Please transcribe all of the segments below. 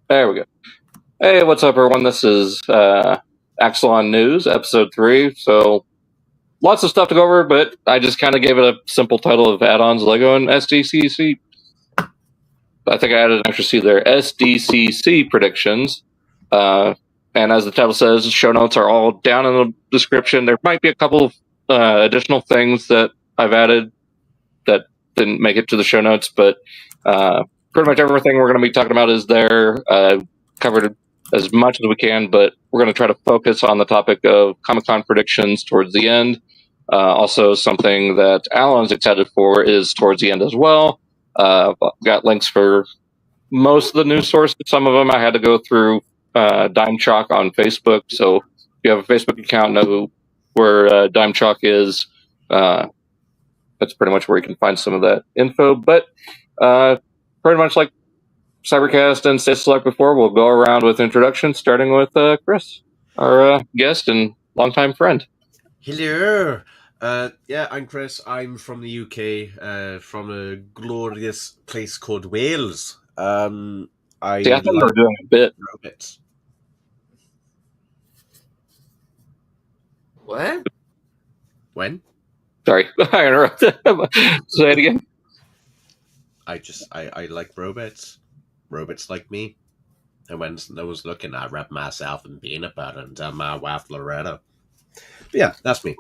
There we go. Hey, what's up, everyone? This is Axalon News, Episode 3. So, lots of stuff to go over, but I just kind of gave it a simple title of Add-ons, Lego, and SDCC. I think I added an extra C there. SDCC predictions. And as the title says, show notes are all down in the description. There might be a couple of additional things that I've added that didn't make it to the show notes, but pretty much everything we're going to be talking about is there. Covered as much as we can, but we're going to try to focus on the topic of Comic-Con predictions towards the end. Also, something that Alan's excited for is towards the end as well. Got links for most of the news sources. Some of them I had to go through Dime Chalk on Facebook. So if you have a Facebook account, know where Dime Chalk is. That's pretty much where you can find some of that info. But pretty much like Cybercast and Stay Select before, we'll go around with introductions, starting with Chris, our guest and longtime friend. Hello. I'm Chris. I'm from the UK, from a glorious place called Wales. I thought you were doing a bit. Robots. What? When? Sorry, I interrupted. Say it again. I like robots. Robots like me. And when I was looking, I wrapped myself in peanut butter and tell my wife Loretta. But yeah, that's me.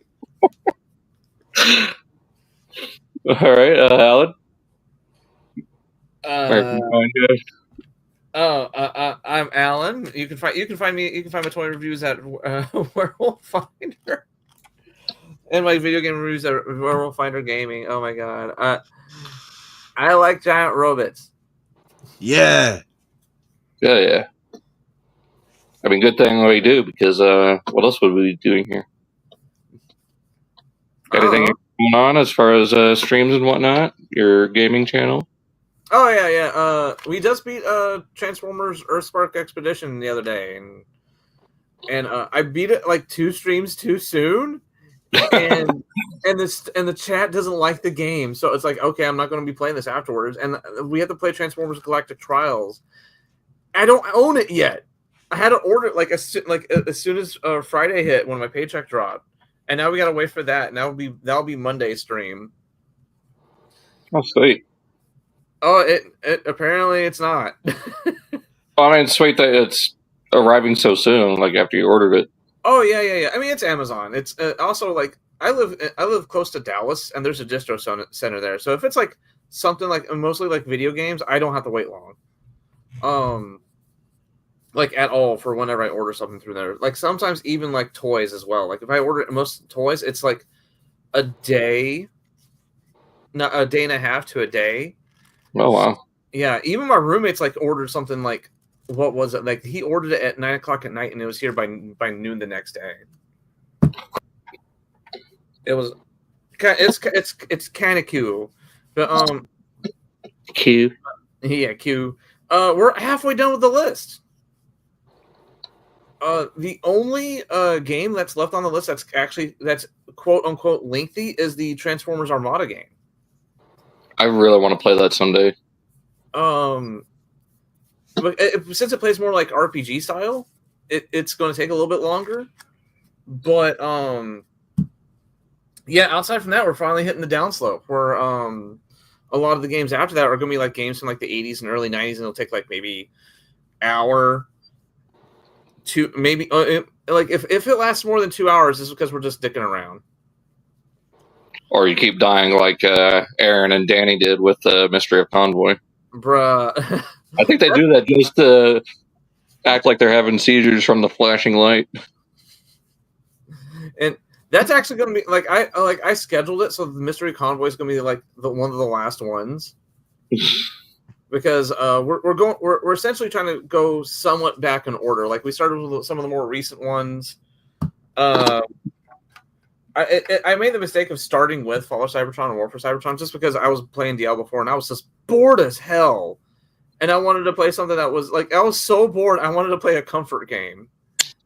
All right, Alan. I'm Alan. You can find my toy reviews at Werewolf Finder, and my video game reviews at Werewolf Finder Gaming. Oh my god, I like giant robots. Yeah. Yeah. I mean, good thing we do, because what else would we be doing here? Anything going on as far as streams and whatnot? Your gaming channel? Oh yeah. We just beat Transformers Earthspark Expedition the other day, and I beat it like 2 streams too soon, and the chat doesn't like the game, so it's like, okay, I'm not going to be playing this afterwards, and we have to play Transformers Galactic Trials. I don't own it yet. I had to order it like as soon as Friday hit, when my paycheck dropped, and now we got to wait for that. And that'll be Monday's stream. Oh, sweet. Oh, it apparently it's not. Well, I mean, it's sweet that it's arriving so soon, like after you ordered it. Oh yeah. I mean, it's Amazon. It's also like I live close to Dallas, and there's a distro center there. So if it's like something like mostly like video games, I don't have to wait long. Like at all for whenever I order something through there. Like sometimes even like toys as well. Like if I order most toys, it's like a day, not a day and a half to a day. Oh wow. Yeah, even my roommate's like ordered something like, what was it? Like he ordered it at 9:00 at night, and it was here by noon the next day. It was, it's kind of cool, but Q. Yeah, Q. We're halfway done with the list. The only game that's left on the list that's quote unquote lengthy is the Transformers Armada game. I really want to play that someday. But since it plays more like RPG style, it's going to take a little bit longer. But yeah, outside from that, we're finally hitting the downslope. Where a lot of the games after that are going to be like games from like the 80s and early 90s, and it'll take like maybe hour. Maybe like if it lasts more than 2 hours, it's because we're just dicking around. Or you keep dying like Aaron and Danny did with the Mystery of Convoy. Bruh. I think they do that just to act like they're having seizures from the flashing light. And that's actually going to be like I scheduled it so the Mystery Convoy is going to be like one of the last ones. Because we're essentially trying to go somewhat back in order. Like we started with some of the more recent ones. I made the mistake of starting with Fall of Cybertron and War for Cybertron just because I was playing DL before and I was just bored as hell, and I wanted to play something that was like, I was so bored I wanted to play a comfort game.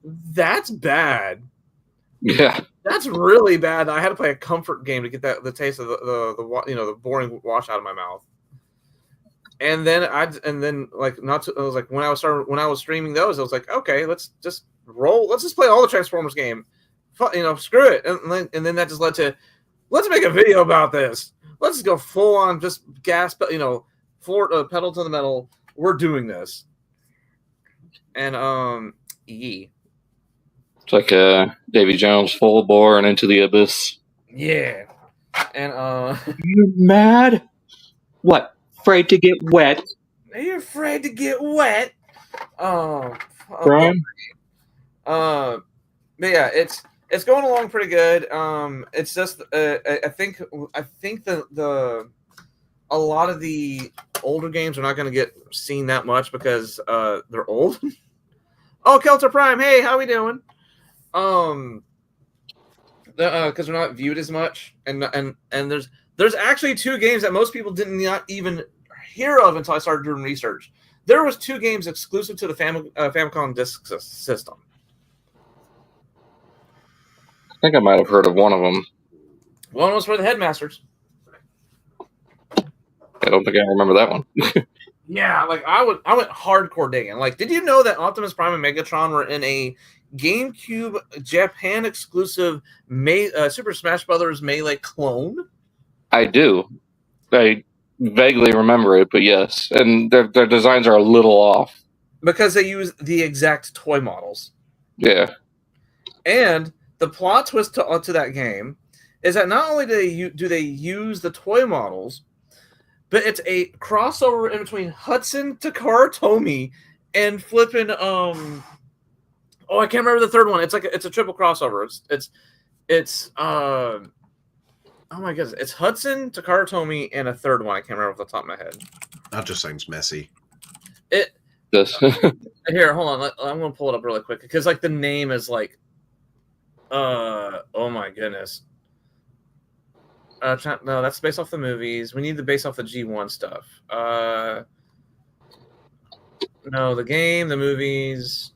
That's bad. Yeah, that's really bad. I had to play a comfort game to get the taste of the boring wash out of my mouth. And then I was like when I was streaming those, I was like, okay, let's just play all the Transformers game, screw it, and then that just led to, let's make a video about this. Let's just go full on, just gas, floor pedal to the metal. We're doing this, and It's like Davy Jones full bore and Into the Abyss. Yeah, and You mad? What? Afraid to get wet? Are you afraid to get wet? Brian? But yeah, it's going along pretty good. It's just I think the a lot of the older games are not going to get seen that much because they're old. Oh, Kelter Prime, hey, how we doing? Because they're not viewed as much, and there's actually 2 games that most people did not even hear of until I started doing research. There was 2 games exclusive to the Famicom Disk System. I think I might have heard of one of them. One was for the Headmasters. I don't think I remember that one. Yeah, like I went hardcore digging. Like, did you know that Optimus Prime and Megatron were in a GameCube Japan exclusive Super Smash Brothers Melee clone? I do. I vaguely remember it, but yes. And their designs are a little off. Because they use the exact toy models. Yeah. And the plot twist to that game is that not only do they use the toy models, but it's a crossover in between Hudson, Takara Tomy, and flipping I can't remember the third one. It's a triple crossover. It's oh my goodness. It's Hudson, Takara Tomy, and a third one. I can't remember off the top of my head. That just sounds messy. It This. Here, hold on. I'm gonna pull it up really quick because like the name is like oh my goodness. No, that's based off the movies. We need the base off the G1 stuff. No, the game, the movies,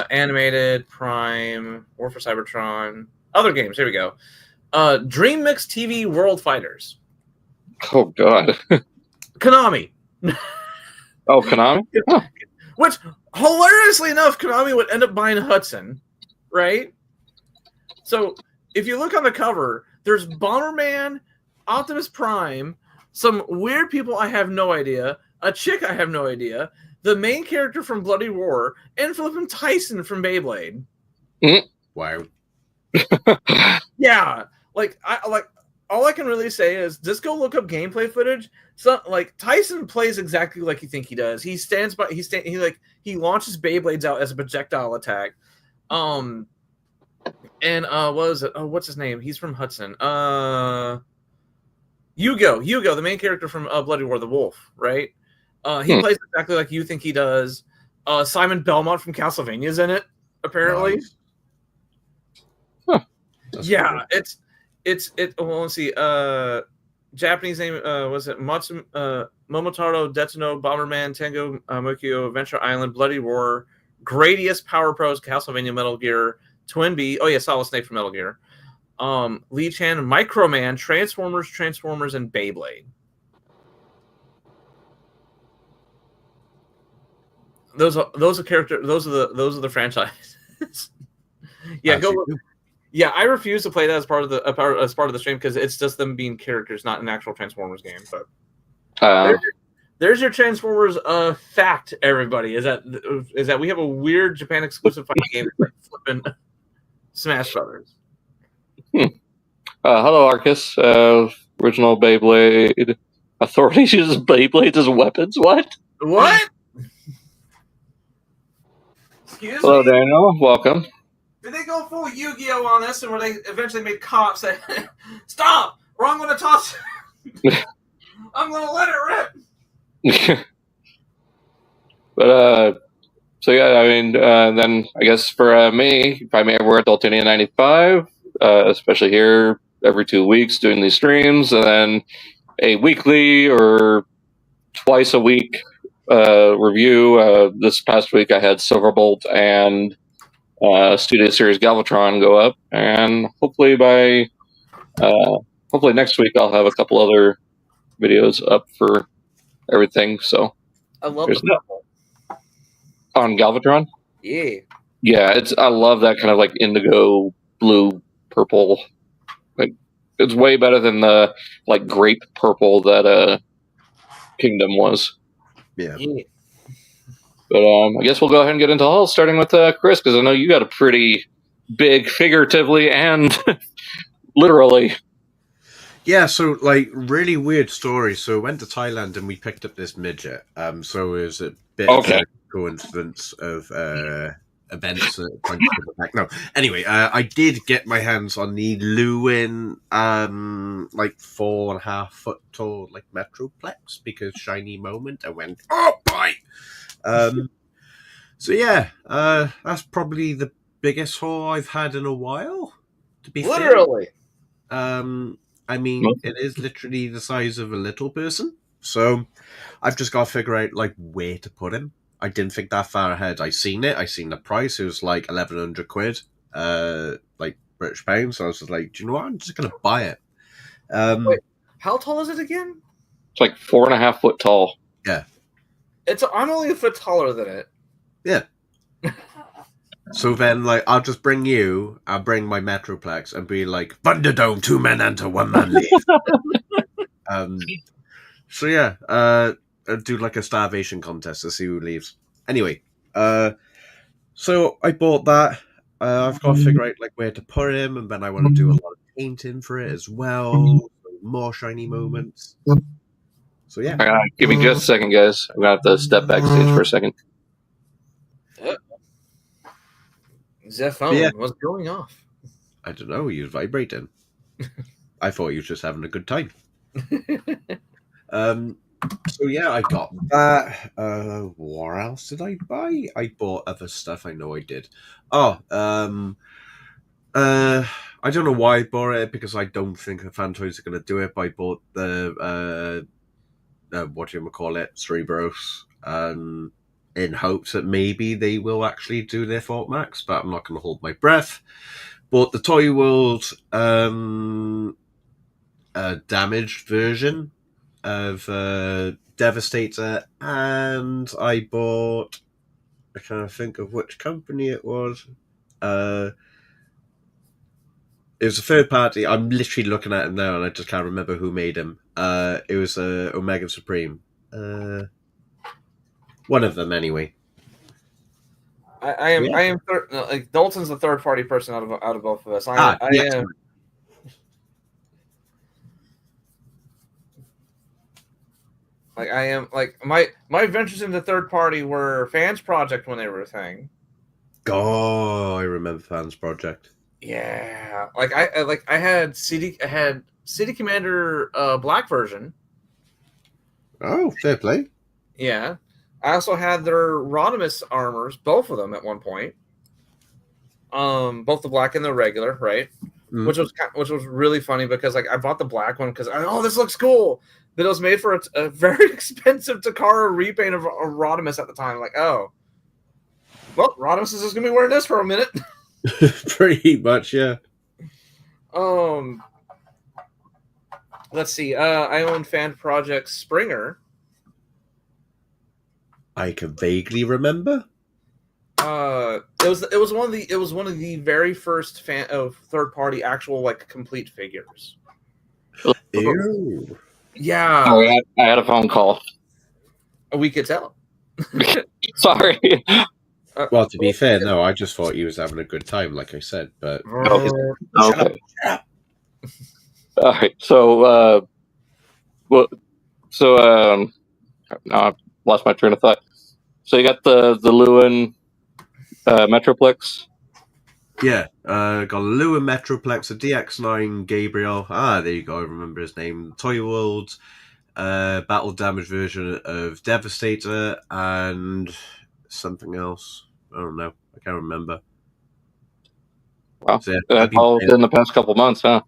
animated, Prime, War for Cybertron, other games. Here we go. Dream Mix TV World Fighters. Oh, God. Konami. Oh, Konami? Huh. Which, hilariously enough, Konami would end up buying Hudson, right? So, if you look on the cover, there's Bomberman, Optimus Prime, some weird people I have no idea, a chick I have no idea, the main character from Bloody Roar, and flipping Tyson from Beyblade. Wow. Yeah, all I can really say is just go look up gameplay footage. So like Tyson plays exactly like you think he does. He stands by he launches Beyblades out as a projectile attack. And what was it? Oh, what's his name? He's from Hudson. Hugo, the main character from Bloody War, the Wolf, right? He plays exactly like you think he does. Simon Belmont from Castlevania's in it, apparently. Nice. Huh. Yeah, cool. It's well, let's see. Japanese name was it Momotaro Detsuno Bomberman Tango Mokyo Adventure Island Bloody War Gradius Power Pros Castlevania Metal Gear Twin B. Oh yeah, Solid Snake from Metal Gear. Lee Chan Microman Transformers and Beyblade. Those are characters. Those are the franchises. Yeah, go. Yeah, I refuse to play that as part of the stream because it's just them being characters, not an actual Transformers game. But there's your Transformers fact, everybody. Is that we have a weird Japan exclusive fighting game like flipping Smash Brothers. Hello, Arcus. Original Beyblade Authority uses Beyblades as weapons. What? What? Excuse Hello, me? Daniel. Welcome. Did they go full Yu-Gi-Oh on this, and where they eventually made cops say, "Stop, or I'm going to toss. I'm going to let it rip." But so yeah, I mean, then I guess for me, if I'm ever at Daltonia 95, especially here every 2 weeks doing these streams, and then a weekly or twice a week review. This past week I had Silverbolt and Studio Series Galvatron go up, and hopefully hopefully next week I'll have a couple other videos up for everything. So I love There's the purple. on Galvatron, Yeah. yeah, I love that kind of like indigo blue purple. Like it's way better than the like grape purple that Kingdom was. Yeah. But I guess we'll go ahead and get into Hull, starting with Chris, because I know you got a pretty big, figuratively and literally. Yeah, so like really weird story. So I went to Thailand and we picked up this midget. So it was a bit of a coincidence of events that pointed to the back. No, anyway, I did get my hands on the Lewin, like 4.5 foot tall, like Metroplex, because shiny moment. I went, oh boy. So yeah, that's probably the biggest haul I've had in a while. To be Literally. fair. I mean, it is literally the size of a little person. So I've just got to figure out like where to put him. I didn't think that far ahead. I seen the price. It was like 1,100 quid, like British pounds. So I was just like, do you know what? I'm just gonna buy it. Wait, how tall is it again? It's like 4.5 foot tall. Yeah. I'm only a foot taller than it. Yeah. So then, like, I'll bring my Metroplex and be like, Thunderdome, 2 men enter, 1 man leave. So yeah, I'll do like a starvation contest to see who leaves. Anyway, so I bought that. I've got to figure out like where to put him, and then I want to do a lot of painting for it as well. More shiny moments. So yeah. Give me just a second, guys. I'm gonna have to step backstage for a second. The phone was going off. I don't know. He was vibrating. I thought he was just having a good time. So yeah, I got that. What else did I buy? I bought other stuff. I know I did. I don't know why I bought it, because I don't think the fan toys are going to do it. But I bought the what do you call it, Cerebros, in hopes that maybe they will actually do their Fort Max, but I'm not going to hold my breath. Bought the Toy World damaged version of Devastator, and I bought, I can't think of which company it was. It was a third party. I'm literally looking at him now and I just can't remember who made him. It was Omega Supreme. One of them anyway. I am like Dalton's the third party person out of both of us. I am. Like I am like my ventures into third party were Fans Project when they were a thing. Oh, I remember Fans Project. Yeah, I had City Commander Black version. Oh, fair play. Yeah, I also had their Rodimus armors, both of them at one point. Both the black and the regular, right? Mm. Which was really funny because like I bought the black one because this looks cool. But it was made for a very expensive Takara repaint of Rodimus at the time. Like, oh, well, Rodimus is just gonna be wearing this for a minute. Pretty much, yeah. Let's see. I own Fan Project Springer. I can vaguely remember. It was one of the very first third party actual like complete figures. Ew. Yeah. Oh, I had a phone call. We could tell. Sorry. Well, to be fair, no, I just thought he was having a good time, like I said, but... Okay. Shut up. All right, so, now I've lost my train of thought. So you got the Lewin Metroplex? Yeah, got a Lewin Metroplex, a DX9 Gabriel. There you go, I remember his name. Toy World, battle damage version of Devastator, and something else. I don't know. I can't remember. Wow. So, that's all in the past couple months, huh?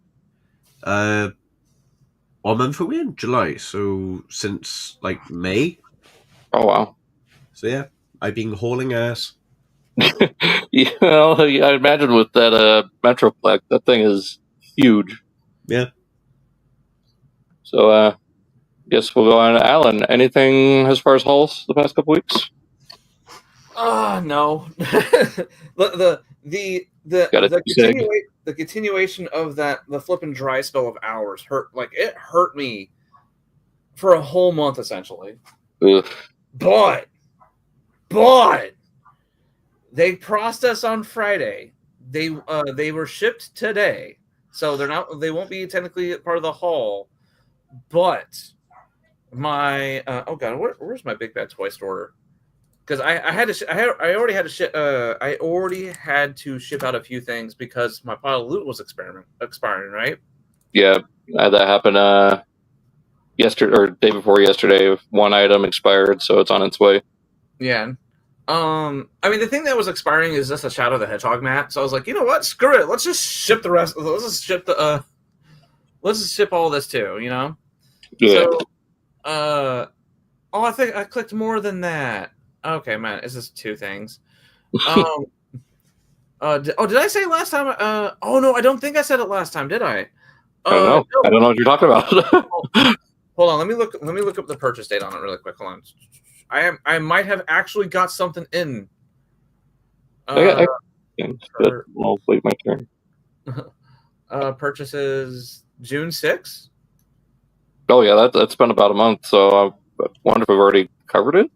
What month are we in? July. So since like May. Oh wow. So yeah, I've been hauling ass. I imagine with that Metroplex, that thing is huge. Yeah. So guess we'll go on to Alan. Anything as far as hauls the past couple weeks? No. the continuation of the flipping dry spell of hours it hurt me for a whole month essentially. Ugh. But they processed on Friday. They were shipped today, so they won't be technically part of the haul. But my where's my Big Bad Toy Store? Because I already had to ship out a few things because my pile of loot was expiring, right? Yeah, I had that happen yesterday or day before yesterday. One item expired, so it's on its way. Yeah. I mean, the thing that was expiring is just a Shadow the Hedgehog mat. So I was like, you know what? Screw it. Let's just ship the rest. Let's just ship all this too. You know. Yeah. So, I think I clicked more than that. Okay, man, it's just two things. Did I say last time? No, I don't think I said it last time, did I? I don't know. No. I don't know what you're talking about. Hold on, let me look up the purchase date on it really quick. Hold on. I might have actually got something in. I'll wait my turn. Purchases June 6th. Oh yeah, that's been about a month. So I wonder if we've already covered it.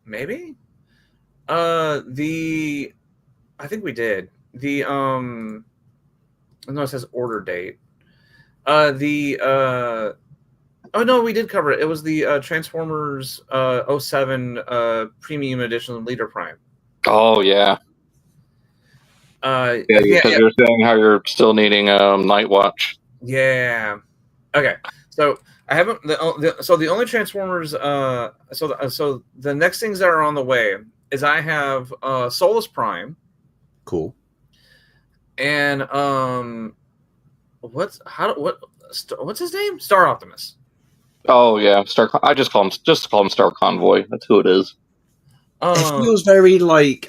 Maybe. I think we did. No, it says order date. Oh no, we did cover it. It was the Transformers 07 Premium Edition Leader Prime. Oh yeah. Because you're saying how you're still needing Night Watch. Yeah. Okay. So I haven't. So the only Transformers. So the next things that are on the way is I have Solus Prime. Cool. And what's his name? Star Optimus. Oh yeah, I just call him Star Convoy. That's who it is. It feels very like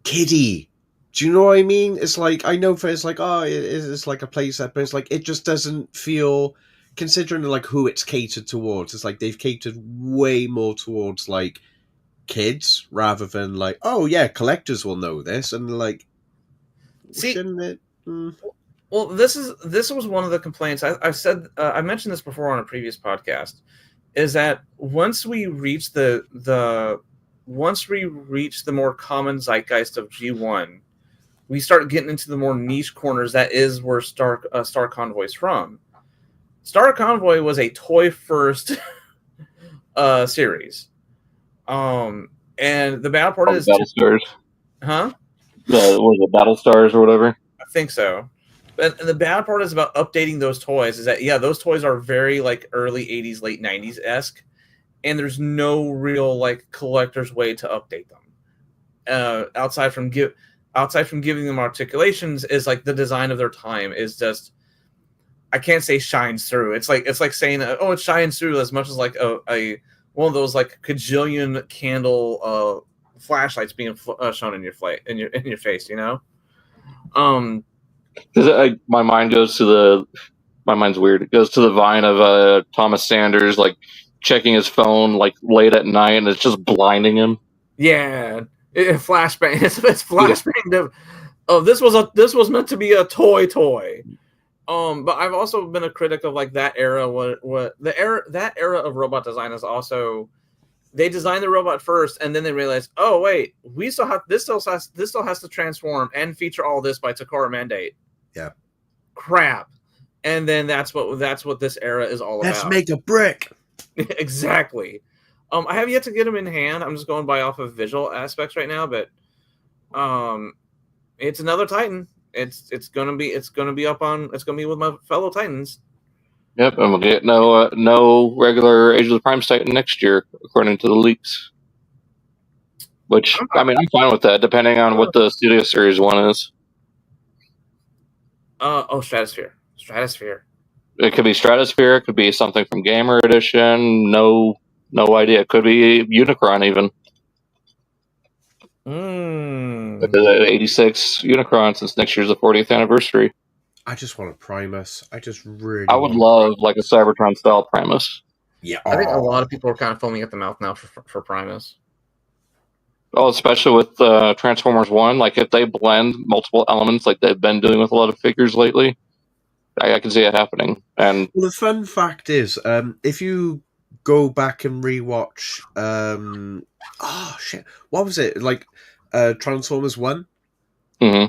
kiddie. Do you know what I mean? It's like I know it's like it's like a playset, but it's like it just doesn't feel, considering like who it's catered towards. It's like they've catered way more towards like kids rather than like, oh yeah, collectors will know this, and like, shouldn't it? Well, this was one of the complaints I've said. I mentioned this before on a previous podcast. Is that once we reach the more common zeitgeist of G1, we start getting into the more niche corners. That is where Star Convoy's from. Star Convoy was a toy first series, and the bad part is Battle Stars. Huh? Was it Battle Stars or whatever? I think so. But the bad part is about updating those toys. Is that those toys are very like early '80s, late '90s-esque, and there's no real like collector's way to update them. Outside from giving them articulations, is like the design of their time is just, I can't say shines through. It's like saying it shines through as much as like a one of those like kajillion candle flashlights being shown in your face, you know. My mind's weird. It goes to the Vine of Thomas Sanders like checking his phone like late at night, and it's just blinding him. Yeah, flashbang. It's flashbang. This was meant to be a toy. But I've also been a critic of like that era. That era of robot design is also, they designed the robot first, and then they realized, oh wait, this still has to transform and feature all this by Takara mandate. Yeah. Crap. And then that's what this era is all about. Let's make a brick. Exactly. I have yet to get them in hand. I'm just going by off of visual aspects right now, but it's another Titan. It's gonna be with my fellow Titans. Yep, and we'll get no regular Age of the Primes Titan next year, according to the leaks. Which, I mean, I'm fine with that, depending on what the Studio Series one is. Stratosphere. It could be Stratosphere. It could be something from Gamer Edition. No idea. It could be Unicron even. Because 86 Unicron, since next year's the 40th anniversary. I just want a Primus. I just really. I would love like a Cybertron style Primus. Yeah, I think a lot of people are kind of foaming at the mouth now for Primus. Oh, especially with Transformers 1. Like, if they blend multiple elements like they've been doing with a lot of figures lately, I can see it happening. And well, the fun fact is, if you go back and rewatch, what was it? Like, Transformers 1? mm-hmm.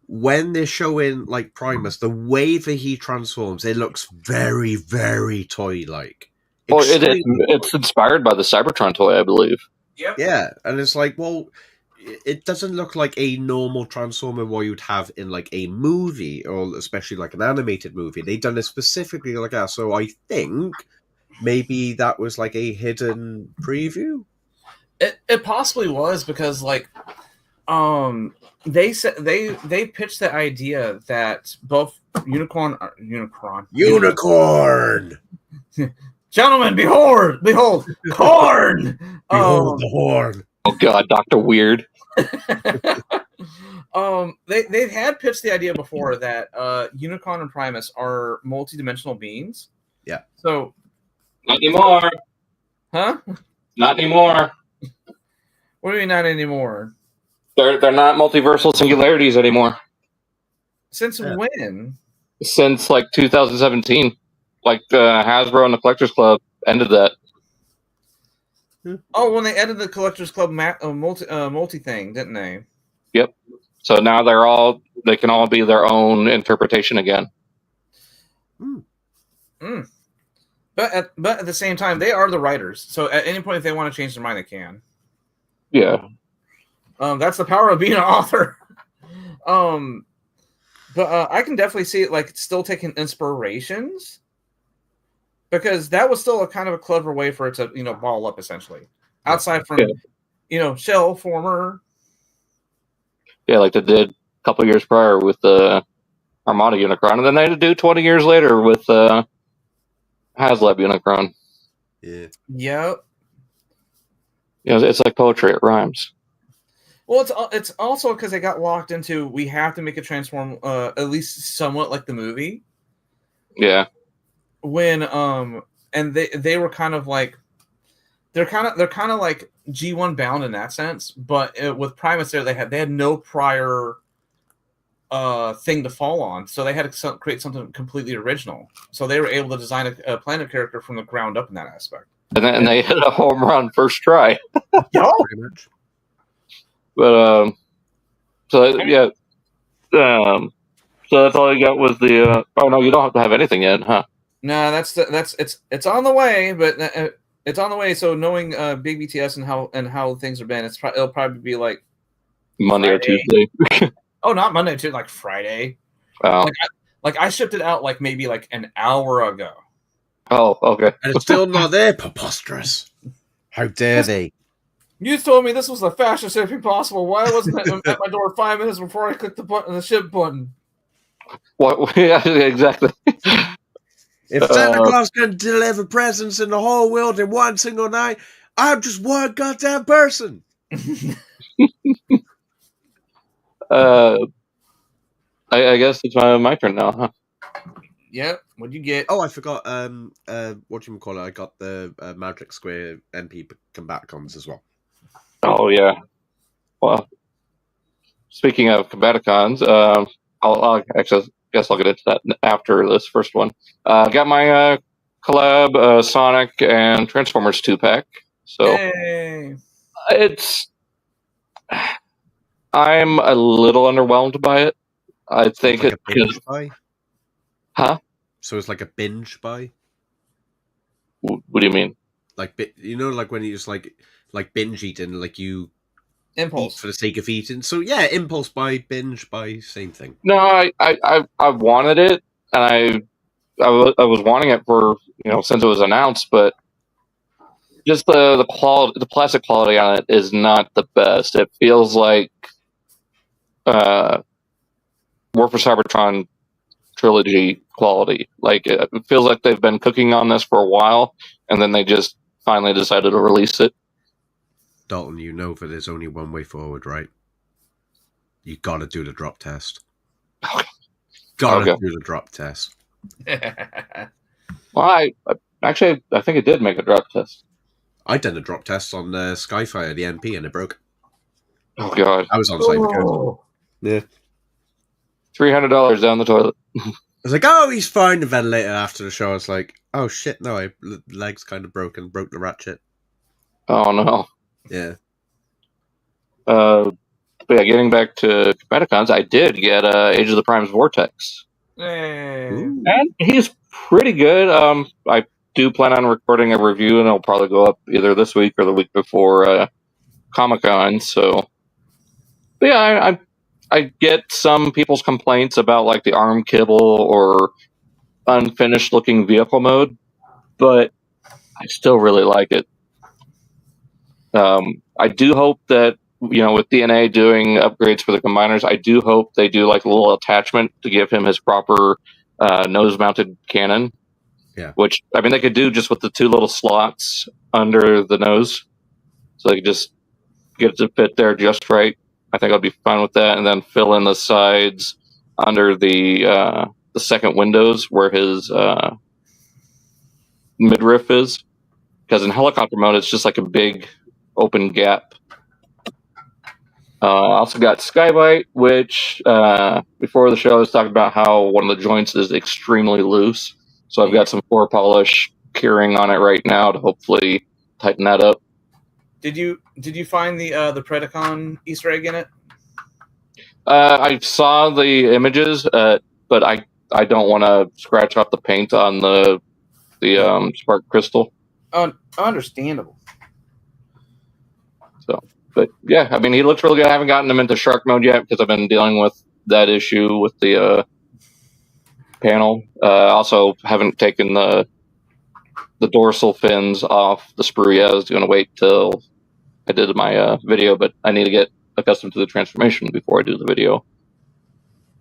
When they're showing, like, Primus, the way that he transforms, it looks very, very toy-like. Well, it's inspired by the Cybertron toy, I believe. Yep. Yeah, and it's like, well, it doesn't look like a normal Transformer what you'd have in like a movie, or especially like an animated movie. They've done it specifically like that, so I think maybe that was like a hidden preview. It possibly was, because like they said they pitched the idea that both Unicorn. Gentlemen, behold, corn. Behold the horn. Oh God, Dr. Weird. They've had pitched the idea before that Unicorn and Primus are multi-dimensional beings. Yeah. So Not anymore. Huh? Not anymore. What do you mean not anymore? They're not multiversal singularities anymore. Since when? Since like 2017. Like Hasbro and the Collectors Club ended that. Oh, when they ended the Collectors Club multi thing, didn't they? Yep. So now they can all be their own interpretation again. But at the same time, they are the writers. So at any point, if they want to change their mind, they can. Yeah. That's the power of being an author. But I can definitely see it like still taking inspirations, because that was still a kind of a clever way for it to, ball up essentially. Outside from, Shell Former. Yeah, like they did a couple years prior with the Armada Unicron, and then they had to do 20 years later with HasLab Unicron. Yeah. Yep. It's like poetry; it rhymes. Well, it's also because they got locked into, we have to make it transform at least somewhat like the movie. Yeah. When and they were kind of like they're kind of like G1 bound in that sense, but with Primus there they had no prior thing to fall on, so they had to create something completely original. So they were able to design a planet character from the ground up in that aspect. And they hit a home run first try. Yo. Pretty much. But so yeah, so that's all you got was the. Oh no, you don't have to have anything yet, huh? No, it's on the way, but it's on the way. So knowing Big BTS and how things have been, it'll probably be like Monday Friday. or Tuesday. Oh, not Monday, too, like Friday. Wow. Like I shipped it out like maybe like an hour ago. Oh, okay. And it's still not there. Preposterous. How dare they? You told me this was the fastest shipping possible. Why wasn't it at my door 5 minutes before I clicked the ship button? What? Yeah, exactly. If Santa Claus can deliver presents in the whole world in one single night, I'm just one goddamn person. I guess it's my turn now, huh? Yep. What'd you get? Oh, I forgot. Whatchamacallit? I got the Magic Square MP Combaticons as well. Oh yeah. Well, speaking of Combaticons, I'll actually guess I'll get into that after this first one. Got my collab Sonic and Transformers 2-pack. So Hey. I'm a little underwhelmed by it. I think it's like a binge buy? Huh? So it's like a binge buy? What do you mean? Like, like when you just like binge eating, like you Impulse eat for the sake of eating. So yeah, impulse buy, binge buy, same thing. No, I wanted it, and I was wanting it for since it was announced, but just the quality, the plastic quality on it is not the best. It feels like War for Cybertron trilogy quality. Like it feels like they've been cooking on this for a while, and then they just finally decided to release it. Dalton, you know that there's only one way forward, right? You got to do the drop test. Gotta do the drop test. Well, I think it did make a drop test. I did a drop test on Skyfire, the MP, and it broke. Oh god! I was on Cyberworld. Yeah. $300 down the toilet. I was like, oh, he's fine. And then later after the show, I was like, oh shit, no, my leg's kind of broken. Broke the ratchet. Oh no. Yeah. But yeah, getting back to Combaticons, I did get Age of the Prime's Vortex. And he's pretty good. I do plan on recording a review, and it'll probably go up either this week or the week before Comic-Con. So, but yeah, I get some people's complaints about like the arm kibble or unfinished looking vehicle mode, but I still really like it. I do hope that, with DNA doing upgrades for the combiners, I do hope they do like a little attachment to give him his proper nose-mounted cannon. Yeah. Which, I mean, they could do just with the two little slots under the nose. So they could just get it to fit there just right. I think I'll be fine with that. And then fill in the sides under the second windows where his midriff is. Because in helicopter mode, it's just like a big open gap. I also got Skybite, which before the show I was talking about how one of the joints is extremely loose. So I've got some core polish curing on it right now to hopefully tighten that up. Did you find the Predacon Easter egg in it? I saw the images, but I don't want to scratch off the paint on the spark crystal. Understandable. So, but yeah, I mean, he looks really good. I haven't gotten him into shark mode yet because I've been dealing with that issue with the panel. Also, haven't taken the dorsal fins off the sprue yet. I was going to wait till I did my video, but I need to get accustomed to the transformation before I do the video.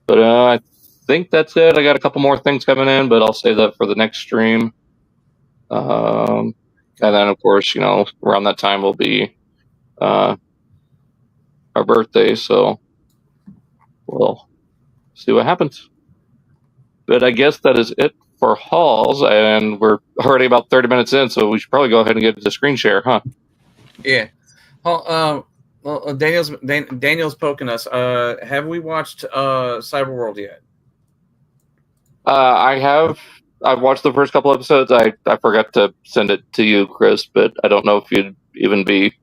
But I think that's it. I got a couple more things coming in, but I'll save that for the next stream. And then, of course, around that time will be our birthday, so we'll see what happens. But I guess that is it for hauls, and we're already about 30 minutes in, so we should probably go ahead and get to screen share, huh? Yeah. Well, Daniel's poking us. Have we watched Cyberworld yet? I have. I've watched the first couple episodes. I forgot to send it to you, Chris, but I don't know if you'd even be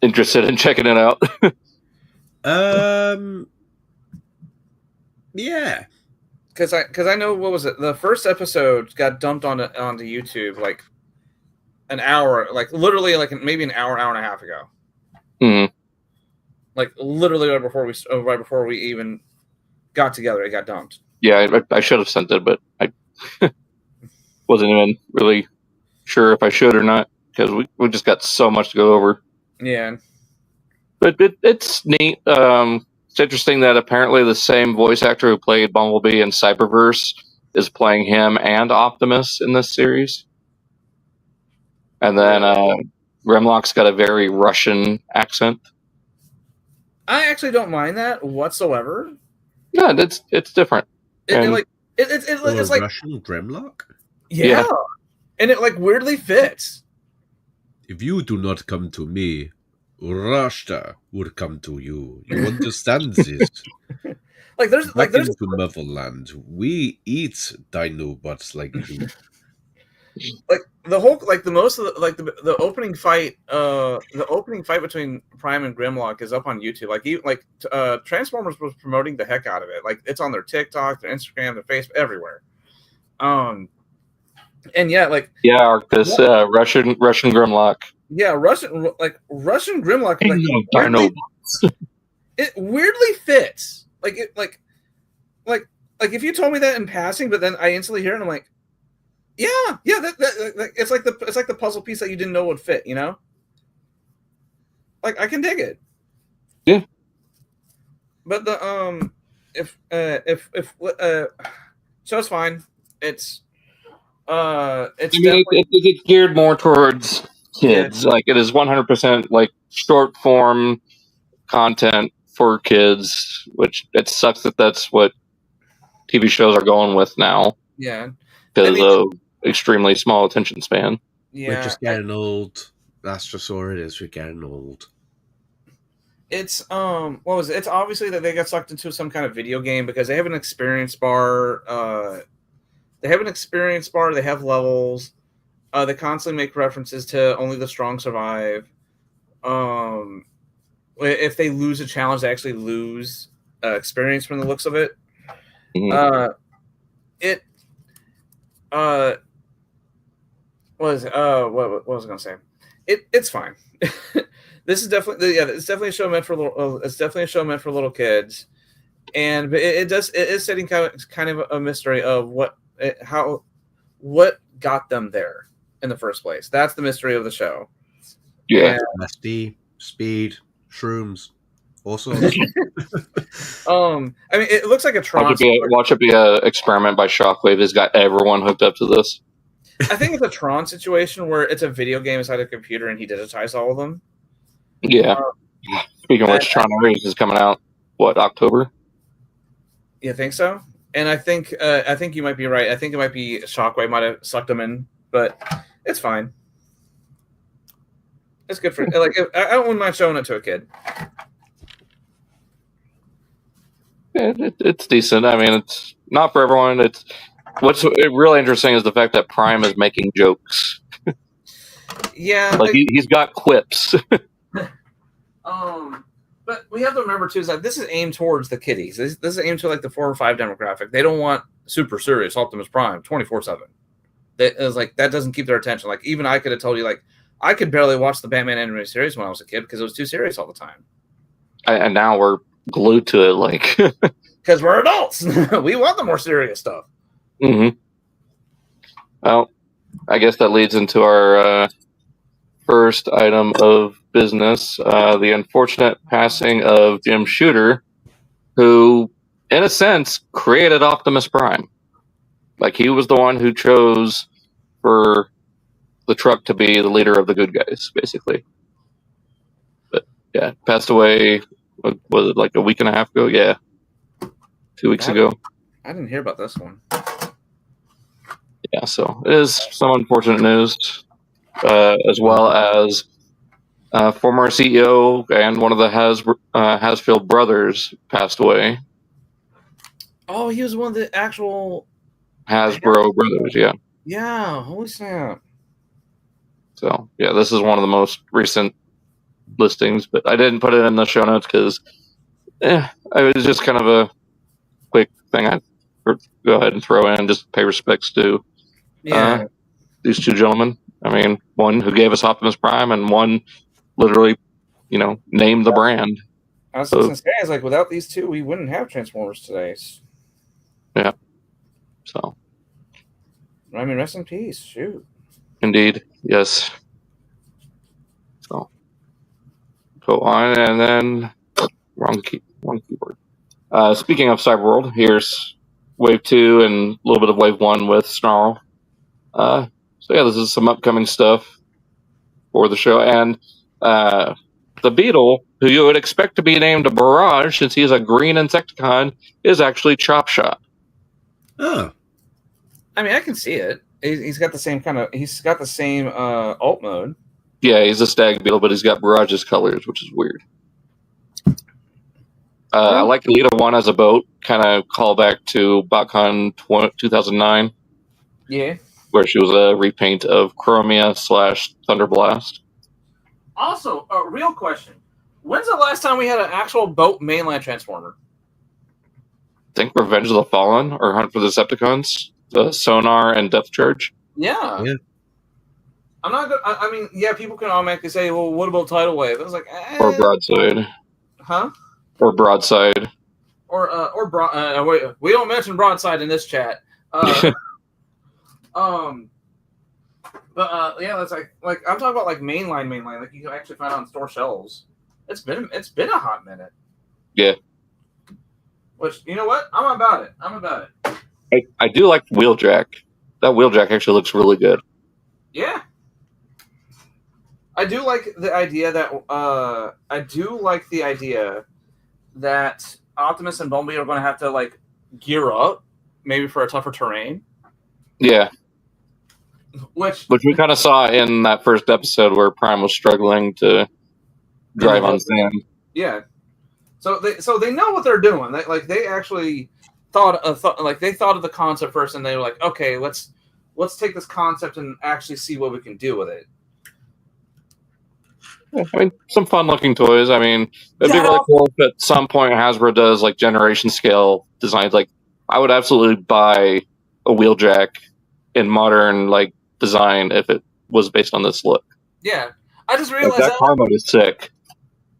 interested in checking it out. Yeah. Because I know, what was it? The first episode got dumped onto YouTube like an hour, like literally like maybe an hour and a half ago. Mm-hmm. Like literally right before we even got together, it got dumped. Yeah, I should have sent it, but I wasn't even really sure if I should or not because we just got so much to go over. Yeah, but it's neat. It's interesting that apparently the same voice actor who played Bumblebee in Cyberverse is playing him and Optimus in this series. And then Grimlock's got a very Russian accent. I actually don't mind that whatsoever. Yeah, it's different. It's like Russian Grimlock? Yeah. And it like weirdly fits. If you do not come to me, Russia will come to you. You understand this? there's into Motherland. We eat Dinobots like you. Like the whole the opening fight between Prime and Grimlock is up on YouTube. Transformers was promoting the heck out of it. Like it's on their TikTok, their Instagram, their Facebook, everywhere. And Arctis, Russian Grimlock. Yeah, Russian Grimlock. It weirdly fits. Like if you told me that in passing, but then I instantly hear it, and I'm like, yeah. That it's like the puzzle piece that you didn't know would fit. Like I can dig it. Yeah. But the so it's fine. It's it's geared more towards kids. Yeah. Like it is 100% like short form content for kids, which it sucks that that's what TV shows are going with now. Yeah. Because of extremely small attention span. Yeah. We're just getting old. That's just all it is. We're getting old. It's what was it? It's obviously that they got sucked into some kind of video game because they have an experience bar. They have levels. They constantly make references to only the strong survive. If they lose a challenge, they actually lose experience from the looks of it. Mm-hmm. What was I gonna say? It's fine. This is definitely it's definitely a show meant for little kids, and it is setting kind of a mystery of what got them there in the first place. That's the mystery of the show. Yeah, LSD, speed, shrooms, all sorts. I mean, it looks like a Tron. Watch it be an experiment by Shockwave. Has got everyone hooked up to this. I think it's a Tron situation where it's a video game inside a computer and he digitized all of them. Yeah. Speaking of which, Tron Race is coming out, what, October? You think so? And I think you might be right. I think it might be Shockwave might have sucked them in, but it's fine. It's good for like I wouldn't mind showing it to a kid. It's decent. I mean, it's not for everyone. What's really interesting is the fact that Prime is making jokes. Yeah, like he's got quips. But we have to remember too is that this is aimed towards the kiddies. This is aimed to like the 4 or 5 demographic. They don't want super serious Optimus Prime 24/7. That doesn't keep their attention. Like even I could have told you like I could barely watch the Batman animated series when I was a kid because it was too serious all the time. And now we're glued to it, like because we're adults. We want the more serious stuff. Mm-hmm. Well, I guess that leads into our first item of business, the unfortunate passing of Jim Shooter, who, in a sense, created Optimus Prime. Like, he was the one who chose for the truck to be the leader of the good guys, basically. But, yeah, passed away, was it like a week and a half ago? Yeah. 2 weeks ago. I didn't hear about this one. Yeah, so it is some unfortunate news, as well as former CEO and one of the Hasfield brothers passed away. Oh, he was one of the actual Hasbro brothers, yeah. Yeah, holy snap. So, yeah, this is one of the most recent listings, but I didn't put it in the show notes because it was just kind of a quick thing I'd go ahead and throw in, just pay respects to these two gentlemen. I mean, one who gave us Optimus Prime and one literally, named the brand. I was going to say, like, without these two, we wouldn't have Transformers today. Yeah. So. I mean, rest in peace. Shoot. Indeed. Yes. So. Go on, and then wrong keyboard. Speaking of Cyberworld, here's Wave 2 and a little bit of Wave 1 with Snarl. So yeah, this is some upcoming stuff for the show. And the Beetle, who you would expect to be named Barrage since he's a green Insecticon, is actually Chop Shot. Oh. I mean, I can see it. He's got the same alt mode. Yeah, he's a Stag Beetle, but he's got Barrage's colors, which is weird. I like Elita-1 as a boat, kind of call back to BotCon 2009. Yeah. Where she was a repaint of Chromia / Thunderblast. Also, a real question. When's the last time we had an actual boat mainline Transformer? I think Revenge of the Fallen or Hunt for the Decepticons. The Sonar and Depth Charge. Yeah. I'm not good. I mean, yeah, people can automatically say, well, what about Tidal Wave? I was like, Or Broadside. Huh? Or Broadside. Or we don't mention Broadside in this chat. Yeah, that's like I'm talking about like mainline, like you can actually find on store shelves. It's been a hot minute. Yeah. Which, you know what? I'm about it. I do like Wheeljack. That Wheeljack actually looks really good. Yeah. I do like the idea that Optimus and Bumblebee are going to have to like gear up maybe for a tougher terrain. Yeah. Which we kind of saw in that first episode where Prime was struggling to drive on sand. Yeah. So they know what they're doing. They actually thought of the concept first, and they were like, okay, let's take this concept and actually see what we can do with it. I mean, some fun-looking toys. I mean, it'd be really cool if at some point Hasbro does like generation scale designs. Like, I would absolutely buy a Wheeljack in modern like design if it was based on this look. Yeah, I just realized that car mode is sick.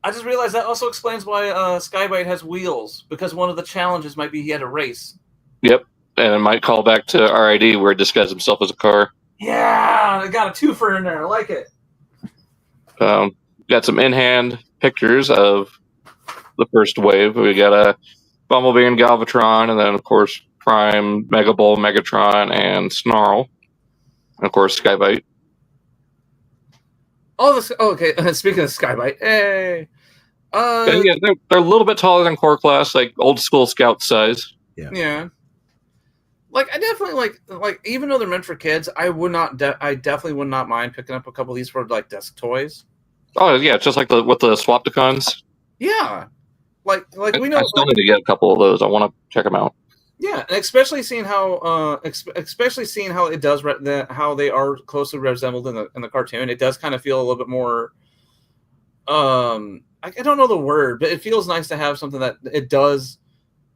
I just realized that also explains why Skybite has wheels, because one of the challenges might be he had a race. Yep, and it might call back to RID where he disguised himself as a car. Yeah, I got a twofer in there. I like it. Got some in-hand pictures of the first wave. We got a Bumblebee and Galvatron, and then of course Prime, Mega Bull, Megatron, and Snarl, and of course Skybite. Okay. Speaking of Skybite, hey. Yeah, they're a little bit taller than core class, like old school scout size. Yeah. Like, I definitely like even though they're meant for kids, I definitely would not mind picking up a couple of these for like desk toys. Oh yeah, just like with the Swapticons. Yeah, like we know. I still need to get a couple of those. I want to check them out. Yeah, and especially seeing how it does how they are closely resembled in the cartoon. It does kind of feel a little bit more. I don't know the word, but it feels nice to have something that it does.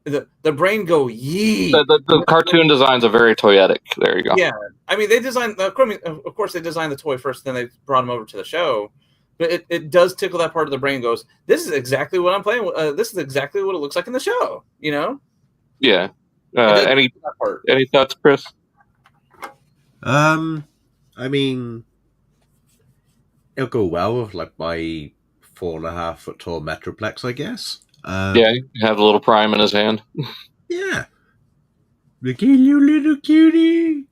The brain go yee. The cartoon designs are very toyetic. There you go. Yeah, I mean they designed. Of course, they designed the toy first, then they brought them over to the show. But it does tickle that part of the brain. Goes, this is exactly what I'm playing with. This is exactly what it looks like in the show. You know? Yeah. Any thoughts, Chris? I mean, it'll go well with like my 4.5 foot tall Metroplex, I guess. Yeah, you have a little Prime in his hand. Yeah. Look at you, little cutie.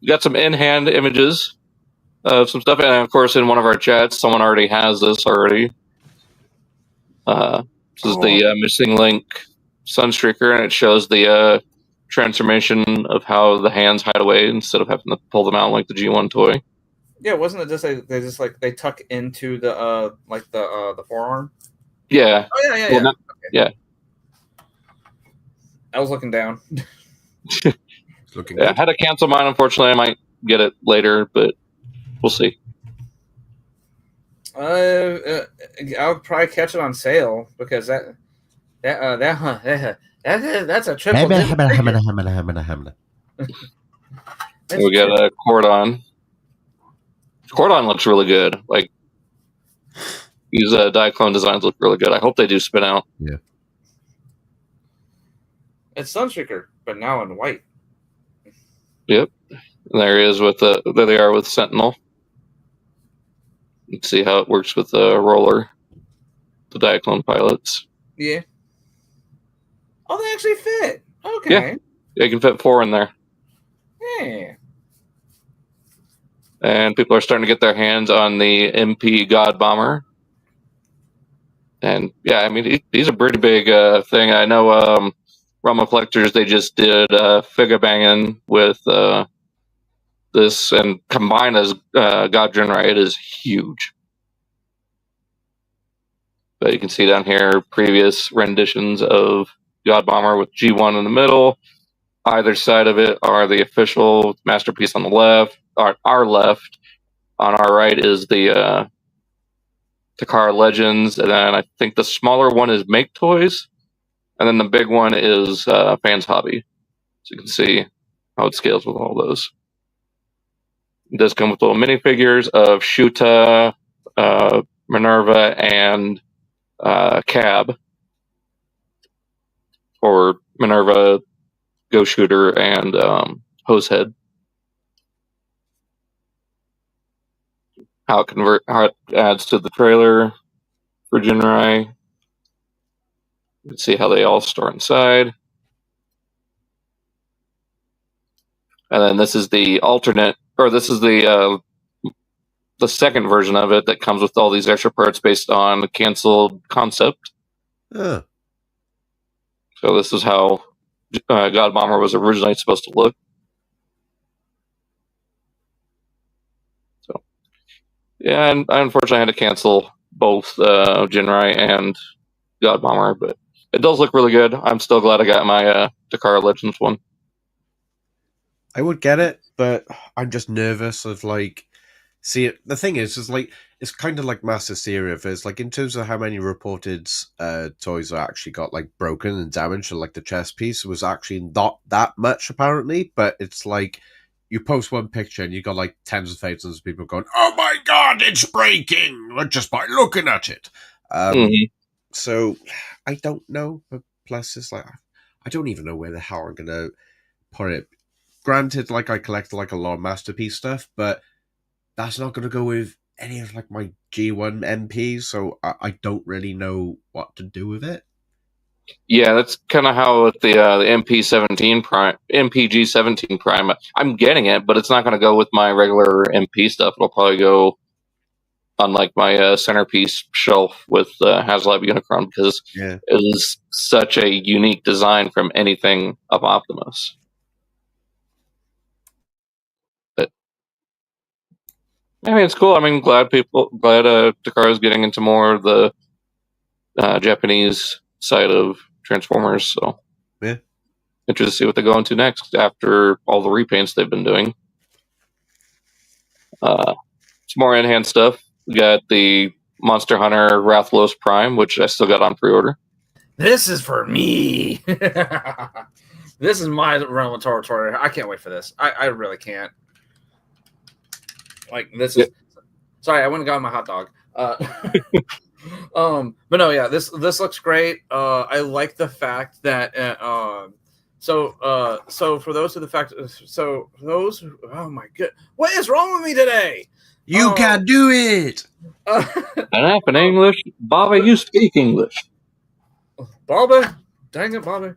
Got some in-hand images of some stuff, and of course, in one of our chats, someone already has this already. This is the Missing Link Sunstreaker, and it shows the transformation of how the hands hide away instead of having to pull them out like the G1 toy. Yeah, wasn't it just they tuck into the the forearm? Yeah. Oh yeah. Okay. Yeah. I was looking down. I had to cancel mine. Unfortunately, I might get it later, but we'll see. I'll probably catch it on sale because that's a triple. We got a Cordon. Cordon looks really good. Like, these Diaclone designs look really good. I hope they do spin out. Yeah. It's Sunstreaker, but now in white. Yep. And there he is with there they are with Sentinel. Let's see how it works with the roller, the Diaclone pilots. Yeah. Oh, they actually fit. Okay. Yeah, they can fit 4 in there. Yeah. And people are starting to get their hands on the MP God Bomber. And yeah, I mean, he's a pretty big thing. I know Rama Collectors, they just did figure banging with this, and combined as God Jinrai, it is huge. But you can see down here previous renditions of God Bomber with G1 in the middle. Either side of it are the official masterpiece on the left. Our left. On our right is the Takara Legends, and then I think the smaller one is Make Toys, and then the big one is Fans Hobby. So you can see how it scales with all those. It does come with little minifigures of Shuta, Minerva, and Cab. Or Minerva, Ghost Shooter, and Hosehead. How it adds to the trailer for Jinrai. You can see how they all store inside. And then this is the alternate, or this is the second version of it that comes with all these extra parts based on the canceled concept. Oh. So this is how God Bomber was originally supposed to look. So, yeah, and I unfortunately had to cancel both Jinrai and God Bomber, but it does look really good. I'm still glad I got my Takara Legends one. I would get it, but I'm just nervous of like. See, the thing is like it's kind of like Master Theory. There's like in terms of how many reported toys are actually got like broken and damaged, or like the chest piece was actually not that much apparently. But it's like you post one picture and you got like tens of thousands of people going, "Oh my god, it's breaking!" just by looking at it. So I don't know. But plus, it's like I don't even know where the hell I'm gonna put it. Granted, like I collected like a lot of masterpiece stuff, but that's not going to go with any of like my G1 MPs, so I don't really know what to do with it. Yeah, that's kind of how with the MP-17 Prime, MPG-17 Prime. I'm getting it, but it's not going to go with my regular MP stuff. It'll probably go on like my centerpiece shelf with Haslab Unicron because it is such a unique design from anything of Optimus. I mean, it's cool. I mean, glad Takara is getting into more of the Japanese side of Transformers. So, yeah, interested to see what they go into next after all the repaints they've been doing. Some more in-hand stuff. We got the Monster Hunter Rathalos Prime, which I still got on pre-order. This is for me. This is my realm of territory. I can't wait for this. I really can't. Like this is sorry, I went and got my hot dog. But no, yeah, this looks great. I like the fact that so for those who oh my god, what is wrong with me today? You can do it. An app in English, Bobby. You speak English, Bobby. Dang it, Bobby.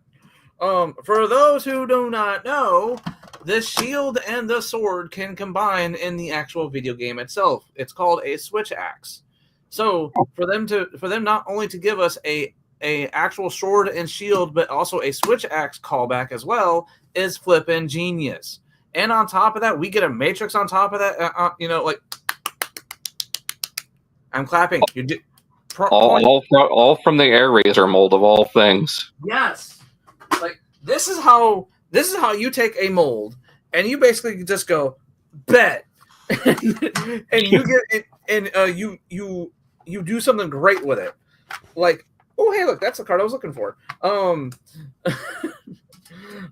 For those who do not know, the shield and the sword can combine in the actual video game itself. It's called a switch axe. So for them not only to give us a actual sword and shield, but also a switch axe callback as well, is flippin' genius. And on top of that, we get a matrix on top of that. Like I'm clapping. You did all from the Air Razor mold of all things. Yes. Like this is how you take a mold and you basically just go bet and you get it and you do something great with it. Like, oh hey, look, that's the card I was looking for. The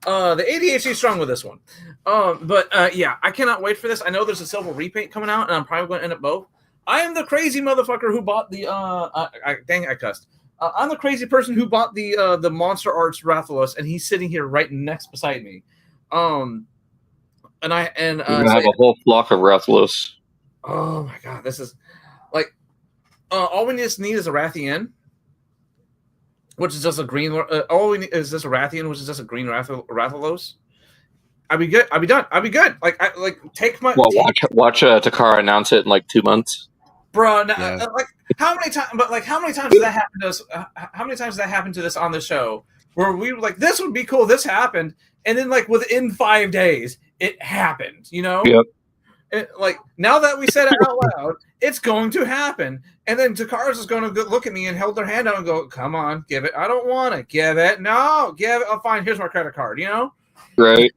ADHD strong with this one. Yeah, I cannot wait for this. I know there's a silver repaint coming out and I'm probably going to end up both. I am the crazy motherfucker who bought the dang, I cussed. I'm the crazy person who bought the Monster Arts Rathalos, and he's sitting here right next beside me. And I have a whole flock of Rathalos. Oh my god, this is like all we just need is a Rathian, which is just a green. All we need is just a Rathian, which is just a green Rathalos. I'd be good. I'd be done. I'd be good. Like take my. Well, watch Takara announce it in like 2 months. Bro, like how many times? But like, how many times did that happen to us? How many times did that happen to us on the show? Where we were like, "This would be cool." This happened, and then like within 5 days, it happened. You know? Yep. And, like now that we said it out loud, it's going to happen. And then Takara's is going to look at me and hold their hand out and go, "Come on, give it." I don't want to give it. No, give it. Oh, fine. Here's my credit card. You know? Right.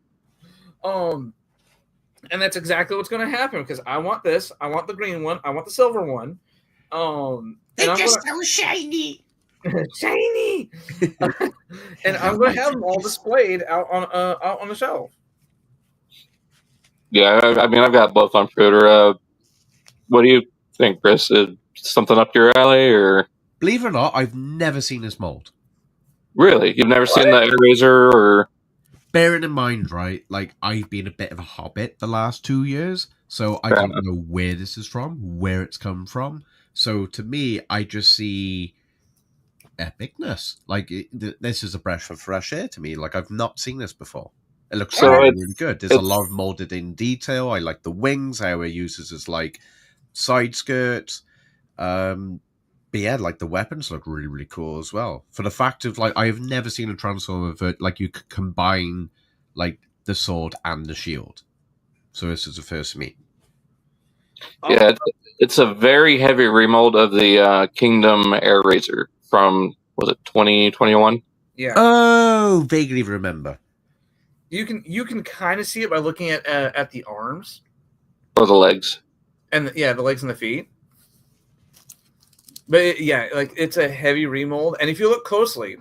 And that's exactly what's going to happen because I want this. I want the green one. I want the silver one. They're just so shiny. Shiny. And I'm going to have them all displayed out on the shelf. Yeah, I mean, I've got both on pre-order. What do you think, Chris? Something up your alley, or? Believe it or not, I've never seen this mold. Really? You've never seen the Air Razor, or? Bearing in mind, right, like I've been a bit of a hobbit the last 2 years, so I don't know where this is from, where it's come from. So to me, I just see epicness. Like this is a breath of fresh air to me. Like I've not seen this before. It looks really good. There's a lot of molded in detail. I like the wings, how it uses as like side skirts. But But yeah, like the weapons look really, really cool as well. For the fact of like, I have never seen a Transformer that like you could combine like the sword and the shield. So this is the first for me. Yeah, it's a very heavy remold of the Kingdom Air Razor from, was it 2021? Yeah. Oh, vaguely remember. You can kind of see it by looking at the arms Or the legs. and the legs and the feet. But it's a heavy remold, and if you look closely,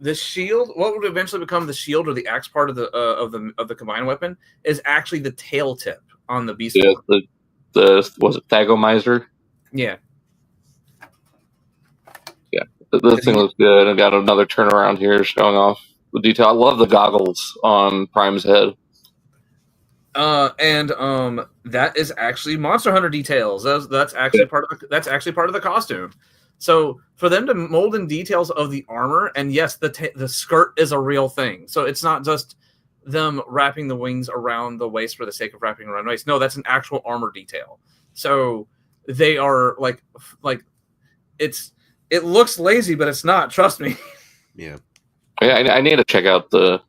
the shield, what would eventually become the shield or the axe part of the combined weapon, is actually the tail tip on the beast. Yeah, the was it Thagomizer? Yeah. Yeah, this thing looks good. I got another turnaround here showing off the detail. I love the goggles on Prime's head. And that is actually Monster Hunter details. That's actually part of the costume. So for them to mold in details of the armor, and yes, the skirt is a real thing. So it's not just them wrapping the wings around the waist for the sake of wrapping around the waist. No, that's an actual armor detail. So they are like it looks lazy, but it's not. Trust me. Yeah. I need to check out the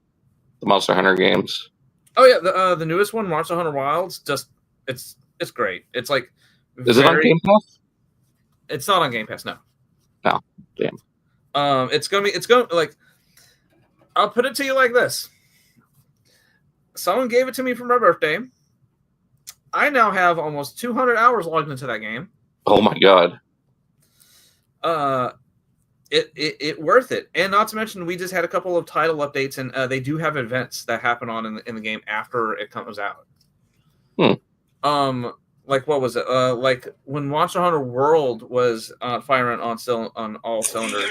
Monster Hunter games. Oh yeah, the newest one, Monster Hunter Wilds, just it's great. It's like is it on Game Pass? It's not on Game Pass, no. No, damn. It's going like, I'll put it to you like this. Someone gave it to me for my birthday. I now have almost 200 hours logged into that game. Oh my god. It worth it, and not to mention we just had a couple of title updates, and they do have events that happen in the game after it comes out. Like what was it? Like when Monster Hunter World was firing on all cylinders,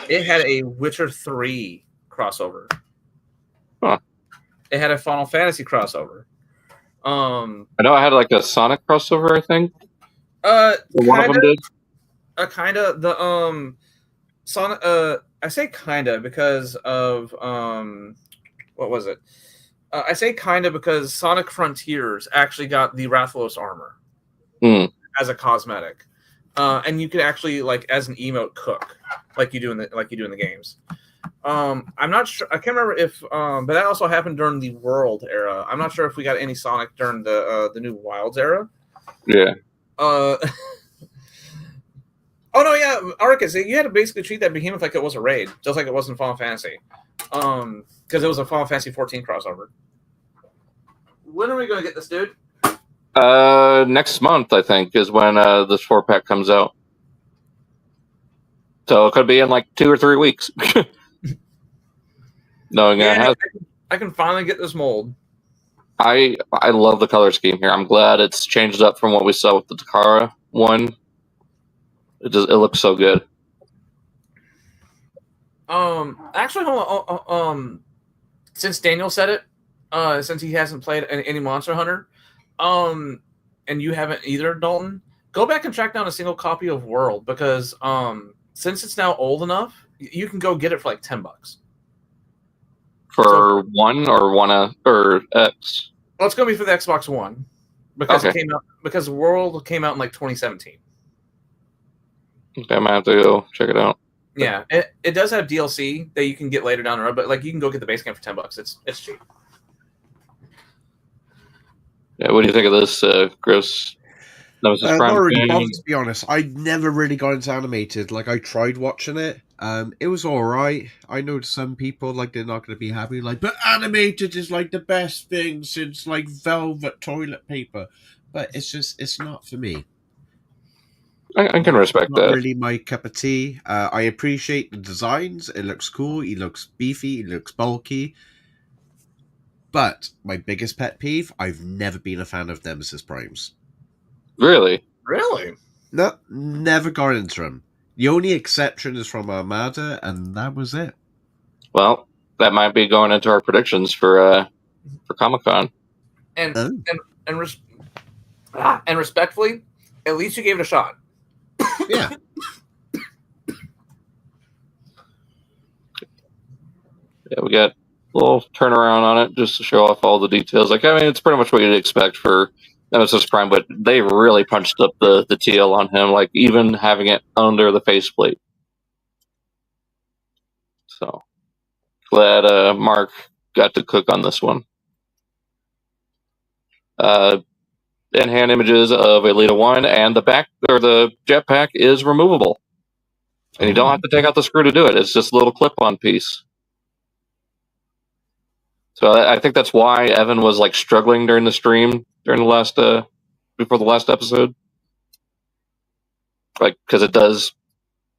it had a Witcher 3 crossover. Huh. It had a Final Fantasy crossover. I know I had like a Sonic crossover, I think. One of them did. Kind of the Sonic. I say kind of because of what was it? I say kind of because Sonic Frontiers actually got the Rathalos armor as a cosmetic, and you could actually like as an emote cook like you do in the games. I'm not sure. I can't remember if, but that also happened during the World era. I'm not sure if we got any Sonic during the new Wilds era. Yeah. Oh no, yeah, Arcus, you had to basically treat that behemoth like it was a raid, just like it was in Final Fantasy, because it was a Final Fantasy 14 crossover. When are we going to get this, dude? Next month, I think, is when this 4-pack comes out. So it could be in like 2 or 3 weeks. Knowing I can finally get this mold. I love the color scheme here. I'm glad it's changed up from what we saw with the Takara one. It looks so good. Actually, hold on. Since Daniel said it, since he hasn't played any Monster Hunter, and you haven't either, Dalton, go back and track down a single copy of World because since it's now old enough, you can go get it for like $10. For one or X? Well, it's gonna be for the Xbox One because it came out because World came out in like 2017. Okay, I might have to go check it out. Yeah, it does have DLC that you can get later down the road, but like you can go get the base game for $10. It's cheap. Yeah, what do you think of this, Chris? Nemesis Prime? Not really bothered, to be honest. I never really got into animated. Like I tried watching it. It was alright. I know some people like they're not going to be happy. Like, but animated is like the best thing since like velvet toilet paper. But it's not for me. I can respect that. Not really my cup of tea. I appreciate the designs. It looks cool. He looks beefy. He looks bulky. But my biggest pet peeve, I've never been a fan of Nemesis Primes. Really? Really? No, never got into them. The only exception is from Armada, and that was it. Well, that might be going into our predictions for Comic-Con. And respectfully, at least you gave it a shot. Yeah. Yeah, we got a little turnaround on it just to show off all the details. Like, I mean, it's pretty much what you'd expect for Nemesis Prime, but they really punched up the TL on him, like even having it under the faceplate. So glad Mark got to cook on this one. In-hand images of Elita-1, and the back or the jetpack is removable, and you don't have to take out the screw to do it. It's just a little clip-on piece. So I think that's why Evan was like struggling during the stream during the last before the last episode, like because it does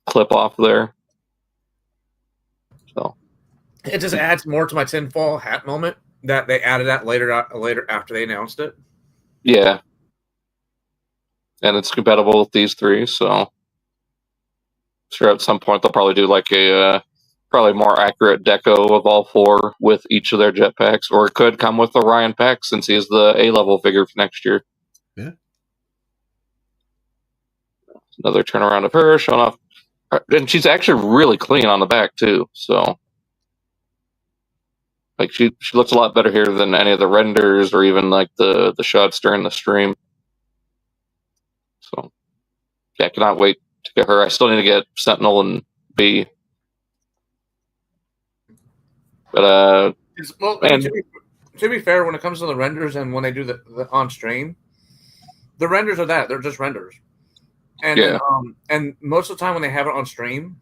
clip off there. So it just adds more to my tinfoil hat moment that they added that later after they announced it. Yeah, and it's compatible with these three, so sure at some point they'll probably do like a probably more accurate deco of all four with each of their jetpacks, or it could come with the Ryan pack since he's the A-level figure for next year. Yeah. Another turnaround of her, showing off, and she's actually really clean on the back too. So, like she looks a lot better here than any of the renders or even like the shots during the stream. So, yeah, I cannot wait to get her. I still need to get Sentinel and B. But to be fair, when it comes to the renders and when they do the on stream, the renders are they're just renders, and yeah. And most of the time when they have it on stream,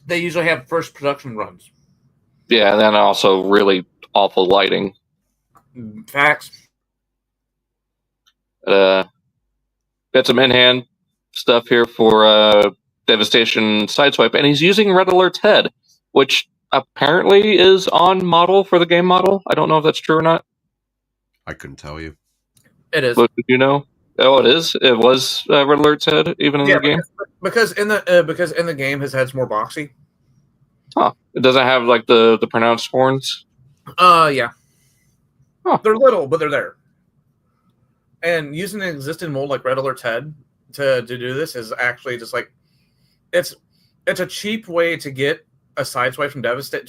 they usually have first production runs. Yeah, and then also really awful lighting. Facts. Got some in-hand stuff here for Devastation Sideswipe, and he's using Red Alert's head, which apparently is on model for the game model. I don't know if that's true or not. I couldn't tell you. It is. But did you know? Oh, it is. It was Red Alert's head, even in the game. Because in the game, his head's more boxy. Huh. It doesn't have like the pronounced horns. Yeah. Huh. They're little, but they're there. And using an existing mold like Red Alert's head to do this is actually just like it's a cheap way to get a sideswipe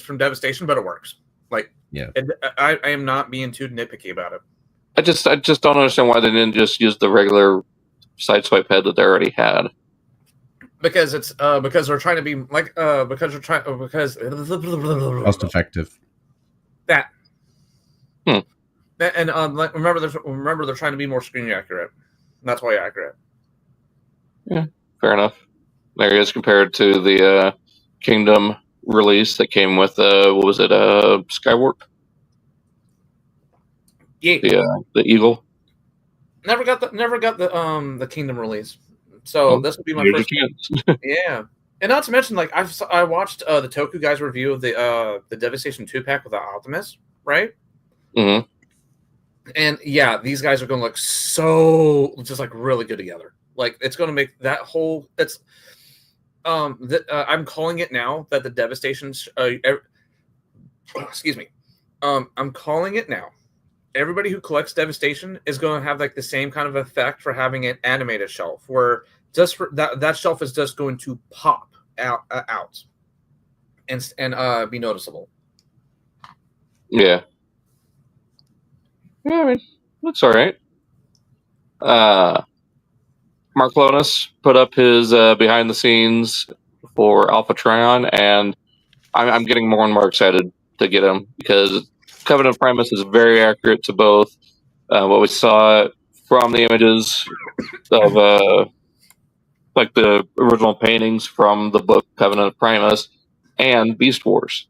from Devastation, but it works. Like, yeah, I am not being too nitpicky about it. I just don't understand why they didn't just use the regular sideswipe head that they already had. Because it's because they're trying to be like because cost effective. That. And like remember they're trying to be more screen accurate. That's why accurate. Yeah, fair enough. There he is compared to the Kingdom release that came with what was it? Skywarp. Yeah. The Eagle. Never got the Kingdom release. So this would be my first chance. Yeah. And not to mention, like I watched the Toku guys review of the Devastation 2 pack with the Optimus, right? Mm-hmm. And yeah, these guys are going to look so just like really good together. Like it's going to make that whole. It's I'm calling it now that the Devastation. Excuse me. I'm calling it now. Everybody who collects Devastation is going to have like the same kind of effect for having an animated shelf, where just for that shelf is just going to pop out and be noticeable. Yeah. Yeah, I mean, looks all right. Markclonus put up his behind the scenes for Alpha Trion, and I'm getting more and more excited to get him because Covenant Primus is very accurate to both what we saw from the images of like the original paintings from the book Covenant Primus and Beast Wars.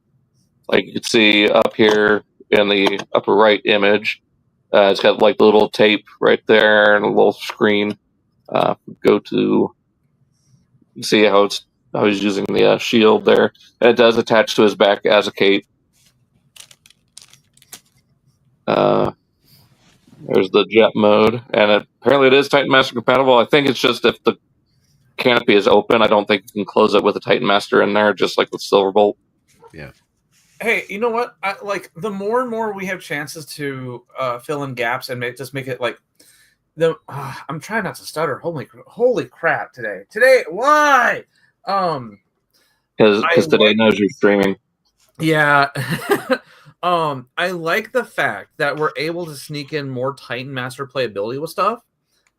Like you can see up here in the upper right image, it's got like the little tape right there and a little screen. Go to see how he's using the shield there, and it does attach to his back as a cape. There's the jet mode, and apparently it is Titan Master compatible. I think it's just if the canopy is open, I don't think you can close it with a Titan Master in there, just like with Silverbolt. Yeah. Hey, you know what? The more and more we have chances to fill in gaps and make it like I'm trying not to stutter. Holy crap! Today, why? Because today knows you're streaming. Yeah. I like the fact that we're able to sneak in more Titan Master playability with stuff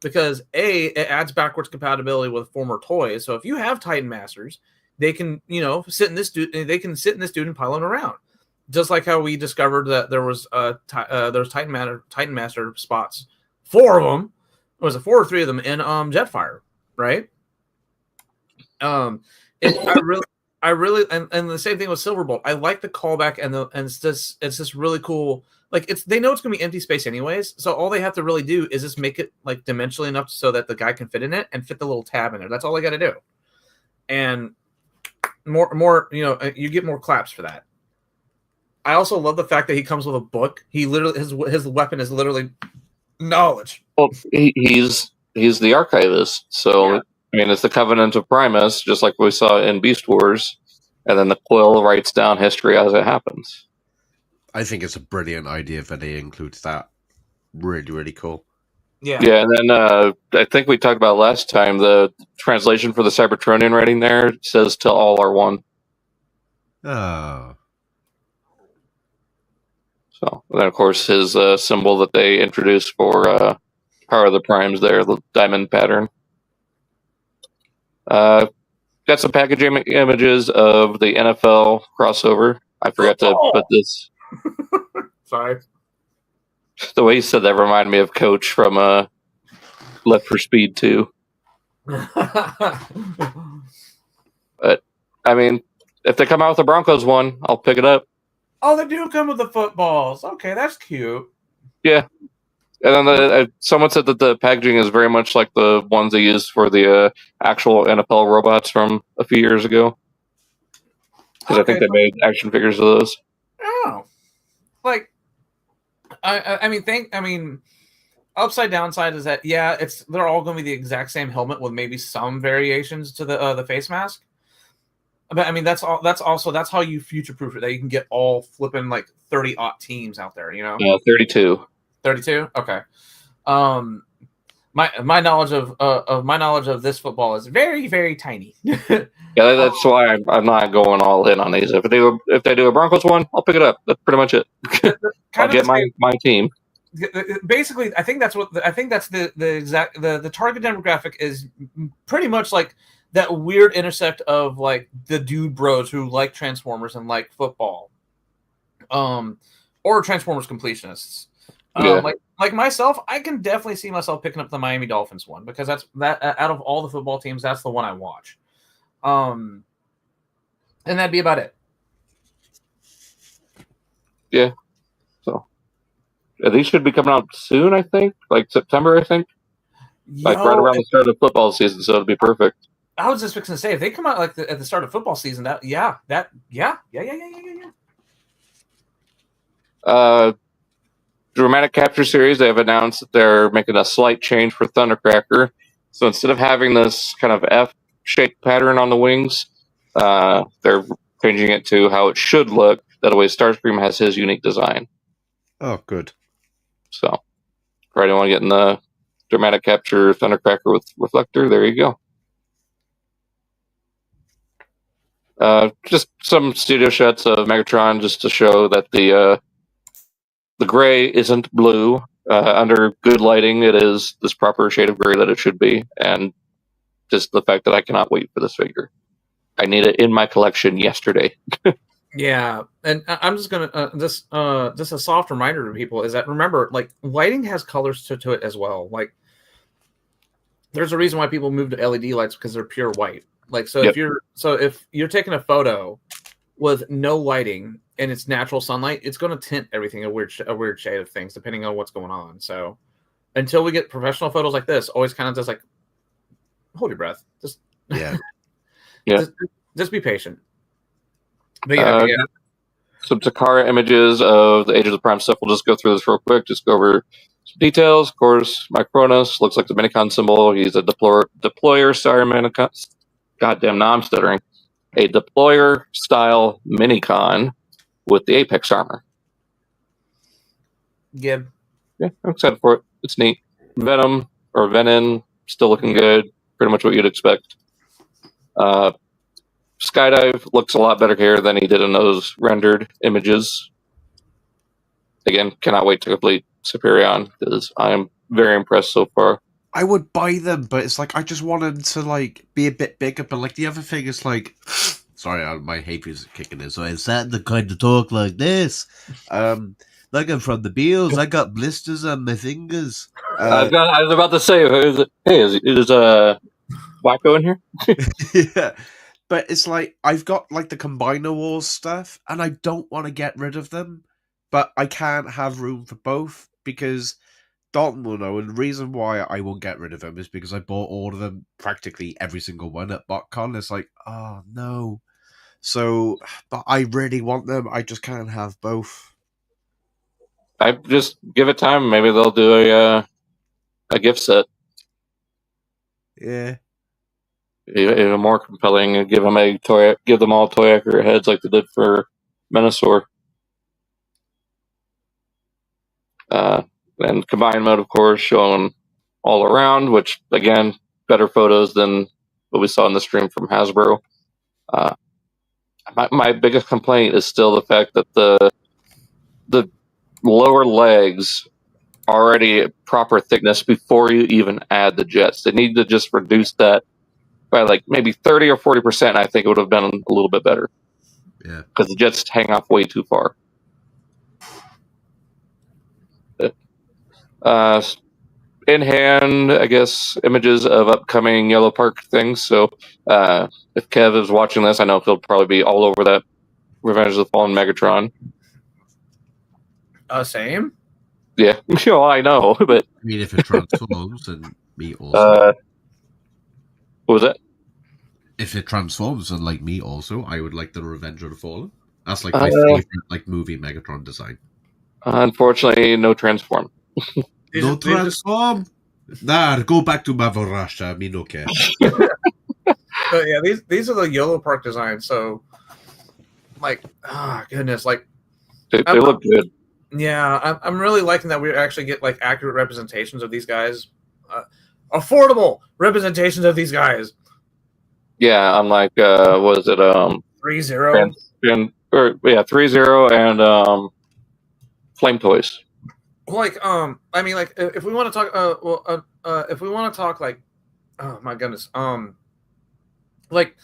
because it adds backwards compatibility with former toys. So if you have Titan Masters, they can sit in this dude. They can sit in this dude and pile him around, just like how we discovered that there was Titan Master spots, 4 of them. Was it 4 or 3 of them in Jetfire, right? I really and the same thing with Silverbolt. I like the callback and it's just really cool. Like they know it's gonna be empty space anyways, so all they have to really do is just make it like dimensionally enough so that the guy can fit in it and fit the little tab in there. That's all they got to do. And more, you get more claps for that. I also love the fact that he comes with a book. He literally his weapon is literally knowledge. Well, he's the archivist, so. Yeah. I mean, it's the Covenant of Primus, just like we saw in Beast Wars, and then the Quill writes down history as it happens. I think it's a brilliant idea that he includes that. Really, really cool. Yeah. Yeah, and then I think we talked about last time, the translation for the Cybertronian writing there says "to all are one." Oh. So, and then, of course, his symbol that they introduced for Power of the Primes there, the diamond pattern. Got some packaging images of the NFL crossover. I forgot to put this. Sorry. The way you said that reminded me of Coach from Left for Speed 2. But, I mean, if they come out with a Broncos one, I'll pick it up. Oh, they do come with the footballs. Okay, that's cute. Yeah. And then someone said that the packaging is very much like the ones they used for the actual NFL robots from a few years ago. Because I think they made action figures of those. Oh, like I mean, upside downside is that they're all going to be the exact same helmet with maybe some variations to the face mask. But I mean, that's how you future proof it. That you can get all flipping like 30-aught teams out there. Yeah, 32. 32? Okay. My knowledge of this football is very, very tiny. Yeah, that's why I'm not going all in on these. If they do a Broncos one, I'll pick it up. That's pretty much it. I'll get my team. Basically, I think that's the exact the target demographic is pretty much like that weird intersect of like the dude bros who like Transformers and like football, or Transformers completionists. Yeah. Like myself, I can definitely see myself picking up the Miami Dolphins one because that's out of all the football teams, that's the one I watch. And that'd be about it. Yeah. So these should be coming out soon, I think. Like September, I think. Like right around the start of football season, so it'll be perfect. I was just fixing to say if they come out like at the start of football season, yeah. Dramatic Capture series, they have announced that they're making a slight change for Thundercracker. So instead of having this kind of F-shaped pattern on the wings, they're changing it to how it should look. That way Starscream has his unique design. Oh, good. So, for anyone getting the Dramatic Capture Thundercracker with reflector, there you go. Just some studio shots of Megatron just to show that the gray isn't blue. Under good lighting, it is this proper shade of gray that it should be. And just the fact that I cannot wait for this figure. I need it in my collection yesterday. Yeah, and I'm just gonna just a soft reminder to people is that remember, like lighting has colors to it as well. Like there's a reason why people move to LED lights because they're pure white. Like so, Yep. if you're taking a photo with no lighting and it's natural sunlight, it's going to tint everything a weird shade of things depending on what's going on. So until we get professional photos like this, always kind of just like hold your breath. Just Yeah. just be patient. But yeah. Some Takara images of the Age of the Prime stuff. We'll just go through this real quick. Just go over some details. Of course, Markclonus looks like the Minicon symbol. He's a deployer style Minicon. Goddamn, now I'm stuttering. A deployer style Minicon with the Apex armor. Yeah, I'm excited for it. It's neat. Venom or Venom still looking good. Pretty much what you'd expect. Skydive looks a lot better here than he did in those rendered images. again, cannot wait to complete Superion because I am very impressed so far. I would buy them, but it's like I just want them to like be a bit bigger. But like the other thing is like, sorry, my hay fever's kicking in. So it's that the kind of talk like this. Like I'm from the Beals, I got blisters on my fingers. I was about to say, is Wacko in here? Yeah, but it's like I've got like the Combiner Wars stuff, and I don't want to get rid of them, but I can't have room for both because Dalton will know, and the reason why I won't get rid of them is because I bought all of them, practically every single one at BotCon. It's like, oh no. So, but I really want them. I just can't have both. I just give it time. Maybe they'll do a gift set. Yeah. Even more compelling, and give them all toy accurate heads like they did for Menosaur. And combined mode, of course, shown all around, which again, better photos than what we saw in the stream from Hasbro. My biggest complaint is still the fact that the lower legs already proper thickness before you even add the jets. They need to just reduce that by like maybe 30 or 40%. I think it would have been a little bit better. Yeah, because the jets hang off way too far. In hand, I guess, images of upcoming Yellow Park things. So if Kev is watching this, I know he'll probably be all over that Revenge of the Fallen Megatron. Same? Yeah, I know, but... I mean, if it transforms, and me also. What was that? If it transforms, and like me also, I would like the Revenge of the Fallen. That's like my favorite like movie Megatron design. Unfortunately, no transform. No transform. Nah, go back to Mavarasha. Me no care. So yeah, these are the Yellow Park designs. So, like, goodness, like they look good. Yeah, I'm really liking that we actually get like accurate representations of these guys, affordable representations of these guys. Yeah, unlike what is it? 3-0. 3-0 and Flame Toys. Like, I mean, like, if we want to talk, if we want to talk, like, oh my goodness, like,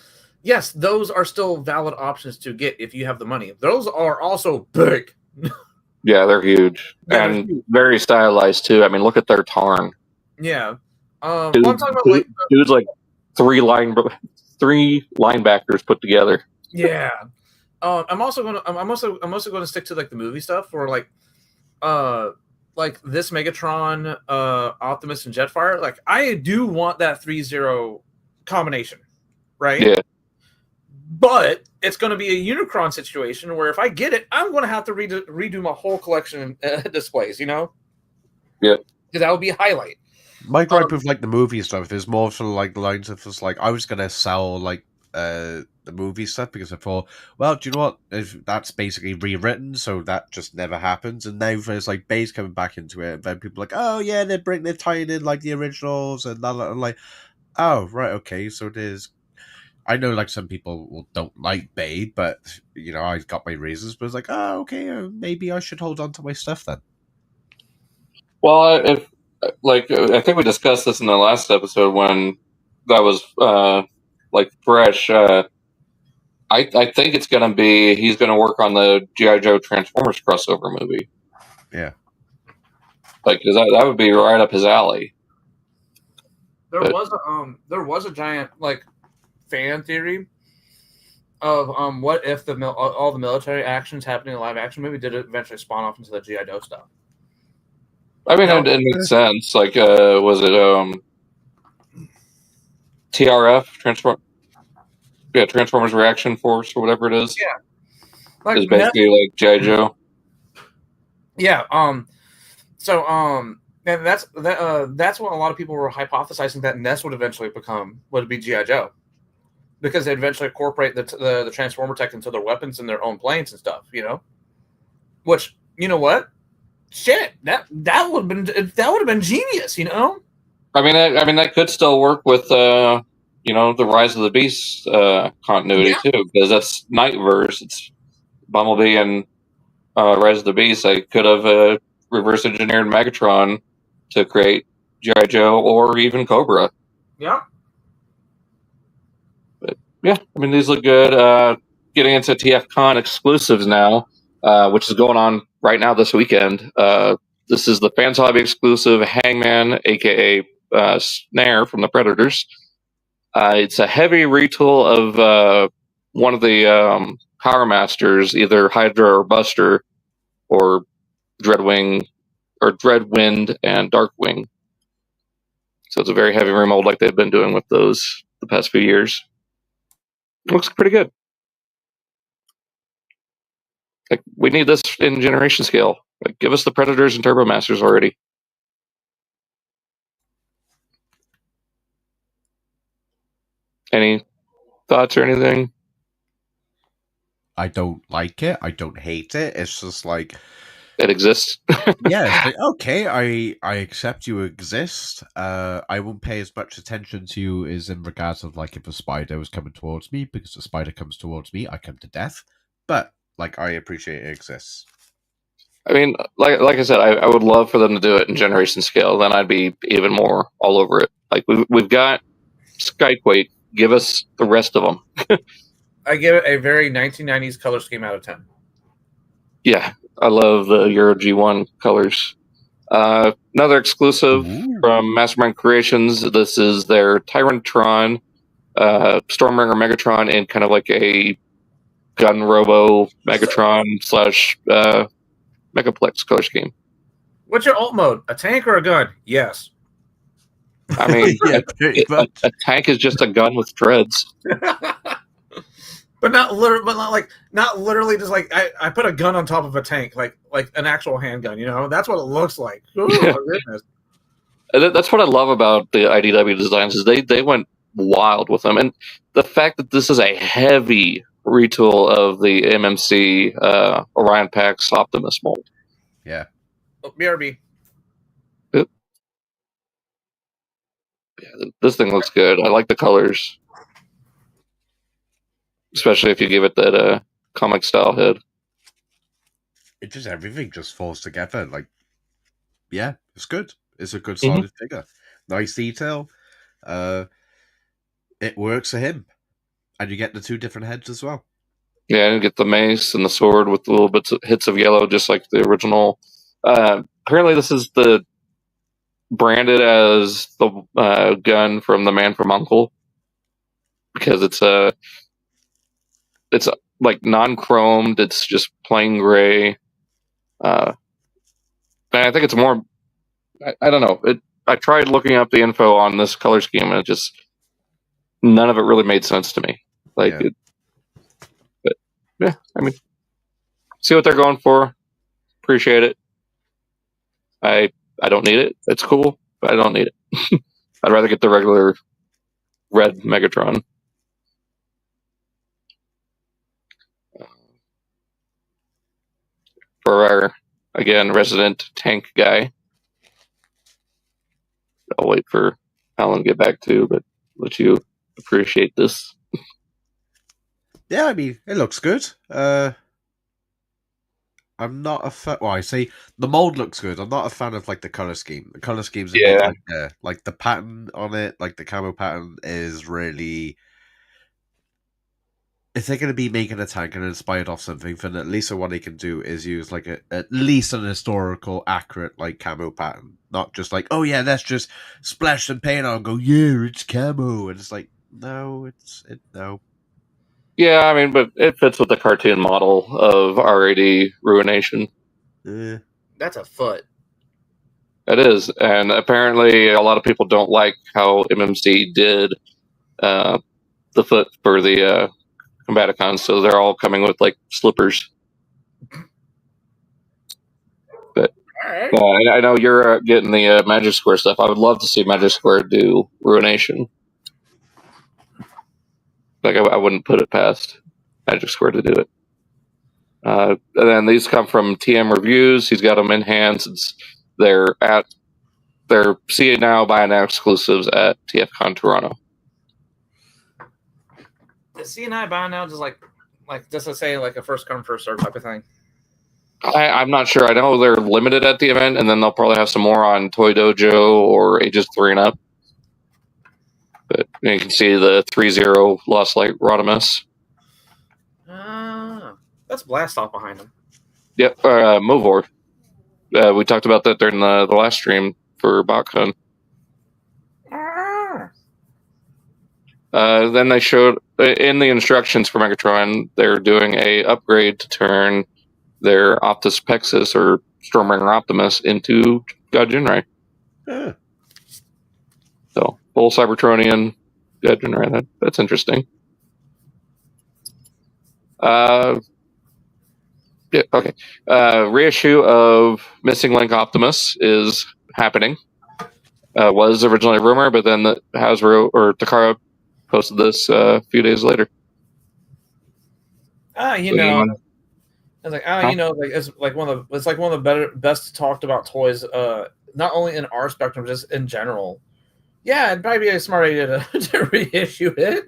yes, those are still valid options to get if you have the money. Those are also big. Yeah, they're huge and very stylized too. I mean, look at their tarn. Yeah, dude's I'm talking about like three linebackers put together. Yeah, I'm also going to stick to like the movie stuff where like this Megatron, Optimus, and Jetfire. Like, I do want that 3-0 combination, right? Yeah. But it's going to be a Unicron situation where if I get it, I'm going to have to redo my whole collection displays, you know? Yeah. Because that would be a highlight. My gripe with like the movie stuff is more for like the lines of just like I was gonna sell like the movie stuff because I thought, well, do you know what? If that's basically rewritten, so that just never happens. And now there's like Bay's coming back into it, and then people are like, oh yeah, they're tying in like the originals and that. I'm like, oh right, okay, so there's. I know like some people don't like Bay, but you know I've got my reasons. But it's like, oh okay, maybe I should hold on to my stuff then. Well, if like I think we discussed this in the last episode when that was like fresh. I think it's gonna be he's gonna work on the G.I. Joe Transformers crossover movie. Yeah, like because that would be right up his alley. There was a giant like fan theory of what if all the military actions happening in the live action movie did eventually spawn off into the G.I. Joe stuff. I mean, it makes sense. Like, was it TRF Transformers Reaction Force or whatever it is? Yeah, like it's basically like G.I. Joe. Yeah. So and that's what a lot of people were hypothesizing that Ness would eventually would be G.I. Joe, because they eventually incorporate the Transformer tech into their weapons and their own planes and stuff. You know, which you know what. Shit, that would have been genius, you know. I mean that could still work with the Rise of the Beast continuity too, because that's Nightverse. It's Bumblebee and Rise of the Beast, I could have reverse engineered Megatron to create G.I. Joe or even Cobra. Yeah. But yeah, I mean, these look good. Getting into TFCon exclusives now, which is going on right now this weekend. This is the Fans Hobby exclusive Hangman, aka Snare from the Predators. It's a heavy retool of one of the Power Masters, either Hydra or Buster, or Dreadwing, or Dreadwind and Darkwing. So it's a very heavy remold like they've been doing with those the past few years. It looks pretty good. Like, we need this in generation scale. Like, give us the Predators and Turbo Masters already. Any thoughts or anything? I don't like it. I don't hate it. It's just like it exists. Yeah, it's like, okay, I accept you exist. I won't pay as much attention to you as in regards of like if a spider was coming towards me, because the spider comes towards me, I come to death. But like, I appreciate it exists. I mean, like I said, I would love for them to do it in generation scale. Then I'd be even more all over it. Like, we've got Skyquake. Give us the rest of them. I give it a very 1990s color scheme out of 10. Yeah, I love the Euro G1 colors. Another exclusive from Mastermind Creations. This is their Tyrantron, Stormbringer Megatron in kind of like a Gun Robo Megatron / Megaplex color scheme. What's your ult mode? A tank or a gun? Yes. I mean, a tank is just a gun with treads. But not literally just like I put a gun on top of a tank, like an actual handgun, you know? That's what it looks like. Ooh, my goodness. That's what I love about the IDW designs, is they went wild with them. And the fact that this is a heavy retool of the MMC Orion Pax Optimus mold. Yeah. Oh, BRB. Yep. Yeah, this thing looks good. I like the colors. Especially if you give it that comic style head. It just, everything just falls together. Like, yeah, it's good. It's a good solid figure. Nice detail. It works for him. And you get the two different heads as well. Yeah, you get the mace and the sword with little bits of hits of yellow, just like the original. Apparently this is the branded as the gun from The Man from U.N.C.L.E. Because it's like non-chromed. It's just plain gray. And I think it's more. I don't know. I tried looking up the info on this color scheme, and it just, none of it really made sense to me. Like, Yeah. But yeah, I mean, see what they're going for. Appreciate it. I don't need it. It's cool, but I don't need it. I'd rather get the regular red Megatron. For our, again, resident tank guy. I'll wait for Alan to get back to, but let you appreciate this. Yeah, I mean, it looks good. I'm not a fan. Well, I say the mold looks good. I'm not a fan of like the color scheme. The color scheme's a bit like the pattern on it, like the camo pattern is really. If they're going to be making a tank and inspired off something, then at least what they can do is use like at least an historical, accurate like camo pattern, not just like, oh yeah, let's just splash some paint on and go, yeah, it's camo, and it's like, no, no. Yeah, I mean, but it fits with the cartoon model of R80 Ruination. That's a foot. It is, and apparently a lot of people don't like how MMC did the foot for the Combaticons, so they're all coming with like slippers. But I know you're getting the Magic Square stuff. I would love to see Magic Square do Ruination. Like, I wouldn't put it past Magic Square to do it. And then these come from TM Reviews. He's got them in hand since they're see it now, buy now exclusives at TFCon Toronto. Is C&I buy now just like just to say like a first come first serve type of thing? I'm not sure. I know they're limited at the event, and then they'll probably have some more on Toy Dojo or Ages 3 and up. But you can see the 3-0 Lost Light Rodimus. That's Blast Off behind him. Yep, Movor. We talked about that during the last stream for BotCon. Then they showed in the instructions for Megatron, they're doing a upgrade to turn their Optus Pexus or Stormbringer Optimus into God Jinrai. Yeah. So full Cybertronian God Jinrai. That's interesting. Yeah, okay. Reissue of Missing Link Optimus is happening. Was originally a rumor, but then Hasbro or Takara posted this a few days later. You know, it's like it's like one of the best talked about toys. Not only in our spectrum, just in general. Yeah, it'd probably be a smart idea to reissue it.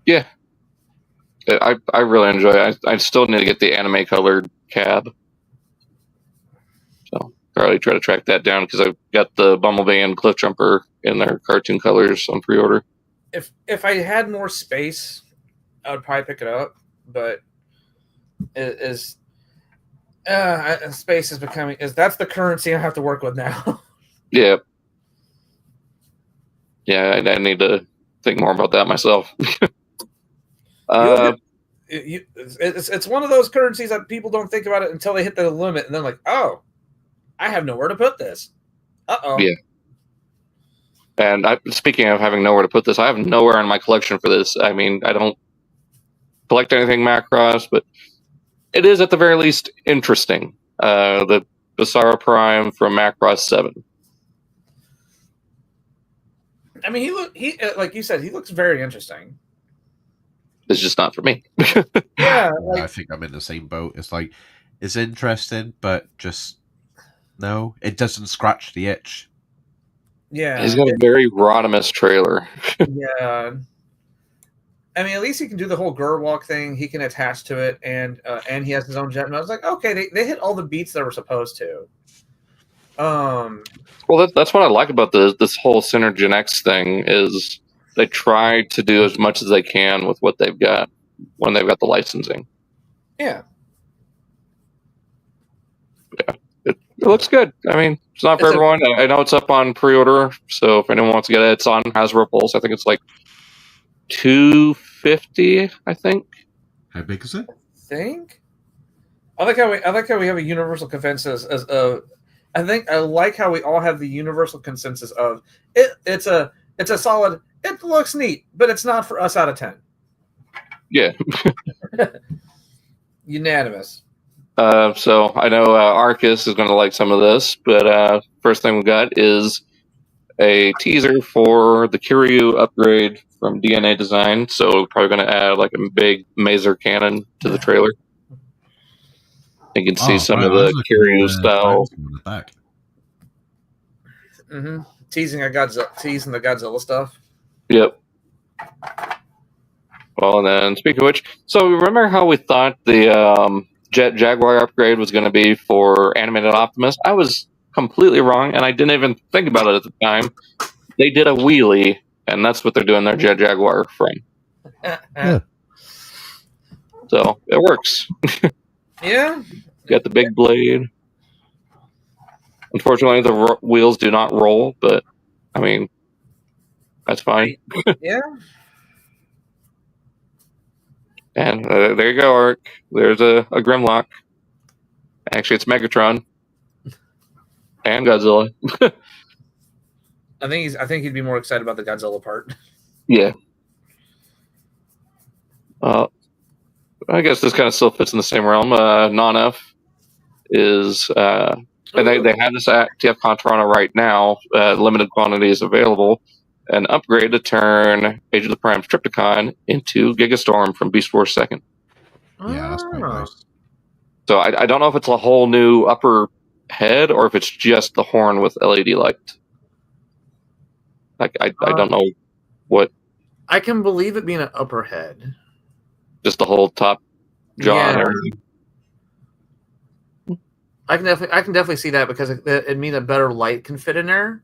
Yeah, I really enjoy it. I still need to get the anime colored cab. So I'll probably try to track that down because I've got the Bumblebee and Cliffjumper in their cartoon colors on pre-order. If I had more space, I would probably pick it up. But space is becoming that's the currency I have to work with now. Yeah. Yeah, I need to think more about that myself. It's one of those currencies that people don't think about it until they hit the limit, and then like, oh, I have nowhere to put this. Uh-oh. Yeah. And speaking of having nowhere to put this, I have nowhere in my collection for this. I mean, I don't collect anything Macross, but it is at the very least interesting. The Basara Prime from Macross 7. I mean, he like you said, he looks very interesting. It's just not for me. Yeah, I think I'm in the same boat. It's like, it's interesting, but just no, it doesn't scratch the itch. Yeah, he's got a very Rodimus trailer. Yeah, I mean, at least he can do the whole Gurwalk thing. He can attach to it, and he has his own jet. And I was like, okay, they hit all the beats they were supposed to. Well, that's what I like about this whole Synergenex thing is they try to do as much as they can with what they've got when they've got the licensing. Yeah. Yeah. It looks good. I mean, it's not for everyone. I know it's up on pre-order, so if anyone wants to get it, it's on Hasbro Pulse. I think it's like $250, I think. How big is it? I like how we have a universal consensus I like how we all have the universal consensus of it. It's a solid. It looks neat, but it's not for us out of 10. Yeah. Unanimous. So I know Arcus is going to like some of this, but first thing we got is a teaser for the Kiryu upgrade from DNA Design. So probably going to add like a big Mazer cannon to the trailer. You can see some of the Kiryu style. Mm-hmm. Teasing the Godzilla stuff. Yep. Well, and then speaking of which, so remember how we thought the Jet Jaguar upgrade was going to be for Animated Optimus? I was completely wrong, and I didn't even think about it at the time. They did a wheelie, and that's what they're doing their Jet Jaguar frame. Yeah. So it works. Yeah. Got the big blade. Unfortunately, the wheels do not roll, but I mean, that's fine. Yeah. And there you go, Ark. There's a Grimlock. Actually, it's Megatron and Godzilla. I think he'd be more excited about the Godzilla part. Yeah. I guess this kind of still fits in the same realm. Non-F is, and they have this at TFCon Toronto right now. Limited quantities available. An upgrade to turn Age of the Prime's Triptychon into Gigastorm from Beast Force 2nd. Yeah, that's quite nice. So I don't know if it's a whole new upper head or if it's just the horn with LED light. Like I don't know what. I can believe it being an upper head. Just the whole top jaw and everything. I can definitely see that because it means a better light can fit in there.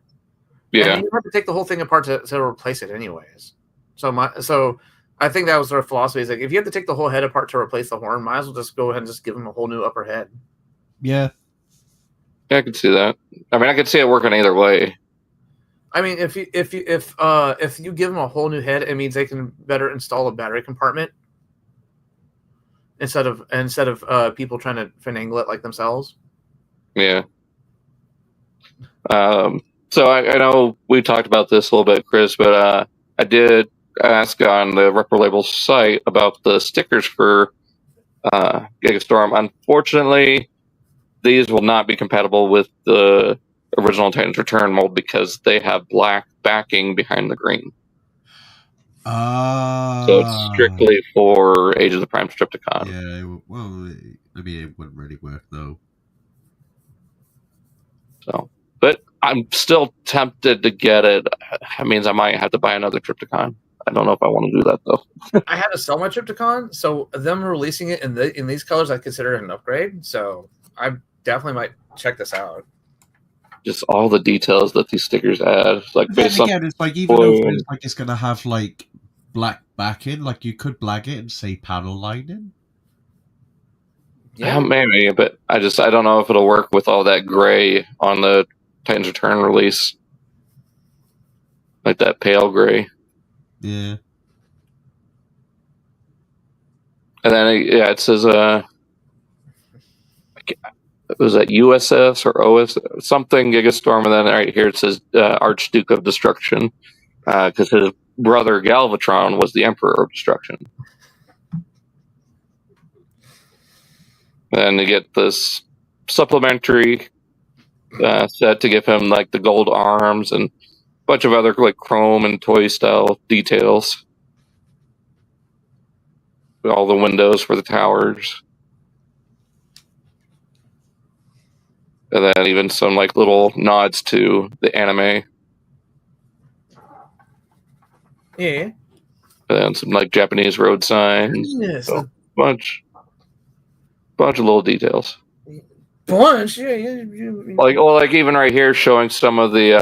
Yeah, and you have to take the whole thing apart to replace it, anyways. So I think that was their philosophy. Is like if you have to take the whole head apart to replace the horn, might as well just go ahead and just give them a whole new upper head. Yeah. I could see that. I mean, I could see it working either way. I mean, if you give them a whole new head, it means they can better install a battery compartment instead of people trying to finagle it like themselves. Yeah. So I know we talked about this a little bit, Chris, but I did ask on the Repro Label site about the stickers for Gigastorm. Unfortunately, these will not be compatible with the original Titan's Return mold because they have black backing behind the green. So it's strictly for Age of the Prime Stripticon. Yeah, well, I mean, it wouldn't really work, though. So, but I'm still tempted to get it. That means I might have to buy another Tripticon. I don't know if I want to do that, though. I had to sell my Tripticon, so them releasing it in these colors, I consider it an upgrade. So I definitely might check this out. Just all the details that these stickers add, like But based then again, on it's like even though it's like it's gonna have like black backing, like you could blag it and say panel lining. Yeah, maybe, but I don't know if it'll work with all that gray on the Titan's Return release, like that pale gray. Yeah. And then it says was that USS or OS something Gigastorm, and then right here it says Archduke of Destruction, because his brother Galvatron was the Emperor of Destruction. Then you get this supplementary set to give him like the gold arms and a bunch of other like chrome and toy style details. All the windows for the towers. And then even some like little nods to the anime. Yeah. And then some like Japanese road signs. Yes. So, bunch of little details. Bunch, yeah. Like even right here showing some of the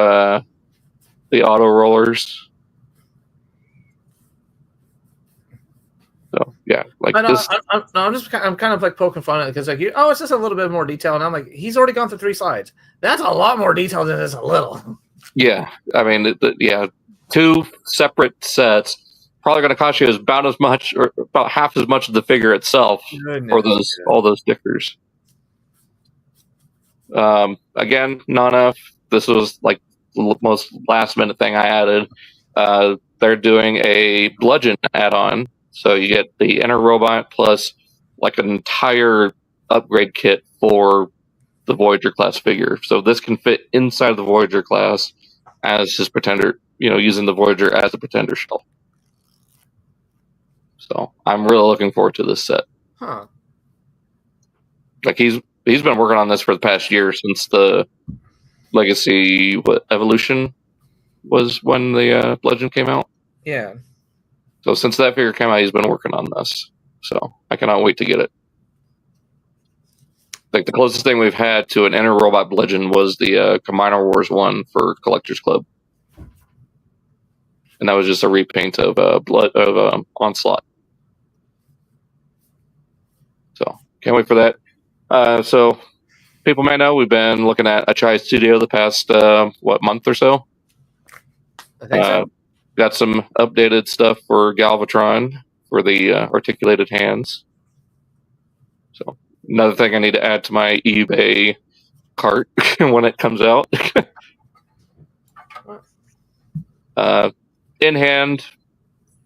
auto rollers. So yeah, like this. I'm kind of like poking fun at it because like it's just a little bit more detail, and I'm like, he's already gone through 3 slides. That's a lot more detail than it's a little. Yeah, I mean, 2 separate sets probably going to cost you about as much or about half as much of the figure itself for all those stickers. Again, not enough. This was like the most last minute thing I added. They're doing a bludgeon add-on. So you get the inner robot plus like an entire upgrade kit for the Voyager class figure. So this can fit inside the Voyager class as his pretender, using the Voyager as a pretender shell. So I'm really looking forward to this set. Huh. Like he's been working on this for the past year since the Legacy Evolution was when the Bludgeon came out. Yeah. So since that figure came out, he's been working on this. So I cannot wait to get it. Like the closest thing we've had to an inner robot Bludgeon was the Combiner Wars one for Collectors Club, and that was just a repaint of Onslaught. So can't wait for that. So people may know we've been looking at Achai Studio the past month or so. I think so. Got some updated stuff for Galvatron for the articulated hands. So another thing I need to add to my eBay cart when it comes out. In hand,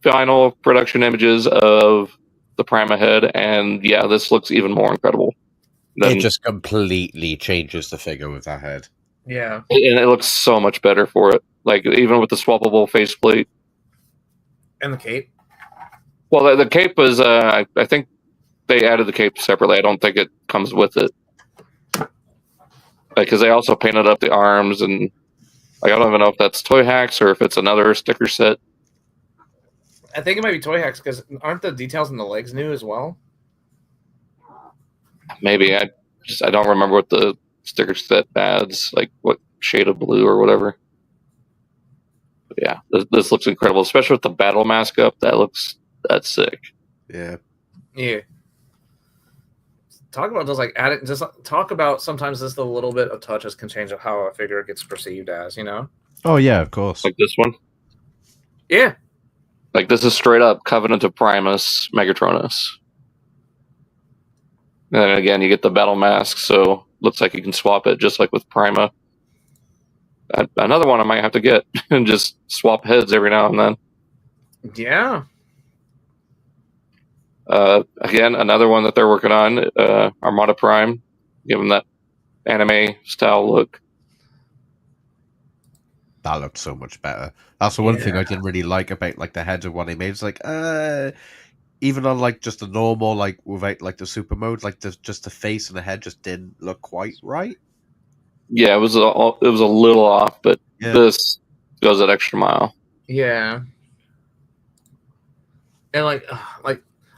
final production images of the Prima head, and yeah, this looks even more incredible. It just completely changes the figure with that head. Yeah. And it looks so much better for it. Like, even with the swappable faceplate. And the cape? Well, the cape was, I think they added the cape separately. I don't think it comes with it. Because they also painted up the arms, and I don't even know if that's Toy Hacks or if it's another sticker set. I think it might be Toy Hacks, because aren't the details in the legs new as well? Maybe. I I don't remember what the sticker set adds, like what shade of blue or whatever. But yeah, this looks incredible, especially with the battle mask up. That's sick. Yeah. Yeah. Talk about just talk about sometimes just a little bit of touches can change how a figure gets perceived as, Oh yeah, of course. Like this one. Yeah. Like this is straight up Covenant of Primus Megatronus. And then again, you get the battle mask, so looks like you can swap it just like with Prima. Another one I might have to get and just swap heads every now and then. Yeah. Again, another one that they're working on, Armada Prime, given that anime style look. That looked so much better. That's the one thing I didn't really like about like the heads of what they made. It's like, even on like just the normal, like without like the super mode, like just the face and the head just didn't look quite right. Yeah, it was a little off, but this goes that extra mile. Yeah. And like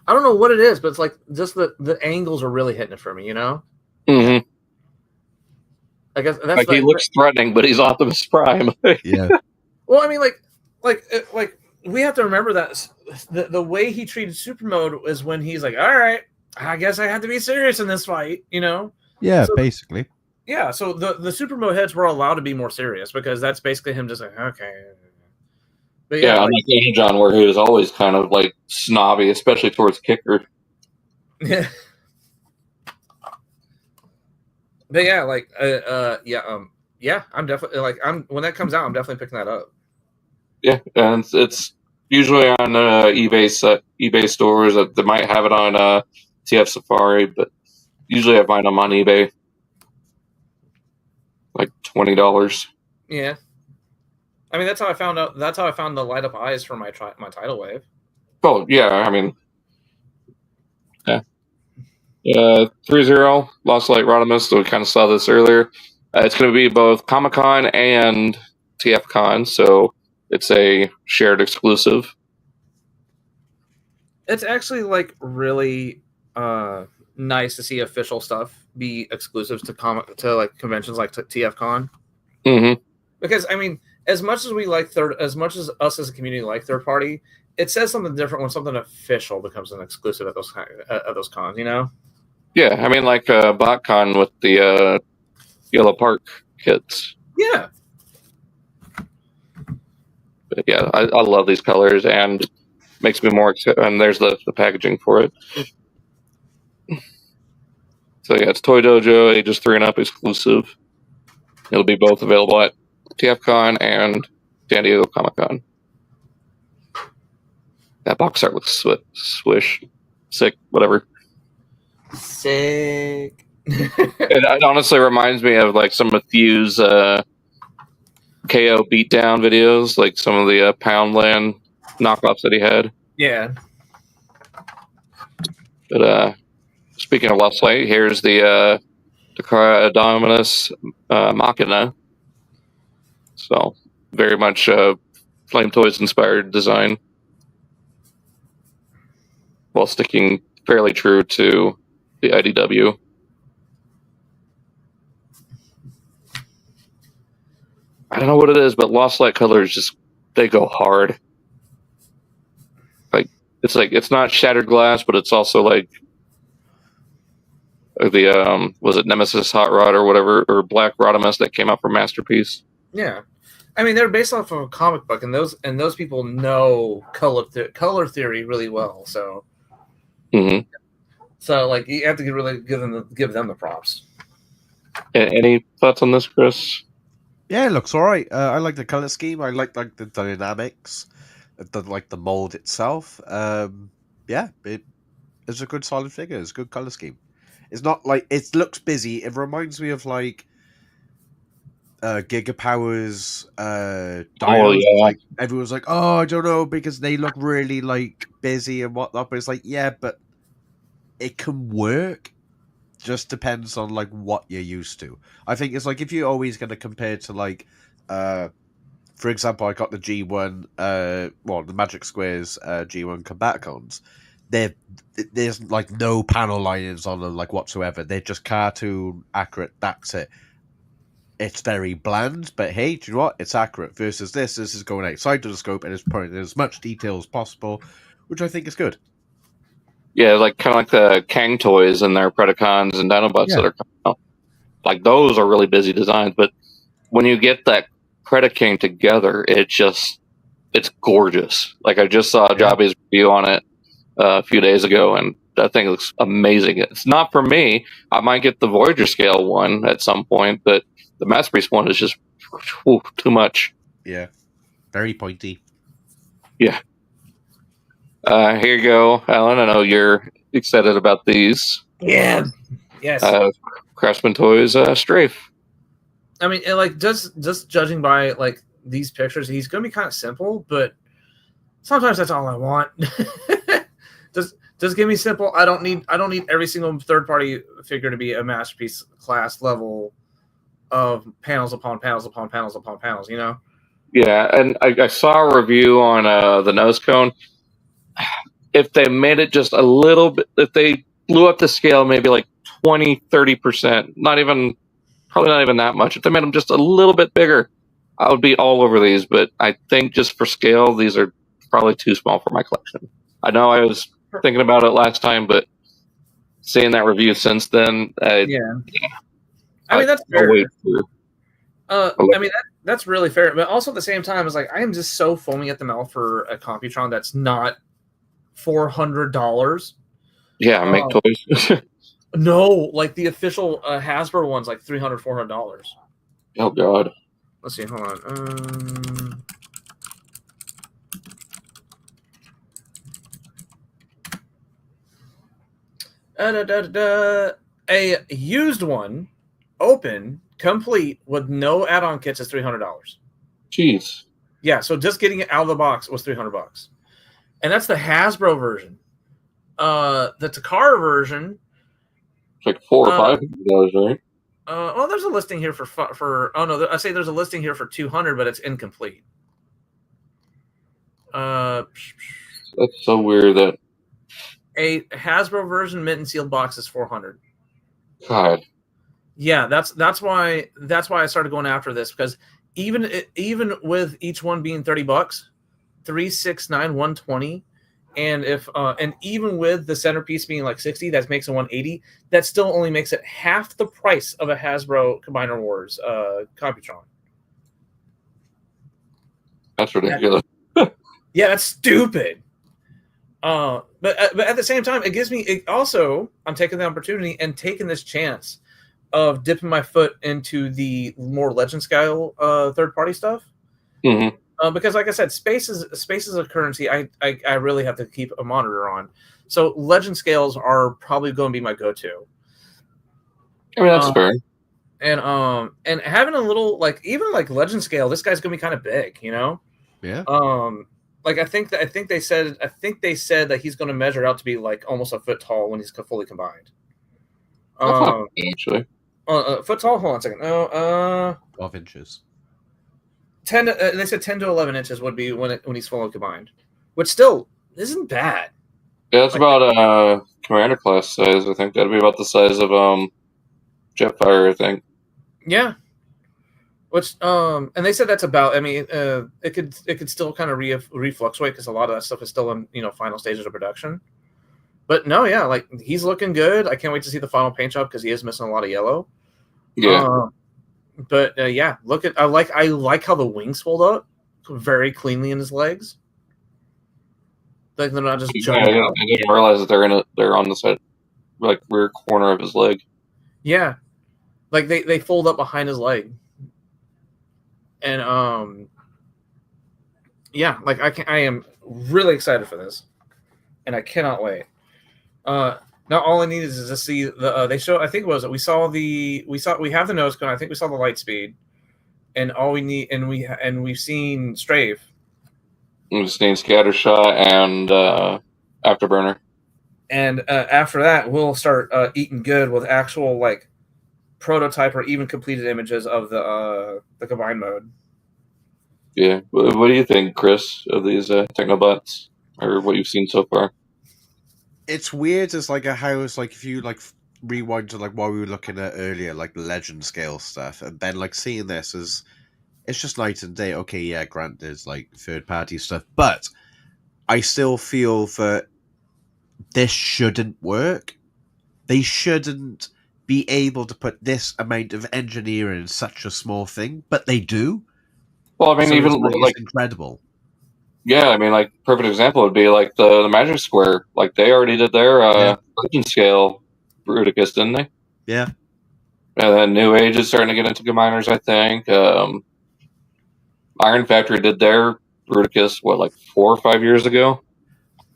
I don't know what it is, but it's like just the angles are really hitting it for me, Mm-hmm. I guess that's like he looks threatening, but he's Optimus Prime. Yeah. Well, I mean, like we have to remember that the way he treated super mode is when he's like, all right, I guess I have to be serious in this fight, Yeah, so, basically. Yeah, so the super mode heads were allowed to be more serious because that's basically him just like, okay. But yeah, unlike John, where he was always kind of like snobby, especially towards Kicker. Yeah. But yeah, I'm definitely when that comes out, I'm definitely picking that up. Yeah, and it's usually on eBay stores. They might have it on TF Safari, but usually I find them on eBay, like $20. Yeah, I mean that's how I found out. That's how I found the light up eyes for my tidal wave. Oh yeah, I mean, yeah. 3-0 Lost Light Rodimus. So we kind of saw this earlier. It's going to be both Comic-Con and TFCon, so it's a shared exclusive. It's actually like really nice to see official stuff be exclusives to like conventions like TFCon. Mm-hmm. Because I mean, as much as us as a community like third party, it says something different when something official becomes an exclusive at those cons. Yeah, I mean, like BotCon with the Yellow Park kits. Yeah. But yeah, I love these colors and makes me more excited. And there's the packaging for it. So yeah, it's Toy Dojo, ages 3 and up exclusive. It'll be both available at TFCon and San Diego Comic-Con. That box art looks swish. Sick, whatever. Sick. It honestly reminds me of like some of Thew's KO beatdown videos, like some of the Poundland knockoffs that he had. Yeah. But speaking of Lost Light, here's the Takara Dominus Machina. So very much Flame Toys inspired design, while sticking fairly true to the IDW. I don't know what it is, but Lost Light colors they go hard. It's not Shattered Glass, but it's also like the was it Nemesis Hot Rod or whatever, or Black Rodimus that came out from Masterpiece. Yeah, I mean they're based off of a comic book, and those people know color theory really well. So, so like you have to really give them the props. Any thoughts on this, Chris? Yeah, it looks alright. I like the color scheme. I like the dynamics, the mold itself. Yeah, it's a good solid figure. It's a good color scheme. It's not like it looks busy. It reminds me of like Gigapowers, Dinos. Yeah. Like everyone's like, oh, I don't know, because they look really like busy and whatnot. But it's like, yeah, but it can work. Just depends on like what you're used to. I think it's like if you're always going to compare to like, for example, I got the G1, the Magic Squares G1 Combaticons. there's like no panel linings on them like whatsoever. They're just cartoon accurate. That's it. It's very bland, but hey, do you know what? It's accurate. Versus this is going outside of the scope and it's putting in as much detail as possible, which I think is good. Yeah, like kind of like the Kang toys and their Predacons and Dinobots that are coming out. Like those are really busy designs, but when you get that Predaking together, it's gorgeous. Like I just saw Jobby's review on it a few days ago, and that thing looks amazing. It's not for me. I might get the Voyager scale one at some point, but the Mass Priest one is just too much. Yeah, very pointy. Yeah. Here you go, Alan. I know you're excited about these. Yeah. Yes. Craftsman Toys Strafe. I mean, and like just judging by like these pictures, he's going to be kind of simple, but sometimes that's all I want. Just give me simple. I don't need every single third party figure to be a masterpiece class level of panels upon panels upon panels upon panels. You know. Yeah, and I saw a review on the nose cone. If they made it just a little bit, if they blew up the scale maybe like 20-30%, probably not even that much. If they made them just a little bit bigger, I would be all over these. But I think just for scale, these are probably too small for my collection. I know I was thinking about it last time, but seeing that review since then, I mean, that's fair. I mean, that's really fair. But also at the same time, it's like I am just so foaming at the mouth for a Computron that's not $400. Yeah, make toys. No, like the official Hasbro one's like $300, $400. Oh God. Let's see. Hold on. A used one, open, complete with no add-on kits is $300. Jeez. Yeah, so just getting it out of the box was $300, and that's the Hasbro version. The Takara version, it's like $400 or $500, right? Well, there's a listing here for. Oh no, I say there's a listing here for $200, but it's incomplete. That's so weird that a Hasbro version mint and sealed box is $400. God. Yeah, that's why I started going after this, because even with each one being $30, 369 120, and if and even with the centerpiece being like 60, that makes it 180. That still only makes it half the price of a Hasbro Combiner Wars Computron. That's ridiculous. Yeah, that's stupid. But at the same time, it gives me also. I'm taking the opportunity and taking this chance of dipping my foot into the more legend scale third party stuff. Mm-hmm. Because, like I said, space is a currency I really have to keep a monitor on. So legend scales are probably going to be my go-to. I mean, that's fair. And having a little even legend scale, this guy's going to be kind of big, you know. Yeah. I think they said that he's going to measure out to be like almost a foot tall when he's fully combined. Actually, foot tall. Hold on a second. 12 inches. 10. They said 10 to 11 inches would be when he's fully combined, which still isn't bad. Yeah, that's about commander class size. I think that'd be about the size of Jetfire. I think. Yeah. Which and they said that's about. I mean, it could still kind of refluctuate because a lot of that stuff is still in final stages of production. But no, yeah, like he's looking good. I can't wait to see the final paint job because he is missing a lot of yellow. Yeah. But yeah, I like how the wings fold up very cleanly in his legs. Like they're not just jumping out. I didn't realize that they're on the side, like rear corner of his leg. Yeah, like they fold up behind his leg. And yeah, like I am really excited for this, and I cannot wait. Now all I need is to see the they show. I think it was we have the nose cone. I think we saw the light speed, and all we need and we've seen strafe. We've seen scattershot and afterburner. And after that, we'll start eating good with actual like prototype or even completed images of the combined mode. Yeah, what do you think, Chris, of these Technobots, or what you've seen so far? it's weird. It's like how it's like if you like rewind to like what we were looking at earlier, like the legend scale stuff, and then like seeing this as it's just night and day. Okay, yeah, granted, there's like third party stuff, but I still feel that this shouldn't work. They shouldn't be able to put this amount of engineering in such a small thing, but they do. Well, I mean, So even it's incredible. Yeah, I mean, like perfect example would be like the Magic Square. Like they already did their legend scale Bruticus, didn't they? Yeah. And then New Age is starting to get into miners, I think. Iron Factory did their Bruticus, like 4 or 5 years ago?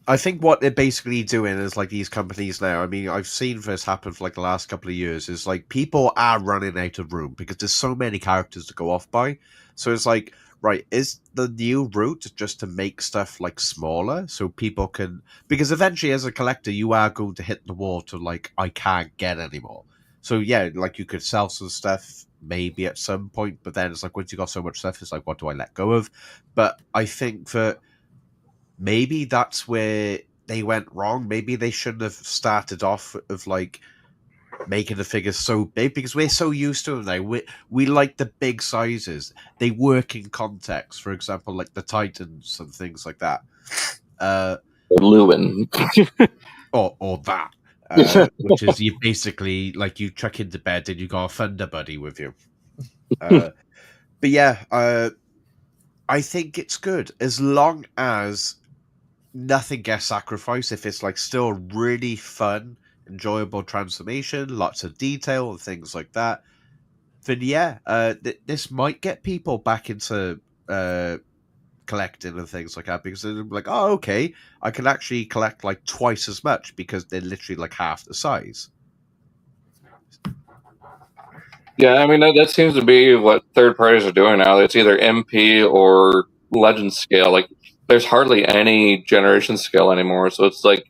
I think what they're basically doing is like these companies now. I mean, I've seen this happen for like the last couple of years. Is like people are running out of room because there's so many characters to go off by. So it's like, right, is the new route just to make stuff like smaller so people can? Because eventually, as a collector, you are going to hit the wall to like I can't get anymore. So yeah, like you could sell some stuff maybe at some point, but then it's like once you got so much stuff, it's like what do I let go of? But I think that maybe that's where they went wrong. Maybe they shouldn't have started off of like making the figures so big because we're so used to them now. We like the big sizes. They work in context. For example, like the Titans and things like that. Lewin. or that. Which is you basically like you check into bed and you got a Thunder Buddy with you. But yeah, I think it's good as long as nothing gets sacrificed. If it's like still really fun, enjoyable transformation, lots of detail and things like that, then yeah, this might get people back into collecting and things like that because they're like, oh, okay, I can actually collect like twice as much because they're literally like half the size. Yeah, I mean that seems to be what third parties are doing now. It's either MP or legend scale. Like there's hardly any generation scale anymore, so it's like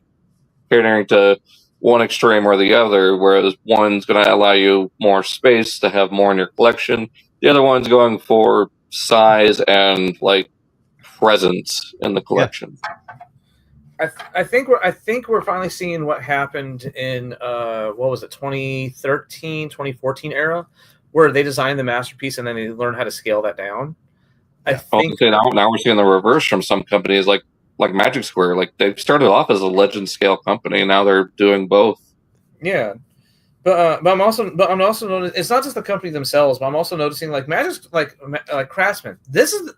catering to one extreme or the other. Whereas one's going to allow you more space to have more in your collection, the other one's going for size and like presence in the collection. Yeah. I think we're finally seeing what happened in what was it 2013 2014 era where they designed the masterpiece and then they learned how to scale that down. I think now we're seeing the reverse from some companies like Magic Square. Like they started off as a legend scale company, and now they're doing both. Yeah, but I'm also noticing it's not just the company themselves, but I'm also noticing like Magic like Craftsman. This is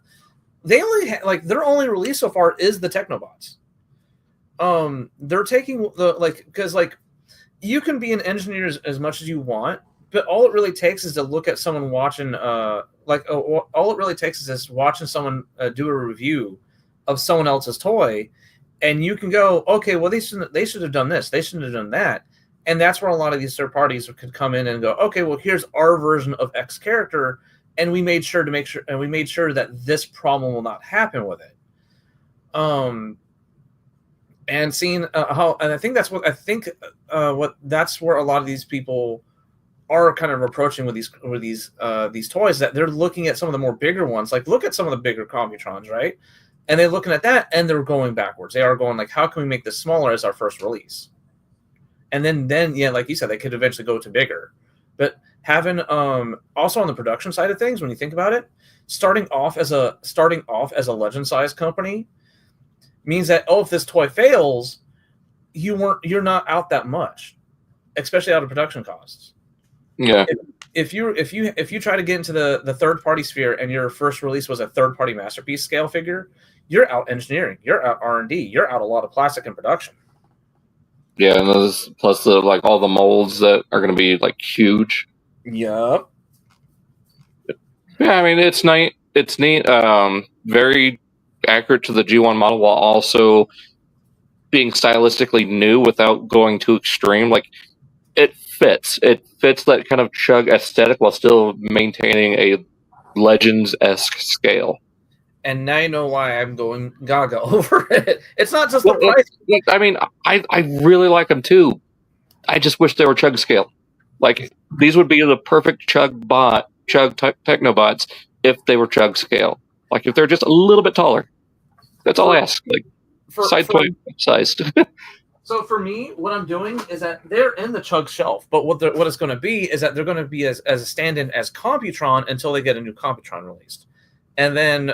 they only like their only release so far is the Technobots. They're taking the because you can be an engineer as much as you want, but all it really takes is to look at someone watching all it really takes is just watching someone do a review of someone else's toy, and you can go, okay, well they should have done this, they shouldn't have done that, and that's where a lot of these third parties could come in and go, okay, well here's our version of X character, and we made sure that this problem will not happen with it. And seeing how, and I think that's where a lot of these people are kind of approaching with these toys, that they're looking at some of the more bigger ones. Like look at some of the bigger Computrons, right? And they're looking at that and they're going backwards. They are going like, how can we make this smaller as our first release? And then yeah, like you said, they could eventually go to bigger. But having also on the production side of things, when you think about it, starting off as a legend size company means that if this toy fails, you're not out that much, especially out of production costs. Yeah. If you try to get into the third party sphere and your first release was a third party masterpiece scale figure, you're out engineering, you're out R&D, you're out a lot of plastic in production. Yeah, and those plus the all the molds that are going to be huge. Yup. Yeah, I mean it's neat. It's neat. Very accurate to the G1 model while also being stylistically new without going too extreme. It fits that kind of chug aesthetic while still maintaining a Legends-esque scale. And now you know why I'm going gaga over it. It's not just the price. I mean, I really like them too. I just wish they were chug scale. These would be the perfect chug Technobots if they were chug scale. If they're just a little bit taller. That's all I ask. Side point sized. So for me, what I'm doing is that they're in the chug shelf, but what it's going to be is that they're going to be as a stand-in as Computron until they get a new Computron released, and then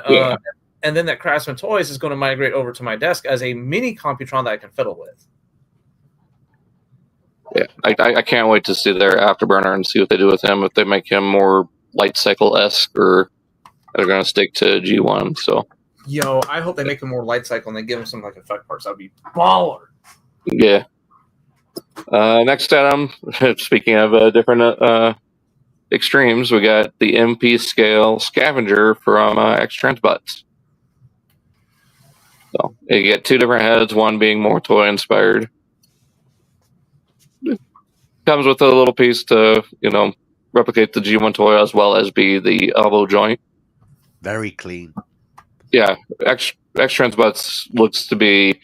that Craftsman Toys is going to migrate over to my desk as a mini Computron that I can fiddle with. Yeah, I can't wait to see their Afterburner and see what they do with him. If they make him more Light Cycle-esque, or they're going to stick to G1. So, yo, I hope they make him more Light Cycle and they give him some like effect parts. That'd be baller. Yeah. Next item, speaking of different extremes, we got the MP scale scavenger from X-Transbots. So you get two different heads, one being more toy inspired. Comes with a little piece to, replicate the G1 toy as well as be the elbow joint. Very clean. Yeah, X-Transbots looks to be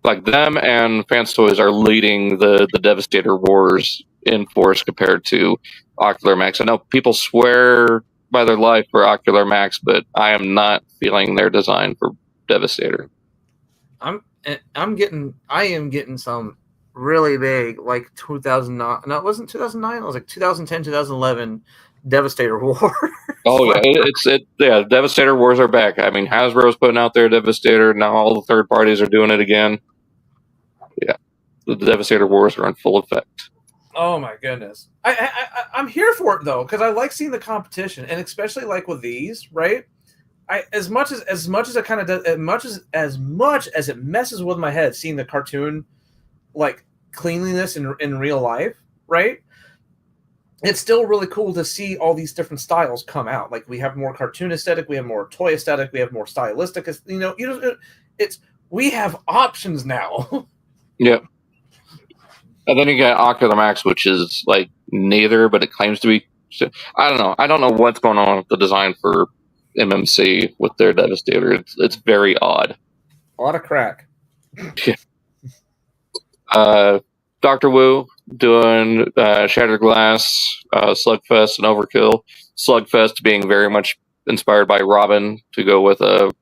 like them, and Fans Toys are leading the Devastator wars in force compared to Ocular Max. I know people swear by their life for Ocular Max, but I am not feeling their design for Devastator. I am getting some really big, like 2009. No, it wasn't 2009. It was like 2010, 2011 Devastator War. Oh yeah, Devastator wars are back. I mean, Hasbro's putting out their Devastator. Now all the third parties are doing it again. Yeah, the Devastator wars are in full effect. Oh my goodness, I'm here for it though, because I like seeing the competition, and especially like with these, right? As much as it kind of does, as much as it messes with my head seeing the cartoon like cleanliness in real life, right? It's still really cool to see all these different styles come out. Like we have more cartoon aesthetic, we have more toy aesthetic, we have more stylistic. We have options now. Yep. And then you got Ocular Max, which is like neither, but it claims to be. I don't know. I don't know what's going on with the design for MMC with their Devastator. It's very odd. A lot of crack. Dr. Wu doing Shattered Glass, Slugfest, and Overkill. Slugfest being very much inspired by Robin to go with the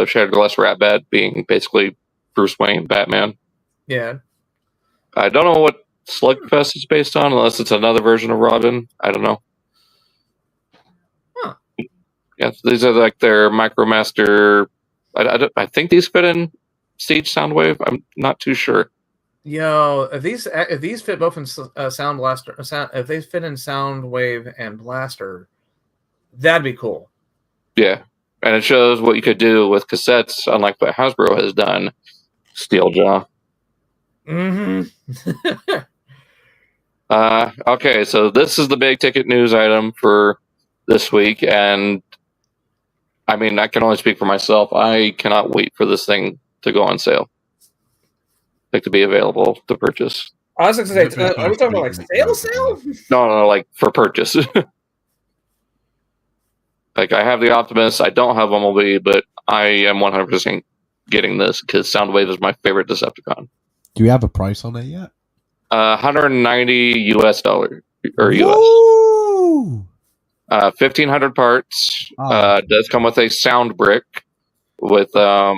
Shattered Glass Rat Bat being basically Bruce Wayne, Batman. Yeah. I don't know what Slugfest is based on, unless it's another version of Robin. I don't know. Huh. Yeah, these are like their Micromaster. I think these fit in Siege Soundwave. I'm not too sure. Yo, if these fit both in Sound Blaster, if they fit in Soundwave and Blaster, that'd be cool. Yeah, and it shows what you could do with cassettes, unlike what Hasbro has done. Steeljaw. Mm-hmm. Okay, so this is the big ticket news item for this week, and I mean, I can only speak for myself. I cannot wait for this thing to go on sale. Like to be available to purchase. I was going to say, are we talking about like sale? No, like for purchase. Like I have the Optimus, I don't have Bumblebee, but I am 100% getting this because Soundwave is my favorite Decepticon. Do you have a price on it yet? $190 US or US. Woo! 1,500 parts. Does come with a sound brick with a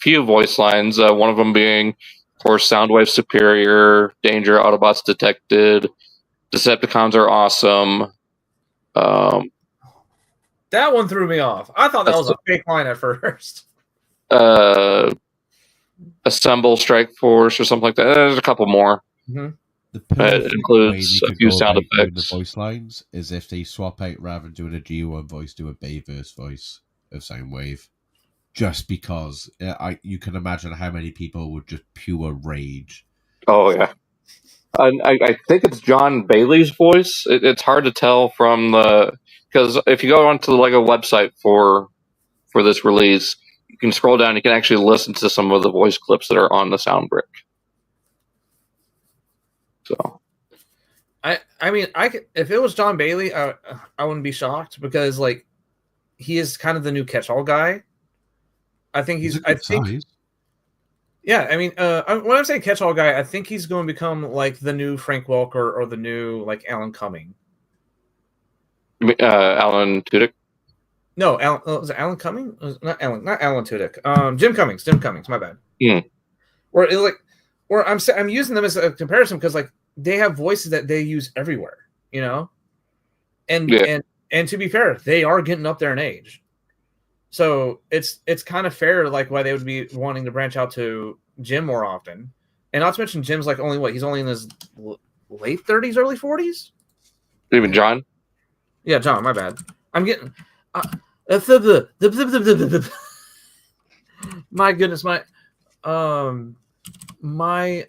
few voice lines. One of them being, of course, Soundwave Superior, Danger, Autobots Detected, Decepticons are awesome. That one threw me off. I thought that was a fake line at first. Assemble, Strike Force, or something like that. There's a couple more. Mm-hmm. It includes a few sound effects. The voice lines is if they swap out, rather than doing a G1 voice, do a Bayverse voice of Soundwave. Just because you can imagine how many people would just pure rage. Oh yeah, I think it's John Bailey's voice. It's hard to tell from because if you go onto the LEGO website for this release, you can scroll down. You can actually listen to some of the voice clips that are on the sound brick. So, I mean, if it was John Bailey, I wouldn't be shocked because like he is kind of the new catch-all guy. I think yeah. I mean, when I'm saying catch-all guy, I think he's going to become like the new Frank Welker or the new like Alan Cumming. Alan Tudyk. No, was it Alan Cumming? Not Alan Tudyk. Jim Cummings. My bad. Mm. Or like or I'm using them as a comparison because like they have voices that they use everywhere, you know, and to be fair, they are getting up there in age, so it's kind of fair like why they would be wanting to branch out to Jim more often, and not to mention Jim's like he's only in his late 30s, early 40s. Even John? Yeah, John. My bad. I'm getting. My goodness, my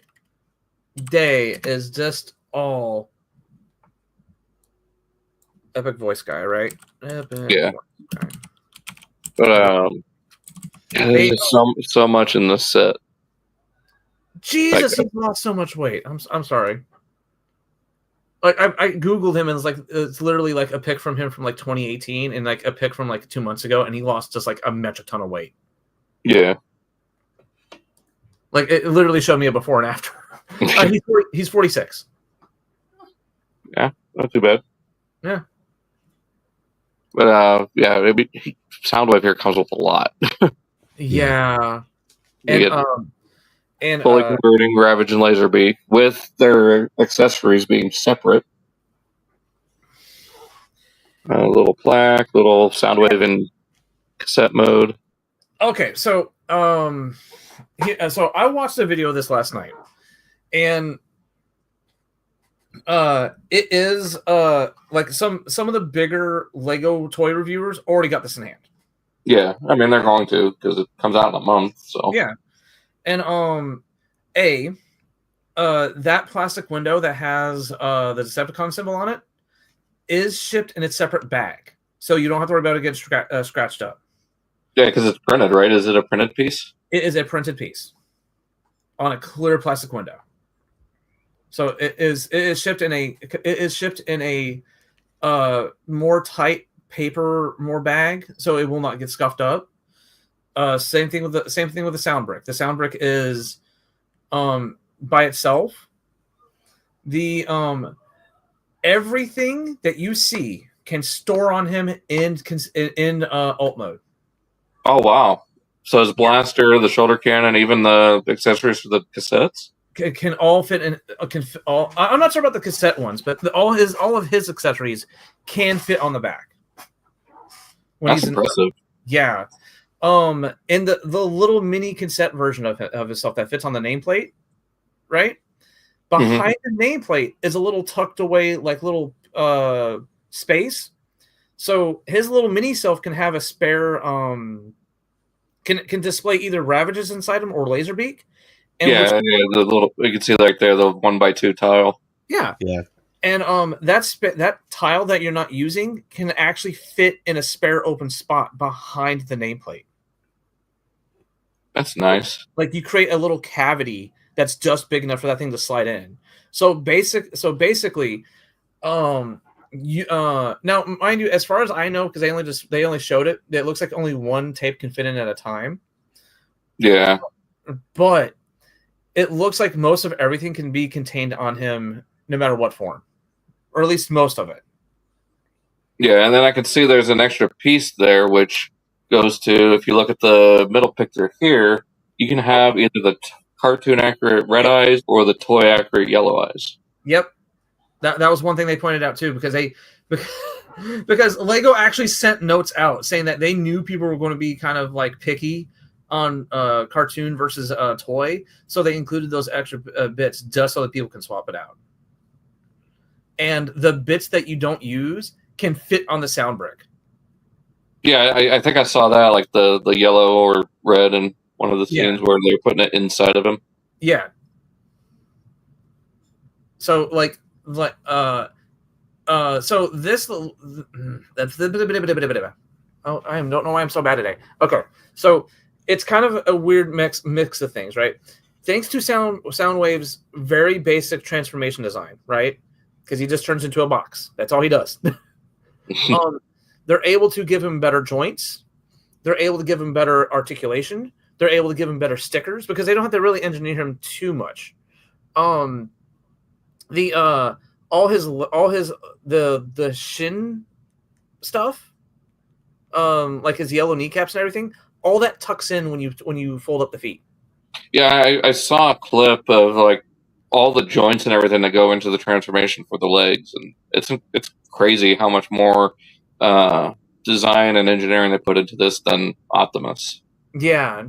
day is just all epic voice guy, right? Yeah. But there's just so much in this set. Jesus, he's lost so much weight. I'm sorry. Like I googled him and it's literally like a pic from him from like 2018 and like a pic from like 2 months ago, and he lost just like a metric ton of weight. Yeah. Like it literally showed me a before and after. He's 46. Yeah, not too bad. Yeah. But Soundwave here comes with a lot. Yeah. And fully converting Ravage and Laserbeak with their accessories being separate. A little plaque, little Soundwave in cassette mode. Okay, so so I watched a video of this last night, and it is like some of the bigger Lego toy reviewers already got this in hand. Yeah, I mean they're going to because it comes out in a month. So yeah. And that plastic window that has the Decepticon symbol on it is shipped in a separate bag, so you don't have to worry about it getting scratched up. Yeah, because it's printed, right? Is it a printed piece? It is a printed piece on a clear plastic window. So it is shipped in a more tight paper bag, so it will not get scuffed up. Same thing with the sound brick. The sound brick is by itself. The everything that you see can store on him in alt mode. Oh wow! So his blaster, the shoulder cannon, even the accessories for the cassettes can all fit in. I'm not sure about the cassette ones, but all of his accessories can fit on the back. That's impressive. Yeah. And the little mini cassette version of his stuff that fits on the nameplate, right? Behind the nameplate is a little tucked away, like little space. So his little mini self can have a spare can display either Ravages inside him or Laserbeak. And the little you can see like there the 1x2 tile. Yeah. And that tile that you're not using can actually fit in a spare open spot behind the nameplate. That's nice. Like you create a little cavity that's just big enough for that thing to slide in. So basically, you now mind you, as far as I know, because they only showed it, it looks like only one tape can fit in at a time. Yeah. But it looks like most of everything can be contained on him no matter what form. Or at least most of it. Yeah, and then I can see there's an extra piece there, which goes to, if you look at the middle picture here, you can have either the cartoon accurate red eyes or the toy accurate yellow eyes. Yep. That was one thing they pointed out too, because Lego actually sent notes out saying that they knew people were going to be kind of like picky on cartoon versus toy, so they included those extra bits just so that people can swap it out. And the bits that you don't use can fit on the sound brick. Yeah, I think I saw that, like the yellow or red in one of the scenes where they were putting it inside of him. Yeah. So so this that's the I don't know why I'm so bad today. Okay, so it's kind of a weird mix of things, right? Thanks to Soundwave's very basic transformation design, right? Because he just turns into a box. That's all he does. They're able to give him better joints. They're able to give him better articulation. They're able to give him better stickers because they don't have to really engineer him too much. The shin stuff, like his yellow kneecaps and everything, all that tucks in when you fold up the feet. Yeah, I saw a clip of like all the joints and everything that go into the transformation for the legs, and it's crazy how much more design and engineering they put into this than Optimus. Yeah.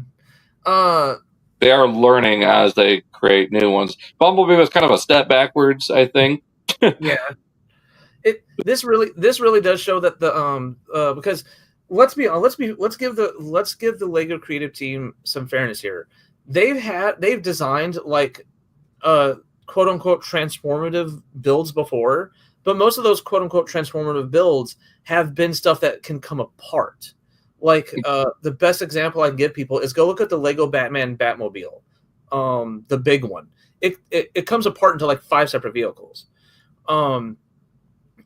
They are learning as they create new ones. Bumblebee was kind of a step backwards, I think. Yeah. This really does show that the because let's give the Lego creative team some fairness here. They've designed like quote unquote transformative builds before, but most of those quote unquote transformative builds have been stuff that can come apart. Like the best example I can give people is go look at the Lego Batman Batmobile, the big one. It comes apart into like 5 separate vehicles. And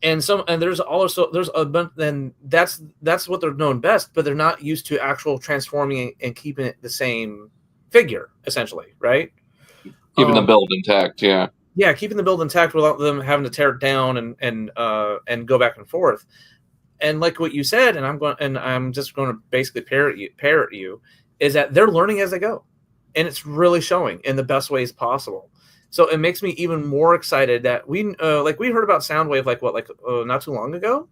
there's a bunch, and that's what they're known best, but they're not used to actual transforming and keeping it the same figure, essentially, right? Keeping the build intact, yeah. Yeah, keeping the build intact without them having to tear it down and go back and forth. And like what you said, and I'm just going to basically parrot you, is that they're learning as they go, and it's really showing in the best ways possible. So it makes me even more excited that we heard about Soundwave not too long ago.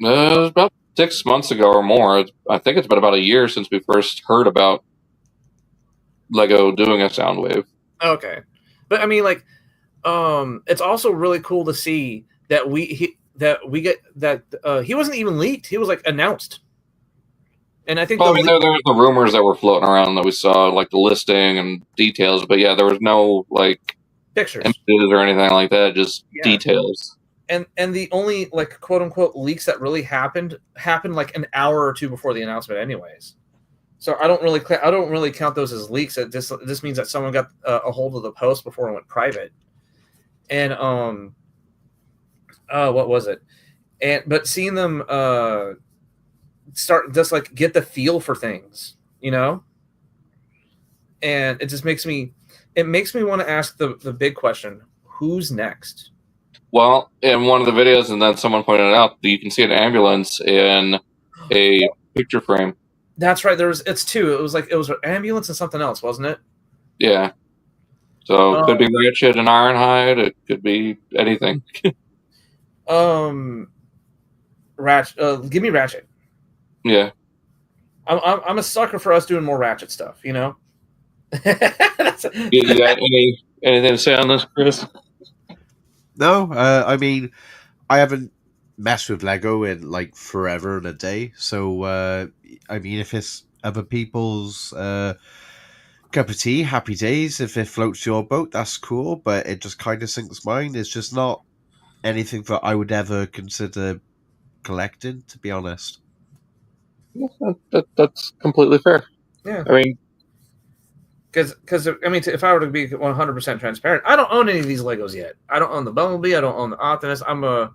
It was about 6 months ago or more. I think it's been about a year since we first heard about Lego doing a Soundwave. Okay, but I mean, like, it's also really cool to see that he wasn't even leaked. He was like announced, and I think there were the rumors that were floating around that we saw, like the listing and details. But yeah, there was no like pictures images or anything like that. Just details. And the only like quote unquote leaks that really happened like an hour or two before the announcement, anyways. So I don't really count those as leaks. This means that someone got a hold of the post before it went private. And what was it? But seeing them start just like get the feel for things, you know, and it just makes me want to ask the big question: who's next? Well, in one of the videos, and then someone pointed out that you can see an ambulance in a picture frame. That's right. It's 2. It was an ambulance and something else, wasn't it? Yeah. So it could be Ratchet and Ironhide. It could be anything. Ratchet. Give me Ratchet. Yeah. I'm a sucker for us doing more Ratchet stuff. You know. You got anything to say on this, Chris? No. I mean, I haven't messed with Lego in like forever and a day. So I mean, if it's other people's cup of tea, happy days. If it floats your boat, that's cool. But it just kind of sinks mine. It's just not anything that I would ever consider collecting, to be honest. That's completely fair. Yeah. I mean, because I mean, if I were to be 100% transparent, I don't own any of these Legos yet. I don't own the Bumblebee. I don't own the Optimus. I'm an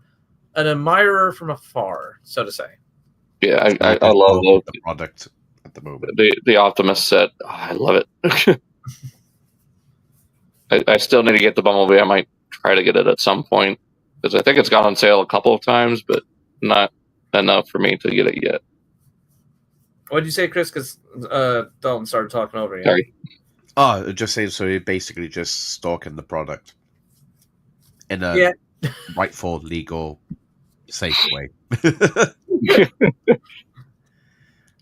admirer from afar, so to say. Yeah, I love the product at the moment. The Optimus set. Oh, I love it. I still need to get the Bumblebee. I might try to get it at some point because I think it's gone on sale a couple of times, but not enough for me to get it yet. What did you say, Chris? Because Dalton started talking over you. Sorry. Oh, just saying. So you're basically just stalking the product in a rightful, legal, safe way.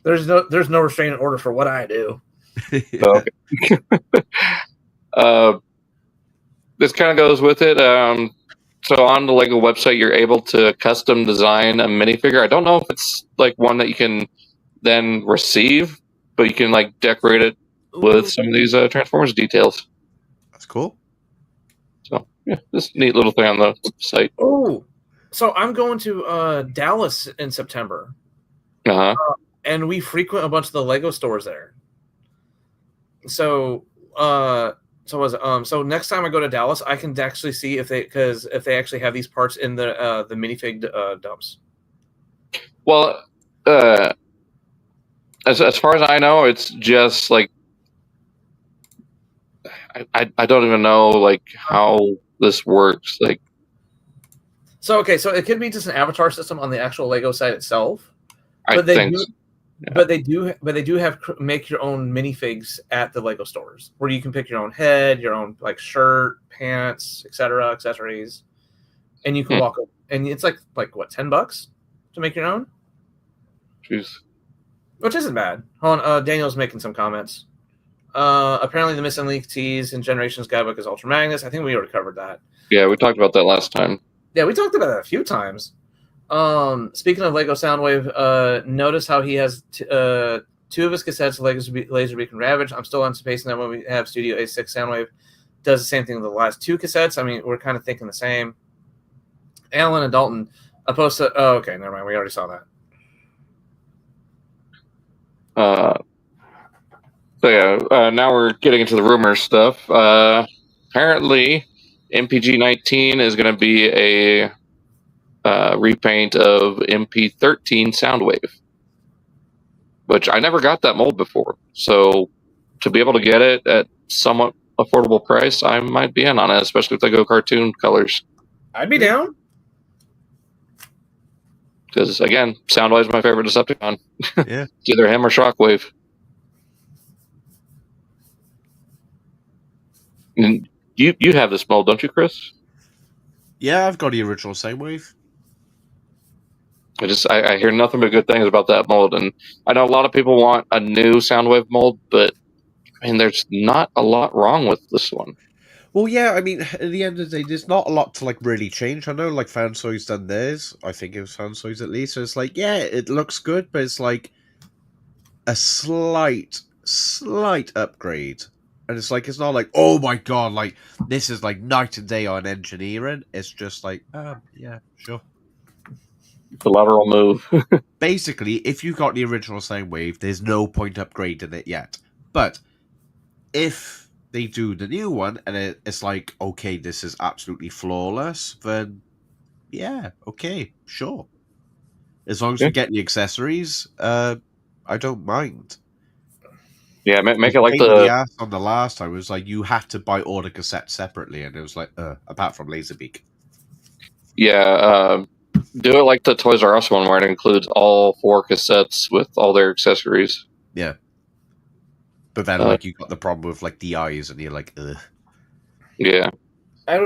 There's no restraining order for what I do. Okay. This kind of goes with it. So on the Lego website, you're able to custom design a minifigure. I don't know if it's like one that you can then receive, but you can like decorate it with some of these Transformers details. That's cool. So yeah, this neat little thing on the site. Oh, so I'm going to Dallas in September. And we frequent a bunch of the Lego stores there. So so next time I go to Dallas, I can actually see if they actually have these parts in the minifig dumps. Well, as far as I know, it's just like I don't even know like how this works. Like, so it could be just an avatar system on the actual Lego site itself. I think so. Yeah. But they do have make your own minifigs at the Lego stores where you can pick your own head, your own like shirt, pants, etc., accessories, and you can walk up. And it's like what, $10 to make your own? Jeez. Which isn't bad. Hold on, Daniel's making some comments. Apparently, the missing link tease in Generations Guidebook is Ultra Magnus. I think we already covered that. Yeah, we talked about that last time. Yeah, we talked about it a few times. Speaking of Lego Soundwave, notice how he has two of his cassettes, Laserbeak and Ravage. I'm still anticipating that when we have Studio A6 Soundwave does the same thing with the last two cassettes. I mean, we're kind of thinking the same. Alan and Dalton, opposed to... Oh, okay, never mind. We already saw that. Now we're getting into the rumor stuff. Apparently, MPG-14 is going to be a repaint of MP-13 Soundwave, which I never got that mold before. So to be able to get it at somewhat affordable price, I might be in on it, especially if they go cartoon colors. I'd be down. Because, again, Soundwave's my favorite Decepticon. Yeah. It's either him or Shockwave. And you have this mold, don't you, Chris? Yeah, I've got the original Soundwave. I hear nothing but good things about that mold, and I know a lot of people want a new Soundwave mold, but I mean, there's not a lot wrong with this one. Well, yeah, I mean, at the end of the day, there's not a lot to like really change. I know, like Fansoy's done theirs. I think it was Fansoy's at least. So it's like, yeah, it looks good, but it's like a slight upgrade. And it's like, it's not like, oh my god, like this is like night and day on engineering. It's just like, yeah, sure. The lateral move. Basically, if you got the original Soundwave, there's no point upgrading it yet. But if they do the new one and it's like, okay, this is absolutely flawless, then yeah, okay, sure. As long as you get the accessories, I don't mind. Yeah, make it like the ass on the last time. It was like you had to buy all the cassettes separately, and it was like, apart from Laserbeak. Yeah, do it like the Toys R Us one, where it includes all 4 cassettes with all their accessories. Yeah. But then, like, you got the problem with, like, the eyes, and you're like, ugh. Yeah. I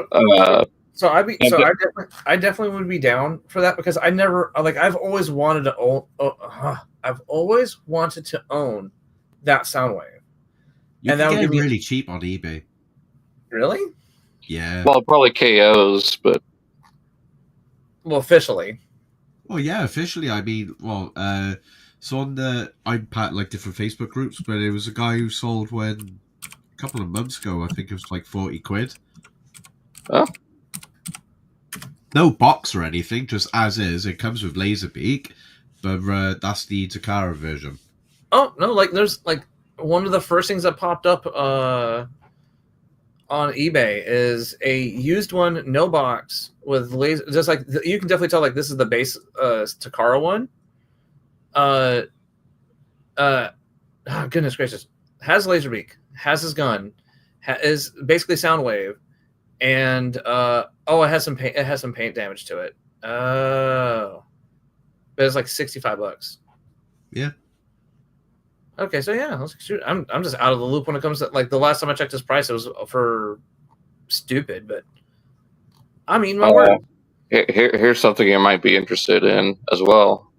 definitely would be down for that, because I've always wanted to own... I've always wanted to own that Soundwave. You can get it really cheap on eBay. Really? Yeah. Well, probably KOs, but... Well, officially. Well, yeah, officially, I mean, well, so on the iPad, like different Facebook groups, but there was a guy who sold one a couple of months ago. I think it was like 40 quid. Oh. No box or anything, just as is. It comes with Laserbeak, but that's the Takara version. Oh, no, like there's like one of the first things that popped up on eBay is a used one, no box, with laser. Just like you can definitely tell, like this is the base Takara one. Goodness gracious, has Laserbeak, has his gun, is basically Soundwave, and it has some paint. It has some paint damage to it. Oh, but it's like $65. Yeah. Okay, so yeah, shoot, I'm just out of the loop when it comes to, like, the last time I checked his price, it was for stupid, but I mean, my word. Here's something you might be interested in as well.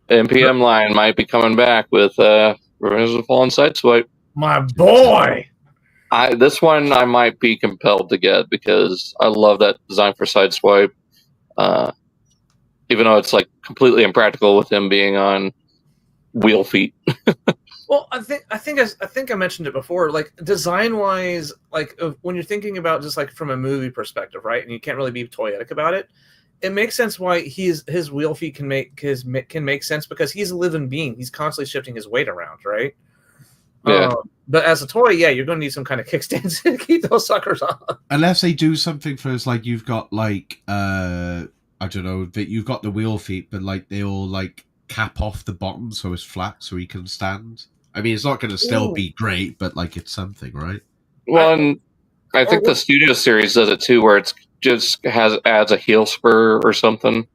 NPM line might be coming back with Revenge of the Fallen Sideswipe. My boy! This one I might be compelled to get because I love that design for Sideswipe. Even though it's like completely impractical with him being on wheel feet. Well, I think I mentioned it before. Like, design wise, like when you're thinking about just like from a movie perspective, right? And you can't really be toyetic about it. It makes sense why his wheel feet can make sense, because he's a living being. He's constantly shifting his weight around, right? Yeah. But as a toy, yeah, you're going to need some kind of kickstands to keep those suckers on. Unless they do something for us, like you've got like I don't know, that you've got the wheel feet, but like they all like cap off the bottom so it's flat so he can stand. I mean, it's not going to still be great, but like it's something, right? Well, and I think the Studio Series does it too, where it's just adds a heel spur or something.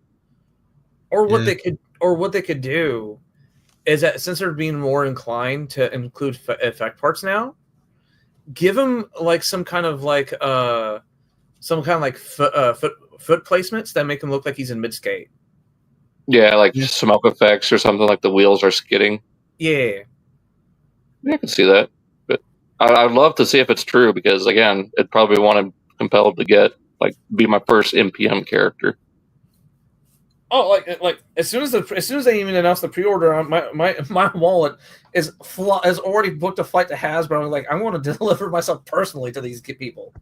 Or what they could what they could do is that since they're being more inclined to include effect parts now, give him like some kind of like foot placements that make him look like he's in mid skate. Yeah, like smoke effects or something, like the wheels are skidding. Yeah, I can see that, but I'd love to see if it's true because again, it'd probably want to compelled to get be my first NPM character. Oh, like as soon as they even announced the pre-order, my wallet is already booked a flight to Hasbro. I'm like, I want to deliver myself personally to these people.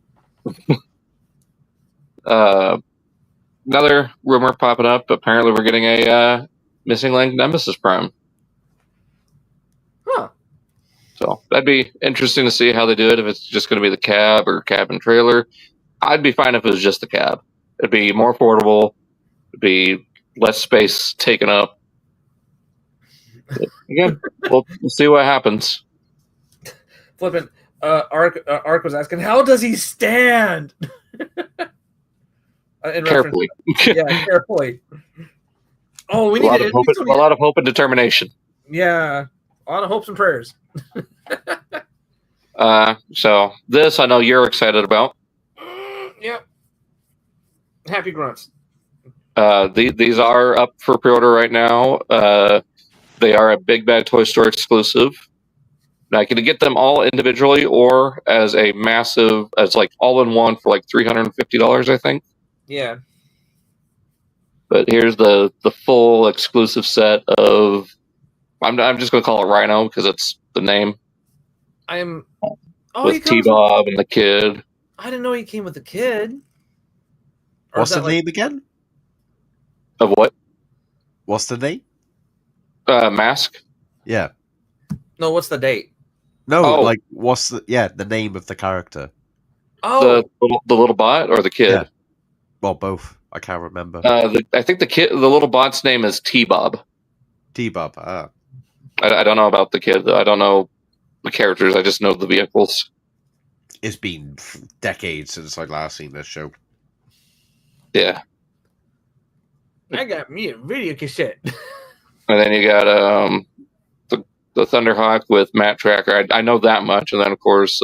Another rumor popping up. Apparently, we're getting a missing link Nemesis Prime. Huh. So that'd be interesting to see how they do it. If it's just going to be the cab or cab and trailer, I'd be fine if it was just the cab. It'd be more affordable. It'd be less space taken up. But again, we'll see what happens. Flippin', Ark was asking, how does he stand? Carefully. Yeah, carefully. Oh, we need a lot of hope and determination. Yeah, a lot of hopes and prayers. So this I know you're excited about. Yep. Happy grunts. These are up for pre-order right now. They are a Big Bad Toy Store exclusive. Now, you can get them all individually or as a massive, as like all in one for like $350, I think. Yeah. But here's the full exclusive set of. I'm just going to call it Rhino because it's the name. With T-Bob and the kid. I didn't know he came with the kid. What's the name again? Of what? What's the name? Mask. Yeah. No, what's the date? No, what's the name of the character? Oh, the little bot or the kid? Yeah. Well, both. I can't remember. I think the little bot's name is T-Bob. T-Bob. I don't know about the kid. I don't know the characters. I just know the vehicles. It's been decades since I last seen this show. Yeah. I got me a video cassette. And then you got the Thunderhawk with Matt Tracker. I know that much. And then, of course,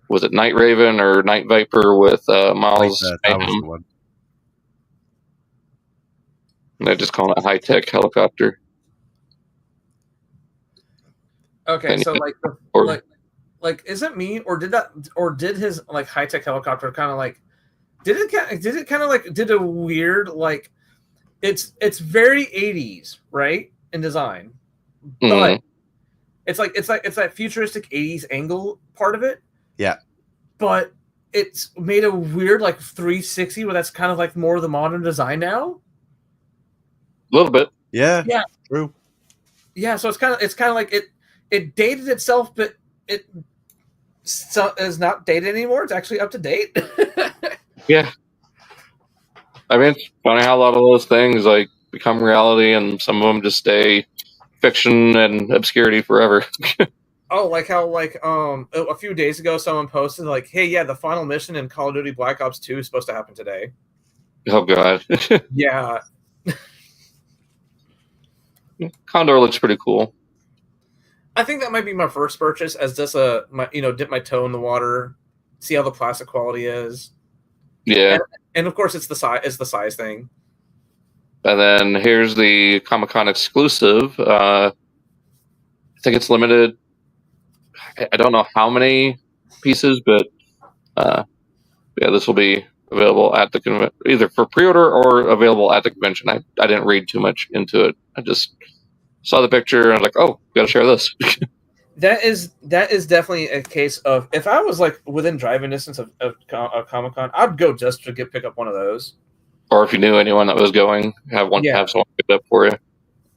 was it Night Raven or Night Viper with Miles? That was the one. And they're just calling it high-tech helicopter. Okay, so is it me or did his like high-tech helicopter kind of like did it did a weird like it's very 80s, right, in design, but it's that futuristic 80s angle part of it. Yeah, but it's made a weird like 360 where that's kind of like more of the modern design now. A little bit. Yeah, true. Yeah, so it's kind of like it dated itself, but it is not dated anymore. It's actually up to date. Yeah. I mean, it's funny how a lot of those things like become reality, and some of them just stay fiction and obscurity forever. Oh, like how a few days ago someone posted like, "Hey, yeah, the final mission in Call of Duty Black Ops 2 is supposed to happen today." Oh God. Yeah. Condor looks pretty cool. I think that might be my first purchase as just dip my toe in the water, see how the plastic quality is. Yeah. And of course it's the size thing. And then here's the Comic-Con exclusive. I think it's limited. I don't know how many pieces, but this will be available at the either for pre-order or available at the convention. I didn't read too much into it. I just saw the picture and I was like, oh, gotta share this. That is definitely a case of if I was like within driving distance of Comic-Con, I'd go just to pick up one of those. Or if you knew anyone that was going, have someone pick it up for you.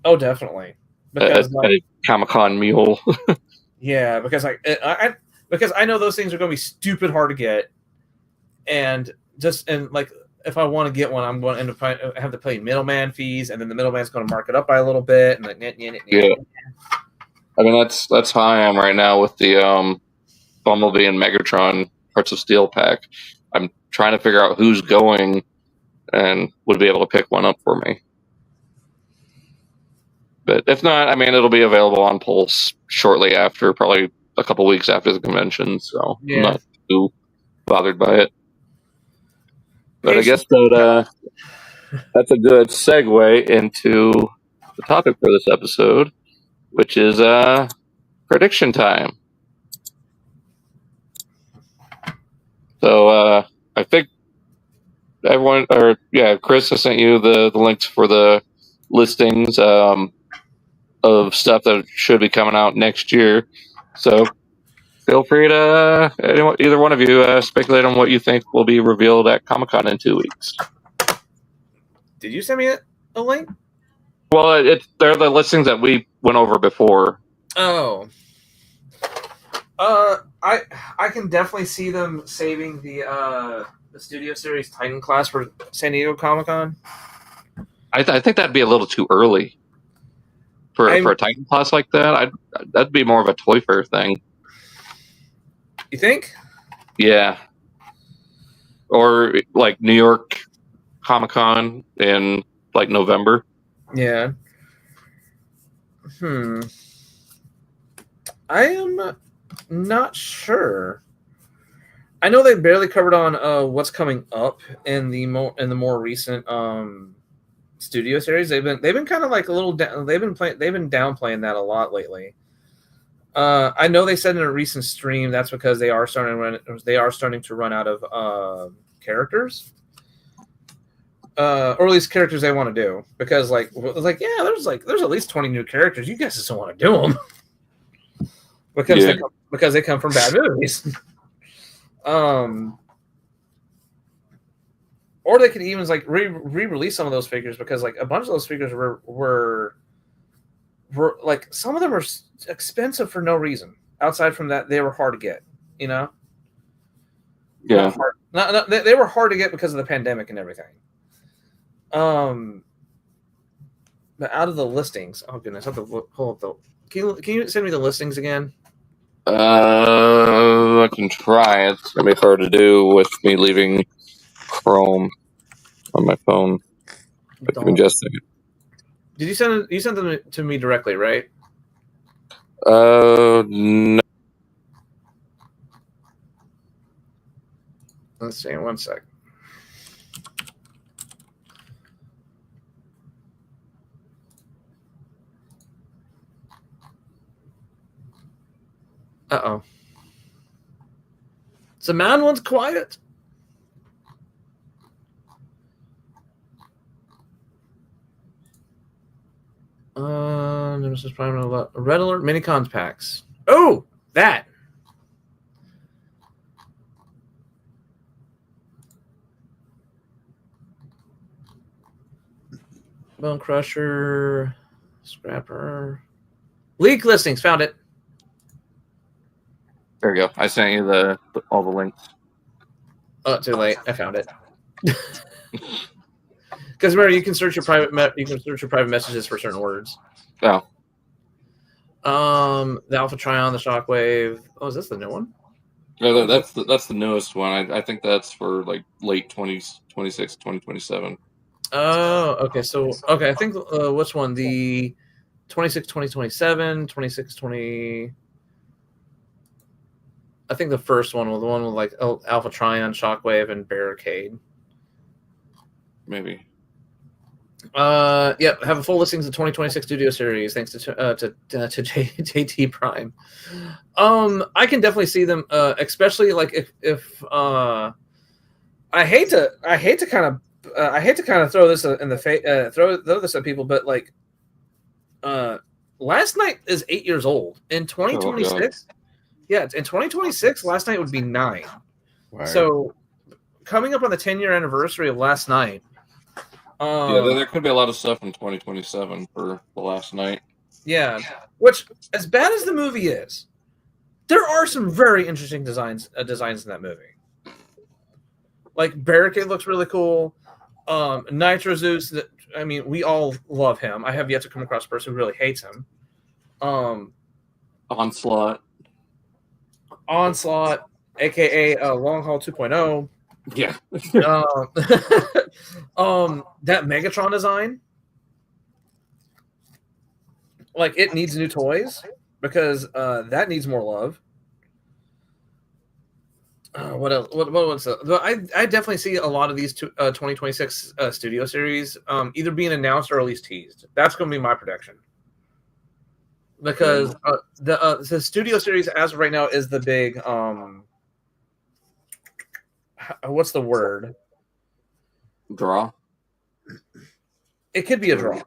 Oh, definitely. Because a Comic-Con mule. Yeah, because because I know those things are going to be stupid hard to get, and if I want to get one, I'm going to end up have to pay middleman fees, and then the middleman's going to mark it up by a little bit, and yeah. I mean that's how I am right now with the Bumblebee and Megatron Hearts of Steel pack. I'm trying to figure out who's going, and would be able to pick one up for me. But if not, I mean, it'll be available on Pulse shortly after, probably a couple weeks after the convention. So I'm not too bothered by it. But I guess that's a good segue into the topic for this episode, which is prediction time. So I think everyone, Chris, I sent you the links for the listings of stuff that should be coming out next year. So feel free to either one of you speculate on what you think will be revealed at Comic-Con in 2 weeks. Did you send me a link? Well, they're the listings that we went over before. Oh. I can definitely see them saving the Studio Series Titan class for San Diego Comic-Con. I think that'd be a little too early for a Titan class like that. That'd be more of a Toy Fair thing. You think? Yeah. Or like New York Comic-Con in like November. Yeah. I am not sure. I know they barely covered on what's coming up in the more recent Studio Series. They've been kind of like a little they've been downplaying that a lot lately. I know they said in a recent stream that's because they are starting to run out of characters. Or at least characters they want to do, because there's at least 20 new characters. You guys just don't want to do them because they come from bad movies. Or they could even re-release some of those figures, because like a bunch of those figures were like, some of them are expensive for no reason outside from that they were hard to get. You know? Yeah. They were hard to get because of the pandemic and everything. But out of the listings, oh goodness, I have to pull up the. Can you send me the listings again? I can try. It's gonna be hard to do with me leaving Chrome on my phone. But give me just a second. Did you send them to me directly, right? No. Let's see. 1 sec. Uh-oh. The man one's quiet. Nemesis Prime Red Alert Minicons packs. Oh, that. Bone Crusher, Scrapper. Leak listings, found it. There you go. I sent you all the links. Oh, too late. I found it. Because remember, you can search your private messages for certain words. Oh. The Alpha Trion, the Shockwave. Oh, is this the new one? No, that's the newest one. I think that's for like late 2026, 2027. Oh, okay. So, I think which one? The 26, 2027, 26, 20. I think the first one was the one with like Alpha Trion, Shockwave, and Barricade. Maybe. Yep. Have a full listings of 2026 Studio Series thanks to JT Prime. I can definitely see them, especially like if I hate to kind of throw this in the face, throw this at people, but like, Last Night is 8 years old in 2026. Yeah, in 2026, Last Night would be 9. Wow. So, coming up on the 10-year anniversary of Last Night. There could be a lot of stuff in 2027 for the Last Night. Yeah, which, as bad as the movie is, there are some very interesting designs in that movie. Like, Barricade looks really cool. Nitro Zeus, I mean, we all love him. I have yet to come across a person who really hates him. Onslaught, aka Long Haul 2.0. Yeah. That Megatron design. like it needs new toys because that needs more love. What else? What's I definitely see a lot of these 2026 studio series either being announced or at least teased. That's going to be my prediction. Because the studio series as of right now is the big what's the word? Draw. It could be a draw,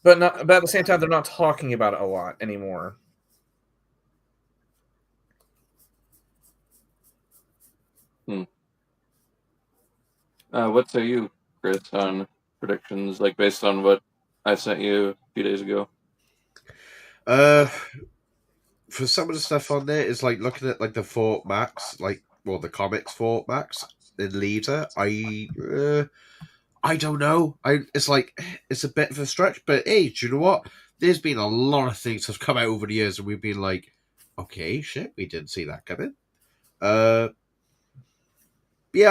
but not. But at the same time, they're not talking about it a lot anymore. What say you, Chris, on predictions, like based on what I sent you a few days ago? For some of the stuff on there, is like looking at like the Fort Max, the comics Fort Max in Leader. I don't know. It's a bit of a stretch, but hey, do you know what? There's been a lot of things that have come out over the years, and we've been like, okay, shit, we didn't see that coming. Yeah,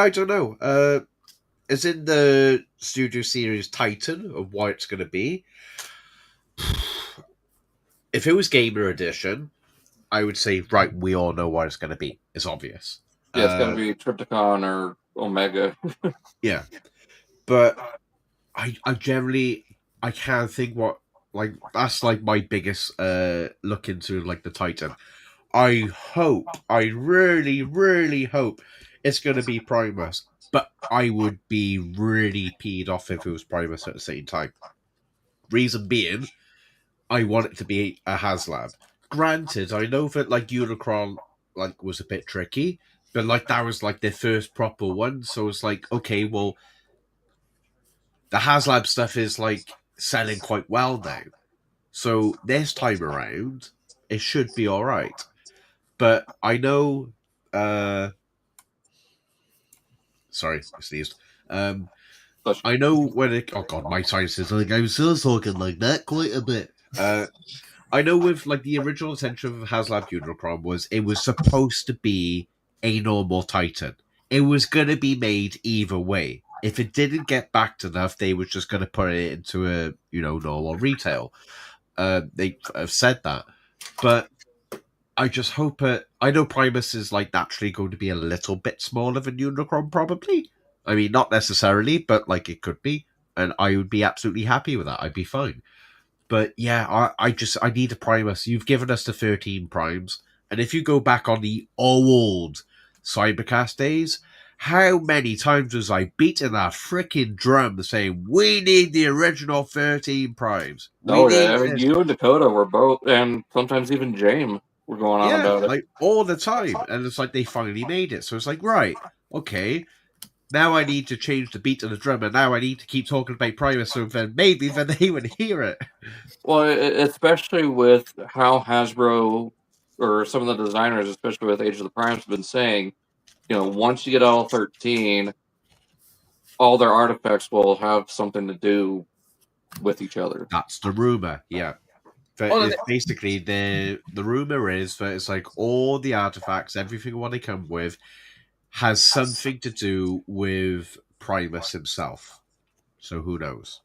I don't know. It's in the studio series Titan of what it's going to be. If it was Gamer Edition, I would say, right, we all know what it's going to be. It's obvious. Yeah, it's going to be Triptychon or Omega. Yeah. But I generally, I can't think what, that's my biggest look into, the Titan. I really, really hope it's going to be Primus. But I would be really peed off if it was Primus at the same time. Reason being, I want it to be a HasLab. Granted, I know that Unicron was a bit tricky, but that was their first proper one, so it's okay, well, the HasLab stuff is selling quite well now. So this time around, it should be alright. But I know sorry, I sneezed. I know when it... Oh god, my sinus is I'm still talking like that quite a bit. I know with the original intention of HasLab Unicron was it was supposed to be a normal Titan. It was going to be made either way. If it didn't get backed enough, they were just going to put it into a normal retail. They have said that, but I just hope it. I know Primus is naturally going to be a little bit smaller than Unicron, probably. I mean, not necessarily, but it could be, and I would be absolutely happy with that. I'd be fine. But yeah, I need a Primus. You've given us the 13 primes, and if you go back on the old Cybercast days, how many times was I beating that freaking drum saying we need the original 13 primes? You and Dakota were both, and sometimes even James were going on about it. All the time, and it's they finally made it. So it's right, okay. Now I need to change the beat of the drum, and now I need to keep talking about Primus, so then maybe they would hear it. Well, especially with how Hasbro, or some of the designers, especially with Age of the Primes, have been saying, once you get all 13, all their artifacts will have something to do with each other. That's the rumor, yeah. But basically, the rumor is that it's all the artifacts, everything what they come with, has something to do with Primus himself. So who knows?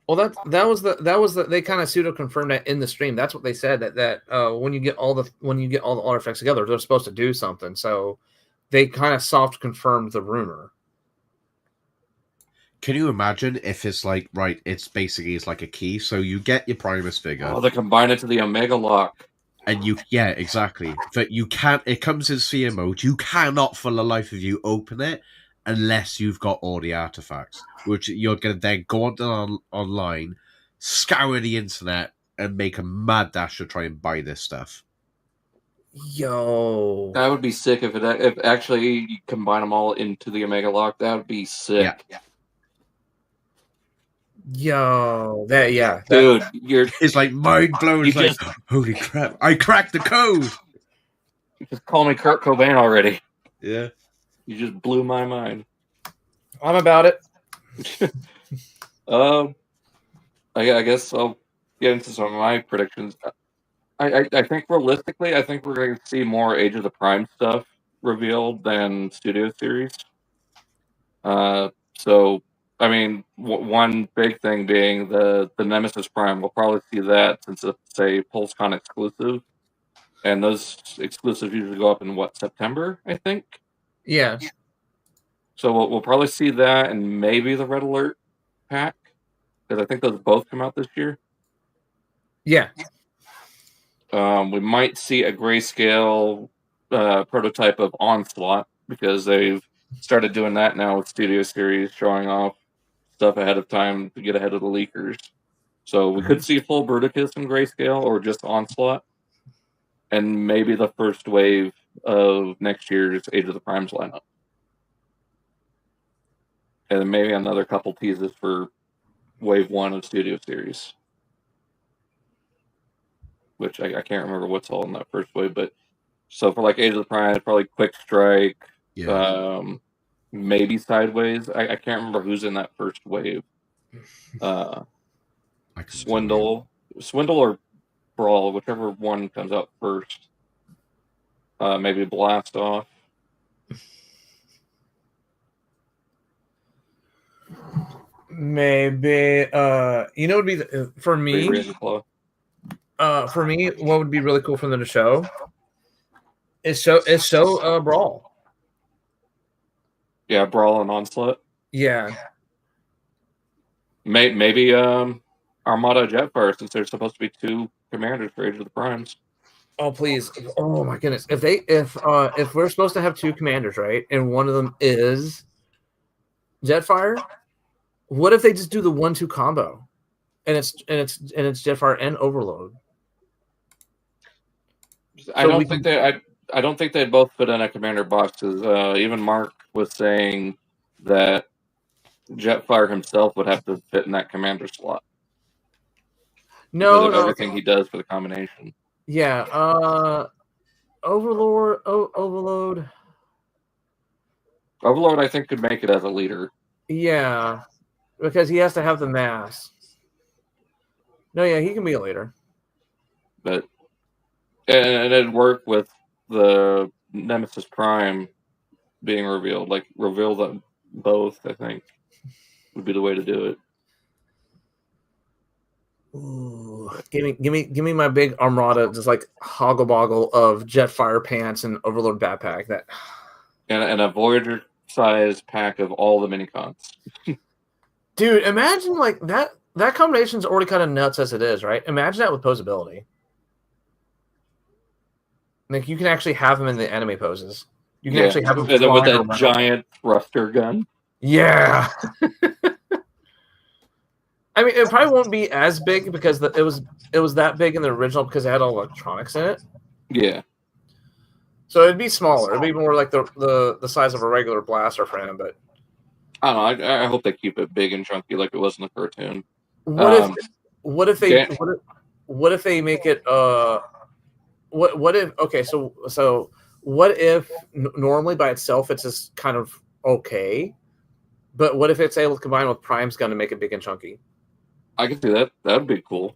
Well, that was the they kind of pseudo confirmed that in the stream. That's what they said that when you get all the artifacts together, they're supposed to do something. So they kind of soft confirmed the rumor. Can you imagine if it's right? It's basically a key. So you get your Primus figure. Oh, they combine it to the Omega Lock. And exactly. But you can't. It comes in sphere mode. You cannot, for the life of you, open it unless you've got all the artifacts, which you're going to then go on online, scour the internet, and make a mad dash to try and buy this stuff. Yo, that would be sick if actually you combine them all into the Omega Lock. That would be sick. Yeah. Yo, dude, it's mind blowing. It's holy crap! I cracked the code. You just call me Kurt Cobain already. Yeah, you just blew my mind. I'm about it. I guess I'll get into some of my predictions. I think realistically, I think we're going to see more Age of the Prime stuff revealed than Studio Series. So I mean, one big thing being the Nemesis Prime. We'll probably see that since it's a PulseCon exclusive. And those exclusives usually go up in, September, I think? Yeah. So we'll probably see that and maybe the Red Alert pack. Because I think those both come out this year. Yeah. We might see a grayscale prototype of Onslaught, because they've started doing that now with Studio Series, showing off stuff ahead of time to get ahead of the leakers. So we could see full Bruticus in grayscale or just Onslaught. And maybe the first wave of next year's Age of the Primes lineup. And then maybe another couple teases for Wave 1 of Studio Series. Which I can't remember what's all in that first wave, but so for like Age of the Primes, probably Quick Strike, maybe Sideways. I can't remember who's in that first wave. Swindle or Brawl, whichever one comes out first. Maybe Blast Off. Maybe you know, would be for me. For me, what would be really cool for them to show is Brawl. Yeah, Brawl and Onslaught. Yeah. Maybe Armada Jetfire, since there's supposed to be 2 commanders for Age of the Primes. Oh please! Oh my goodness! If we're supposed to have 2 commanders, right, and one of them is Jetfire, what if they just do the 1-2 combo, and it's Jetfire and Overload? I don't think they'd both fit in a commander box, because even Mark was saying that Jetfire himself would have to fit in that commander slot. No, everything he does for the combination. Yeah, Overlord, Overload. Overlord, I think, could make it as a leader. Yeah, because he has to have the mass. No, yeah, he can be a leader. But and it'd work with the Nemesis Prime being revealed. Like, reveal them both, I think, would be the way to do it. Ooh, give me my big Armada, just like hoggle boggle of Jetfire pants and Overlord backpack. That and a Voyager size pack of all the minicons. Dude, imagine like that. That combination's already kind of nuts as it is, right? Imagine that with posability. Like, you can actually have him in the enemy poses. You can actually have him with that giant thruster gun. Yeah. I mean, it probably won't be as big because it was that big in the original because it had all electronics in it. Yeah. So it'd be smaller. It'd be more like the size of a regular blaster for him. But I don't know. I hope they keep it big and chunky like it was in the cartoon. What if they make it what if okay, so what if normally by itself it's just kind of okay, but what if it's able to combine with Prime's gun to make it big and chunky? I could do that. That would be cool.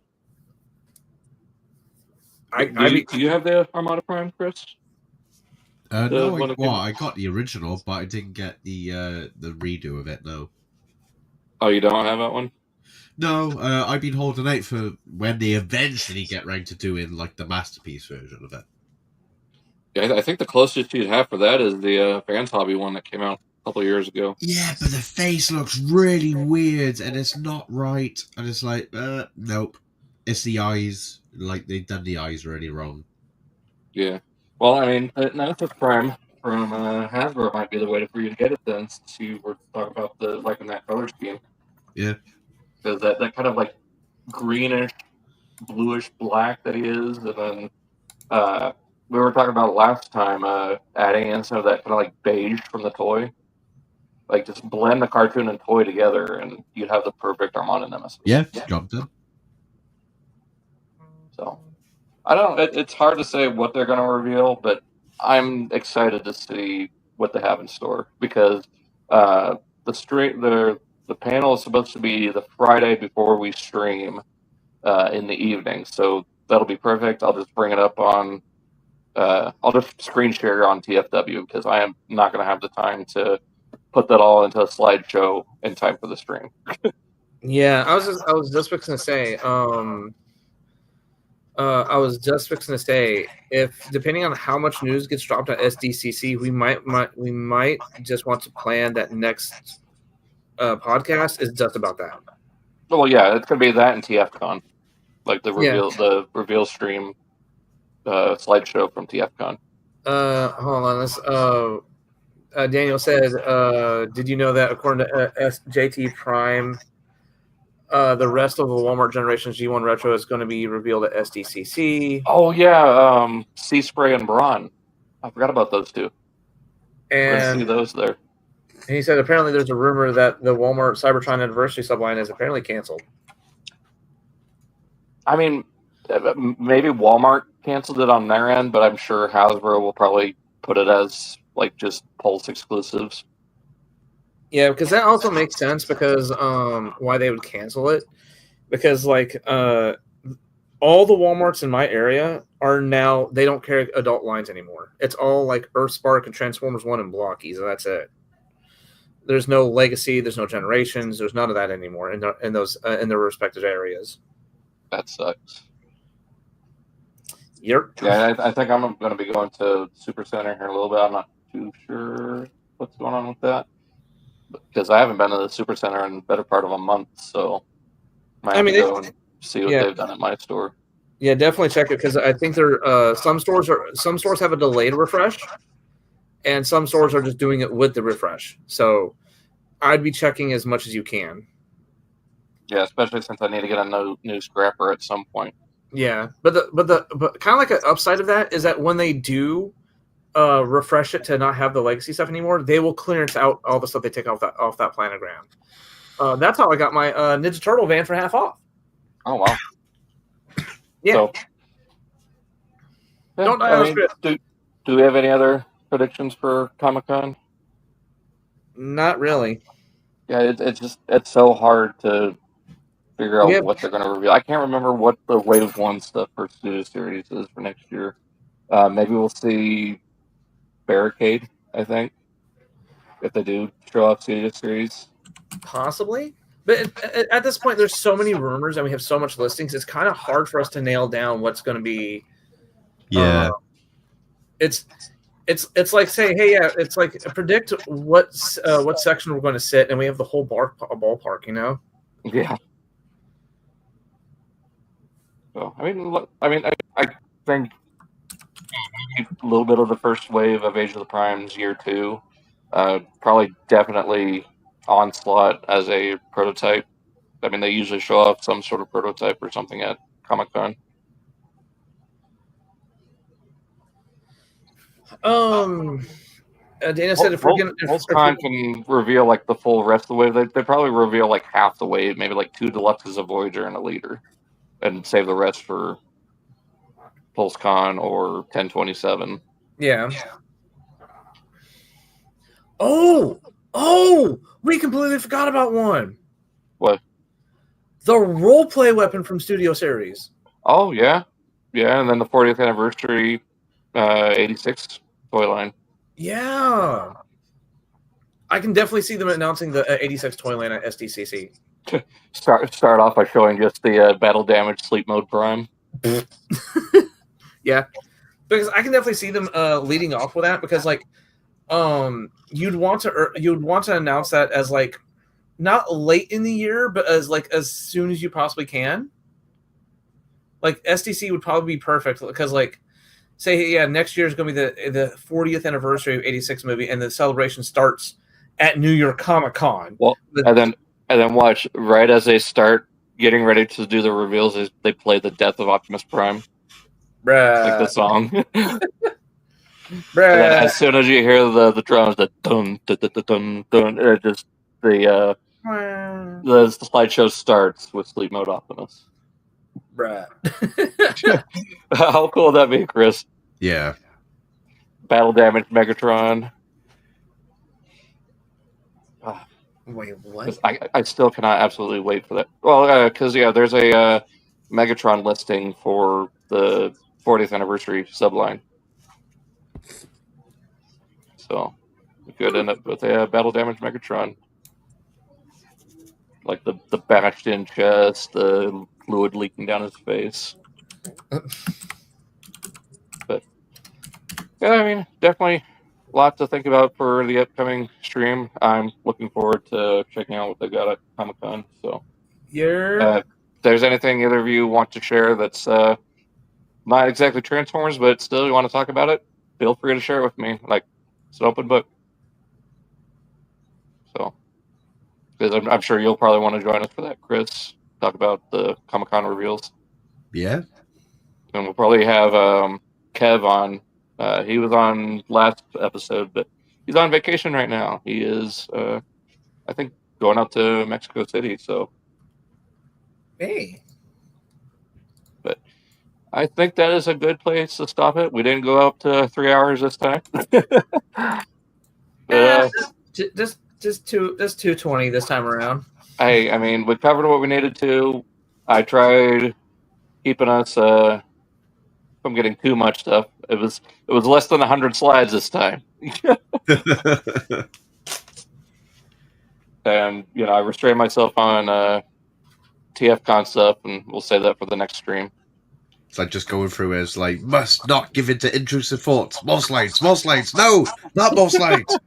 Do you have the Armada Prime, Chris? No, I got the original, but I didn't get the redo of it. No. Oh, you don't have that one? No, I've been holding out for when they eventually get round to doing like the masterpiece version of it. Yeah, I think the closest you'd have for that is the Fans Hobby one that came out a couple of years ago. Yeah, but the face looks really weird and it's not right. And it's like, nope. It's the eyes. Like, they've done the eyes really wrong. Yeah. Well, I mean, Nemesis Prime from Hasbro might be the way for you to get it then, since you were talking about in that color scheme. Yeah. Because that kind of like greenish, bluish black that he is, and then we were talking about last time adding in some of that kind of like beige from the toy. Like, just blend the cartoon and toy together, and you'd have the perfect Armada Nemesis. Yeah, jumped in. So, I don't know. It's hard to say what they're going to reveal, but I'm excited to see what they have in store, because the panel is supposed to be the Friday before we stream in the evening, so that'll be perfect. I'll just bring it up on. I'll just screen share on TFW, because I am not going to have the time to put that all into a slideshow in time for the stream. Yeah, I was just fixing to say. I was just fixing to say, if depending on how much news gets dropped at SDCC, we might just want to plan that next podcast is just about that. Well, yeah, it's gonna be that and TFCon, like the reveal stream slideshow from TFCon. Hold on, let's. Daniel said, "Did you know that according to JT Prime, the rest of the Walmart Generations G1 Retro is going to be revealed at SDCC?" Oh yeah, Sea Spray and Brawn. I forgot about those two. And see those there. And he said apparently there's a rumor that the Walmart Cybertron Anniversary subline is apparently canceled. I mean, maybe Walmart canceled it on their end, but I'm sure Hasbro will probably put it as like just Pulse exclusives. Yeah, because that also makes sense because why they would cancel it. Because like all the Walmarts in my area are now, they don't carry adult lines anymore. It's all like Earthspark and Transformers 1 and Blockies, and that's it. There's no Legacy, there's no Generations, there's none of that anymore in their respective areas. That sucks. Yep. Yeah, I think I'm going to be going to Super Center here in a little bit. I'm not too sure what's going on with that because I haven't been to the Super Center in the better part of a month, so I might go and see what they've done at my store. Yeah, definitely check it because I think some stores have a delayed refresh, and some stores are just doing it with the refresh. So I'd be checking as much as you can. Yeah, especially since I need to get a new scrapper at some point. Yeah, but kind of like an upside of that is that when they do refresh it to not have the legacy stuff anymore, they will clearance out all the stuff they take off that planogram. That's how I got my Ninja Turtle van for half off. Oh wow! Yeah. So, Don't die on the script. Do we have any other predictions for Comic-Con? Not really. Yeah, it's so hard to figure out what they're going to reveal. I can't remember what the Wave 1 stuff for Studio Series is for next year. Maybe we'll see Barricade, I think, if they do show off Studio Series. Possibly. But at this point, there's so many rumors and we have so much listings. It's kind of hard for us to nail down what's going to be. Yeah. It's like saying, hey, yeah, it's like predict what section we're going to sit, and we have the whole ballpark, you know? Yeah. So I think a little bit of the first wave of Age of the Primes year 2, probably definitely Onslaught as a prototype. I mean, they usually show off some sort of prototype or something at Comic-Con. Dana said if we're Holtzcon can reveal like the full rest of the wave, they probably reveal like half the wave, maybe like 2 deluxes, a Voyager, and a Leader, and save the rest for PulseCon or 1027. Yeah. Oh, we completely forgot about one. What? The roleplay weapon from Studio Series. Oh yeah, and then the 40th anniversary 86 toy line. Yeah, I can definitely see them announcing the 86 toy line at SDCC. Start off by showing just the battle damage sleep mode prime. Yeah, because I can definitely see them leading off with that because like you'd want to announce that as like not late in the year, but as soon as you possibly can. Like SDC would probably be perfect because like say next year is going to be the 40th anniversary of 86 movie, and the celebration starts at New York Comic Con. Well, and then watch right as they start getting ready to do the reveals, they play the Death of Optimus Prime. Bruh. Like the song. Bruh. And then as soon as you hear the drums, the dun dun dun dun dun, just the slideshow starts with Sleep Mode Optimus. Bruh. How cool would that be, Chris? Yeah. Battle damage Megatron. Wait, what? I still cannot absolutely wait for that. Well, because there's a Megatron listing for the 40th anniversary subline. So, could end up with a battle damage Megatron. Like the bashed in chest, the fluid leaking down his face. But yeah, I mean, definitely a lot to think about for the upcoming stream. I'm looking forward to checking out what they got at Comic-Con. So, if there's anything either of you want to share that's not exactly Transformers, but still you want to talk about it, feel free to share it with me. Like, it's an open book. So, because I'm sure you'll probably want to join us for that, Chris. Talk about the Comic-Con reveals. Yeah. And we'll probably have Kev on. He was on last episode, but he's on vacation right now. He is, I think, going out to Mexico City. So, Hey. but I think that is a good place to stop it. We didn't go up to 3 hours this time. Just 220 this time around. I mean, we covered what we needed to. I tried keeping us from getting too much stuff. It was less than 100 slides this time. And I restrained myself on TFCon stuff, and we'll save that for the next stream. It's like just going through as like, must not give in to intrusive thoughts. More slides. No, not more slides.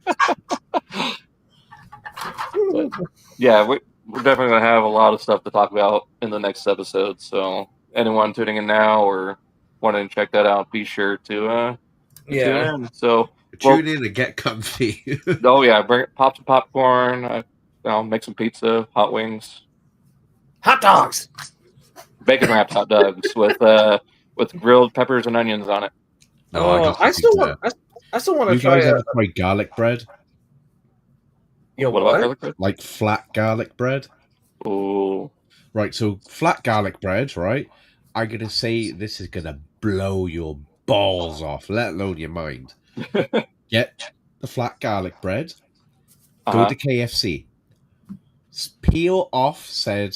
But, yeah, we're definitely going to have a lot of stuff to talk about in the next episode. So anyone tuning in now or wanting to check that out, be sure to tune in. So tune in and get comfy. Oh yeah, pop some popcorn. Make some pizza, hot wings, hot dogs, bacon wrapped hot dogs with grilled peppers and onions on it. I still want to try. You guys ever try garlic bread? What about garlic bread? Like flat garlic bread. Oh, right. So flat garlic bread, right? I'm gonna say this is gonna blow your balls off, let alone your mind. Get the flat garlic bread. Go to KFC. Peel off said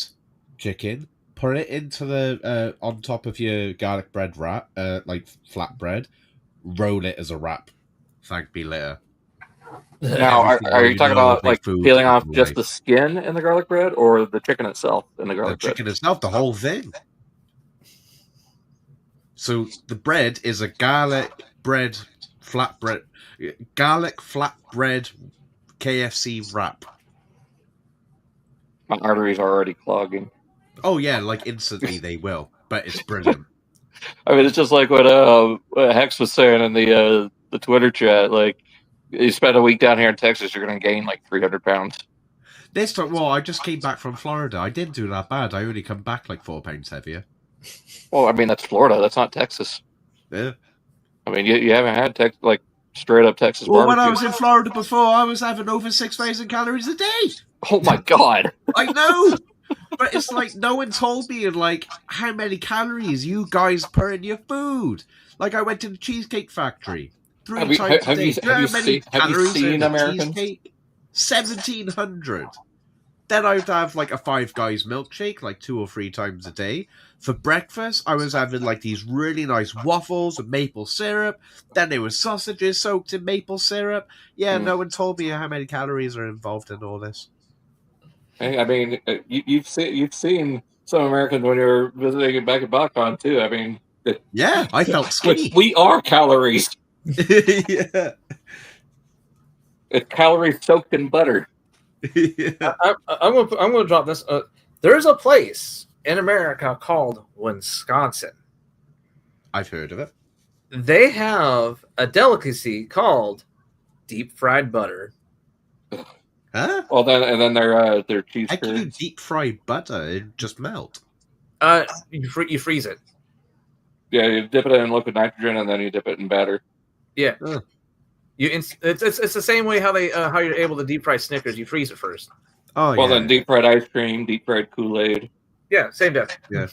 chicken. Put it into the on top of your garlic bread wrap, like flat bread. Roll it as a wrap. Thank me later. Now, are you talking about like peeling off just the skin in the garlic bread, or the chicken itself in the garlic bread? The chicken itself, the whole thing. So the bread is a garlic bread flatbread, garlic flatbread KFC wrap. My arteries are already clogging. Oh yeah, like instantly they will, but it's brilliant. I mean, it's just like what Hex was saying in the Twitter chat. Like, you spend a week down here in Texas, you're going to gain like 300 pounds. This time, well, I just came back from Florida. I didn't do that bad. I only come back like 4 pounds heavier. Well, I mean, that's Florida. That's not Texas. Yeah. I mean, you haven't had like straight up Texas barbecue. Well, when I was in Florida before, I was having over 6,000 calories a day. Oh my God. I know. But it's like no one told me like how many calories you guys put in your food. Like I went to the Cheesecake Factory 3 times a day. Have you seen Americans? Cheesecake? 1,700. Then I would have like a Five Guys milkshake like 2 or 3 times a day. For breakfast, I was having like these really nice waffles with maple syrup. Then there was sausages soaked in maple syrup. Yeah, no one told me how many calories are involved in all this. Hey, I mean, you've seen some Americans when you're visiting back at BotCon too. I mean, yeah, I felt skinny. We are calories. Yeah, it's calories soaked in butter. Yeah. I'm gonna drop this. There's a place in America called Wisconsin. I've heard of it. They have a delicacy called deep fried butter. Huh? Well, then their cheese. How can you deep fry butter? It just melt. You freeze it. Yeah, you dip it in liquid nitrogen and then you dip it in batter. Yeah. It's the same way how you're able to deep fry Snickers. You freeze it first. Oh, well, then deep fried ice cream, deep fried Kool-Aid. Yeah, same deal. Yeah.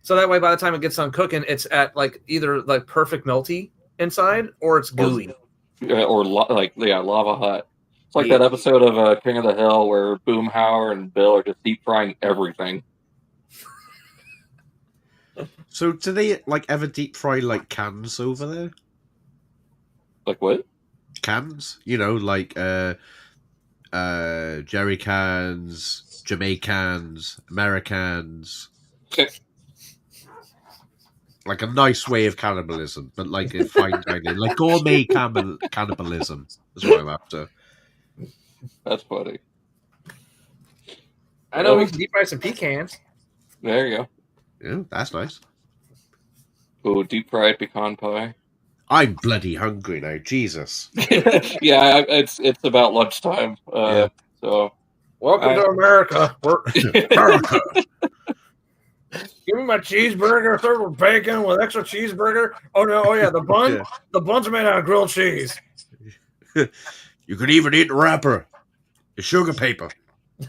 So that way, by the time it gets done cooking, it's at like either like perfect melty inside or it's gooey. Or lava hot. It's like that episode of King of the Hill where Boomhauer and Bill are just deep frying everything. So do they like ever deep fry like cans over there? Like what? cans, like jerry cans, Jamaicans, Americans. Like a nice way of cannibalism, but like in fine dining, like gourmet cannibalism is what I'm after. That's funny. I know we can deep fry some pecans. There you go. Yeah, that's nice. Oh, deep fried pecan pie. I'm bloody hungry now, Jesus. Yeah, it's about lunchtime. Yeah. So welcome to America. America. Give me my cheeseburger served with bacon with extra cheeseburger. Oh no! Oh yeah, the bun. Yeah. The bun's made out of grilled cheese. You could even eat the wrapper. The sugar paper.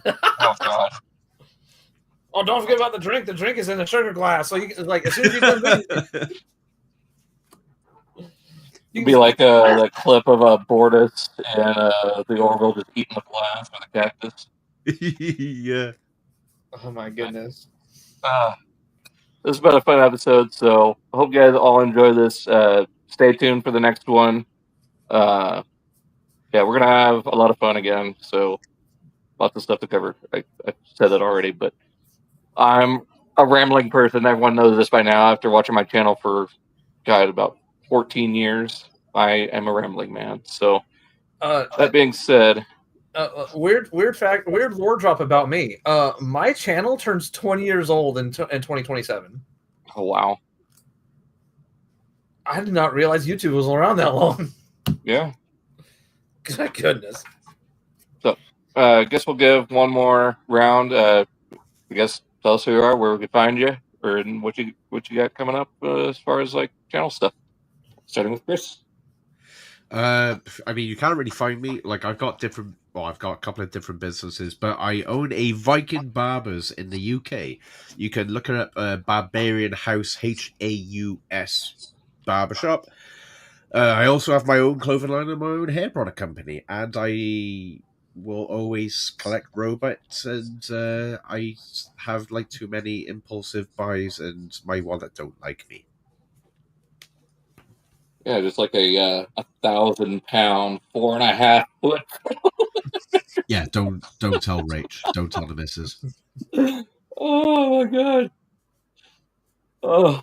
Oh God. Oh, don't forget about the drink. The drink is in a sugar glass. So you like as soon as you done It'd be like the clip of Bortus and the Orville just eating the glass with a cactus. Yeah. Oh my goodness. This has been a fun episode, so I hope you guys all enjoy this. Stay tuned for the next one. Yeah, we're gonna have a lot of fun again, so lots of stuff to cover. I said that already, but I'm a rambling person. Everyone knows this by now after watching my channel for about 14 years. I am a rambling man. So that being said, weird lore drop about me. My channel turns 20 years old in 2027. Oh wow! I did not realize YouTube was around that long. Yeah. My goodness. So I guess we'll give one more round. I guess tell us who you are, where we can find you, or what you got coming up as far as like channel stuff. Starting with Chris. I mean, you can't really find me. Like, I've got a couple of different businesses, but I own a Viking Barbers in the UK. You can look it up, Barbarian House, Haus Barbershop. I also have my own clothing line and my own hair product company, and I will always collect robots, and I have like too many impulsive buys, and my wallet don't like me. Yeah, just like a 1,000-pound, 4.5 foot. Yeah, don't tell Rach. Don't tell the missus. Oh my God. Oh.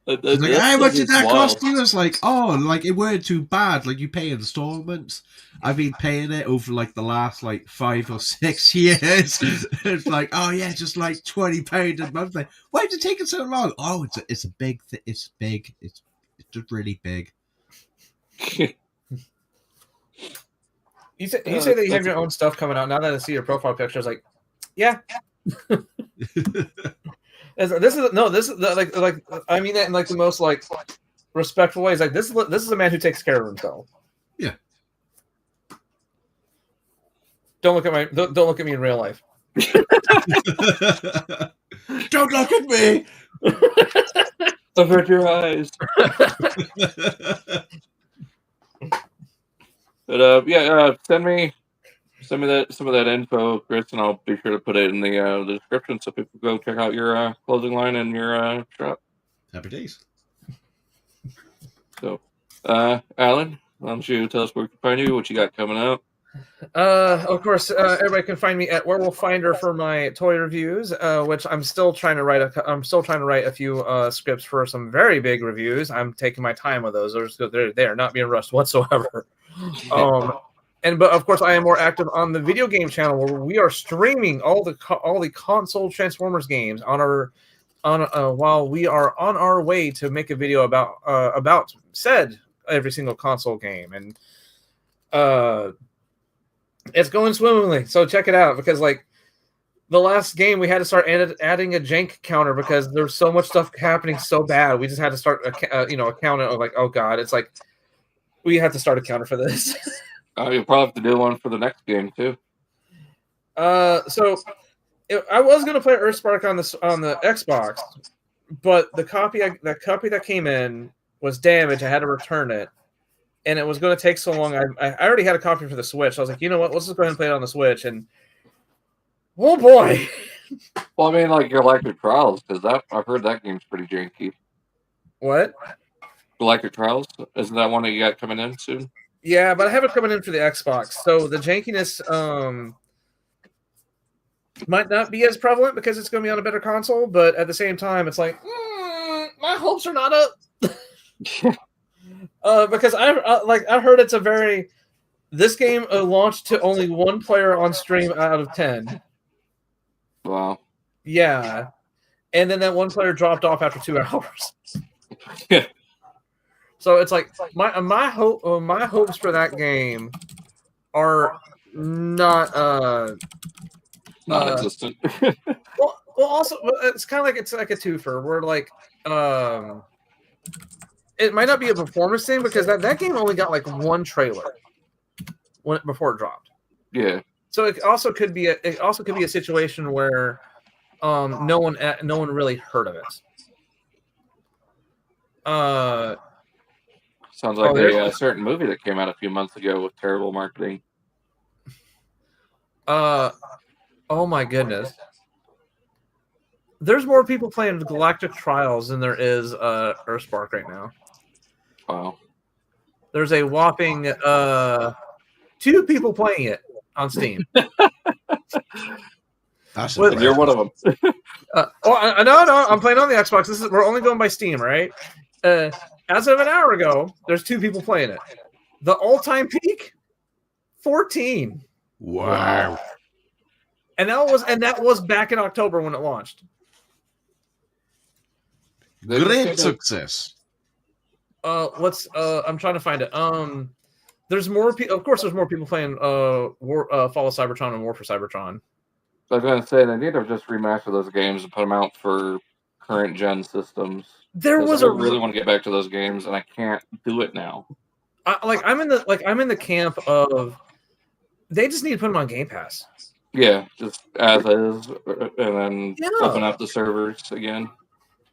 She's like, how much did that cost you? It's like, oh, like it weren't too bad. Like you pay installments. I've been paying it over like the last like 5 or 6 years. It's like, oh yeah, just like £20 a month. Like, why did it take it so long? Oh, it's a big. It's big. It's just really big. You say that you have your own stuff coming out. Now that I see your profile picture, it's like, yeah. This is like I mean that in like the most like respectful ways. Like this is a man who takes care of himself. Yeah. Don't look at me in real life. Don't look at me. Avert your eyes. But send me some of that info, Chris, and I'll be sure to put it in the description so people go check out your clothing line and your shop. Happy days. So, Alan, why don't you tell us where we can find you, what you got coming up? Of course, everybody can find me at Werewolf Finder for my toy reviews, which I'm still trying to write. I'm still trying to write a few scripts for some very big reviews. I'm taking my time with those. They're not being rushed whatsoever. But of course, I am more active on the video game channel where we are streaming all the console Transformers games while we are on our way to make a video about said every single console game, and it's going swimmingly. So check it out, because like the last game we had to start adding a jank counter because there's so much stuff happening so bad. We just had to start a counter of like, oh god, it's like we have to start a counter for this. You'll probably have to do one for the next game too. I was gonna play Earthspark on the Xbox, but the copy that came in was damaged. I had to return it, and it was going to take so long. I already had a copy for the Switch. I was like, you know what? Let's just go ahead and play it on the Switch. And oh boy! Well, I mean, like Galactic Trials, because I've heard that game's pretty janky. What? Galactic Trials, isn't that one that you got coming in soon? Yeah, but I have it coming in for the Xbox, so the jankiness might not be as prevalent because it's going to be on a better console. But at the same time, it's like my hopes are not up. Because I heard it's a very this game launched to only one player on stream out of 10. Wow. Yeah, and then that one player dropped off after 2 hours. Yeah. So it's like my hopes for that game are not non-existent. well, also it's kind of like it's like a twofer where like it might not be a performance thing because that game only got like one trailer before it dropped. Yeah. So it also could be a situation where no one really heard of it. Sounds like a certain movie that came out a few months ago with terrible marketing. Oh my goodness. There's more people playing Galactic Trials than there is Earthspark right now. Wow. There's a whopping 2 people playing it on Steam. And you're one of them. No, I'm playing on the Xbox. We're only going by Steam, right? As of an hour ago, there's 2 people playing it. The all-time peak, 14. Wow. And that was back in October when it launched. Great success. I'm trying to find it. There's more people. Of course, there's more people playing Fall of Cybertron and War for Cybertron. I was going to say they need to just remaster those games and put them out for current gen systems. I really want to get back to those games, and I can't do it now. I'm in the camp of they just need to put them on Game Pass. Yeah, just as is, and then open up the servers again.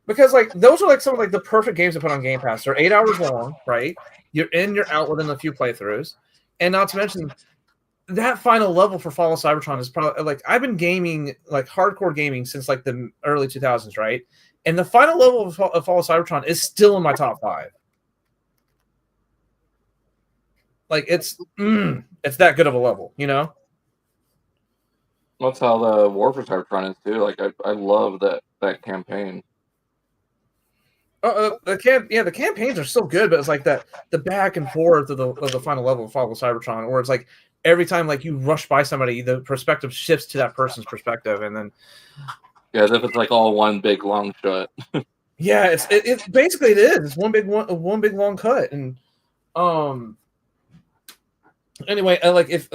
Because like those are like some of like the perfect games to put on Game Pass. They're 8 hours long, right? You're in, you're out within a few playthroughs, and not to mention that final level for Fall of Cybertron is probably like I've been gaming like hardcore gaming since like the early 2000s, right? And the final level of Fall of Cybertron is still in my top 5. Like it's that good of a level, you know. That's how the War for Cybertron is too. Like I love that campaign. The campaigns are so good, but it's like the back and forth of the final level of Fall of Cybertron, where it's like every time like you rush by somebody, the perspective shifts to that person's perspective, and then as if it's like all one big long shot. Yeah, it's basically it is. It's one big long cut, and anyway, if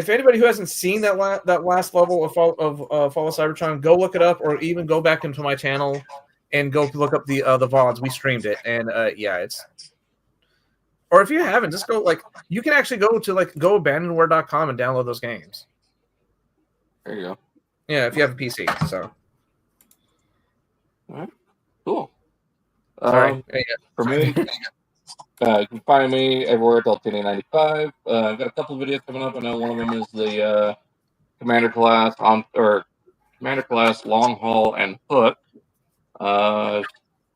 anybody who hasn't seen that last level of Fall of Cybertron, go look it up, or even go back into my channel and go look up the VODs. We streamed it, and it's. Or if you haven't, just go you can actually go to goabandonware.com and download those games. There you go. Yeah, if you have a PC. So. All right. Cool. Sorry. For me, you can find me everywhere at Deltini95. I've got a couple of videos coming up. I know one of them is the Commander Class Long Haul and Hook. I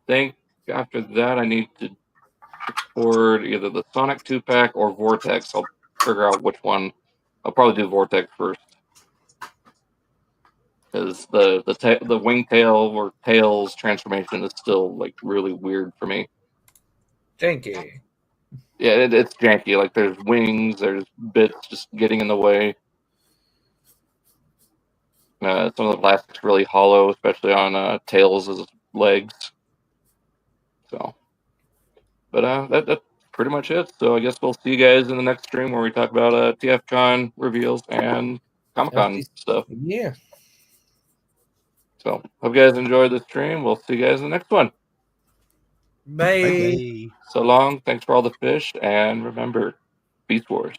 think after that I need to record either the Sonic 2-pack or Vortex. I'll figure out which one. I'll probably do Vortex first. Because the wingtail or tails transformation is still really weird for me. Janky. Yeah, it's janky. Like there's wings, there's bits just getting in the way. Some of the plastic's really hollow, especially on tails' legs. So, but that's pretty much it. So I guess we'll see you guys in the next stream where we talk about TFCon reveals and Comic-Con stuff. Yeah. So, hope you guys enjoyed the stream. We'll see you guys in the next one. Bye. Bye. So long. Thanks for all the fish. And remember, Beast Wars.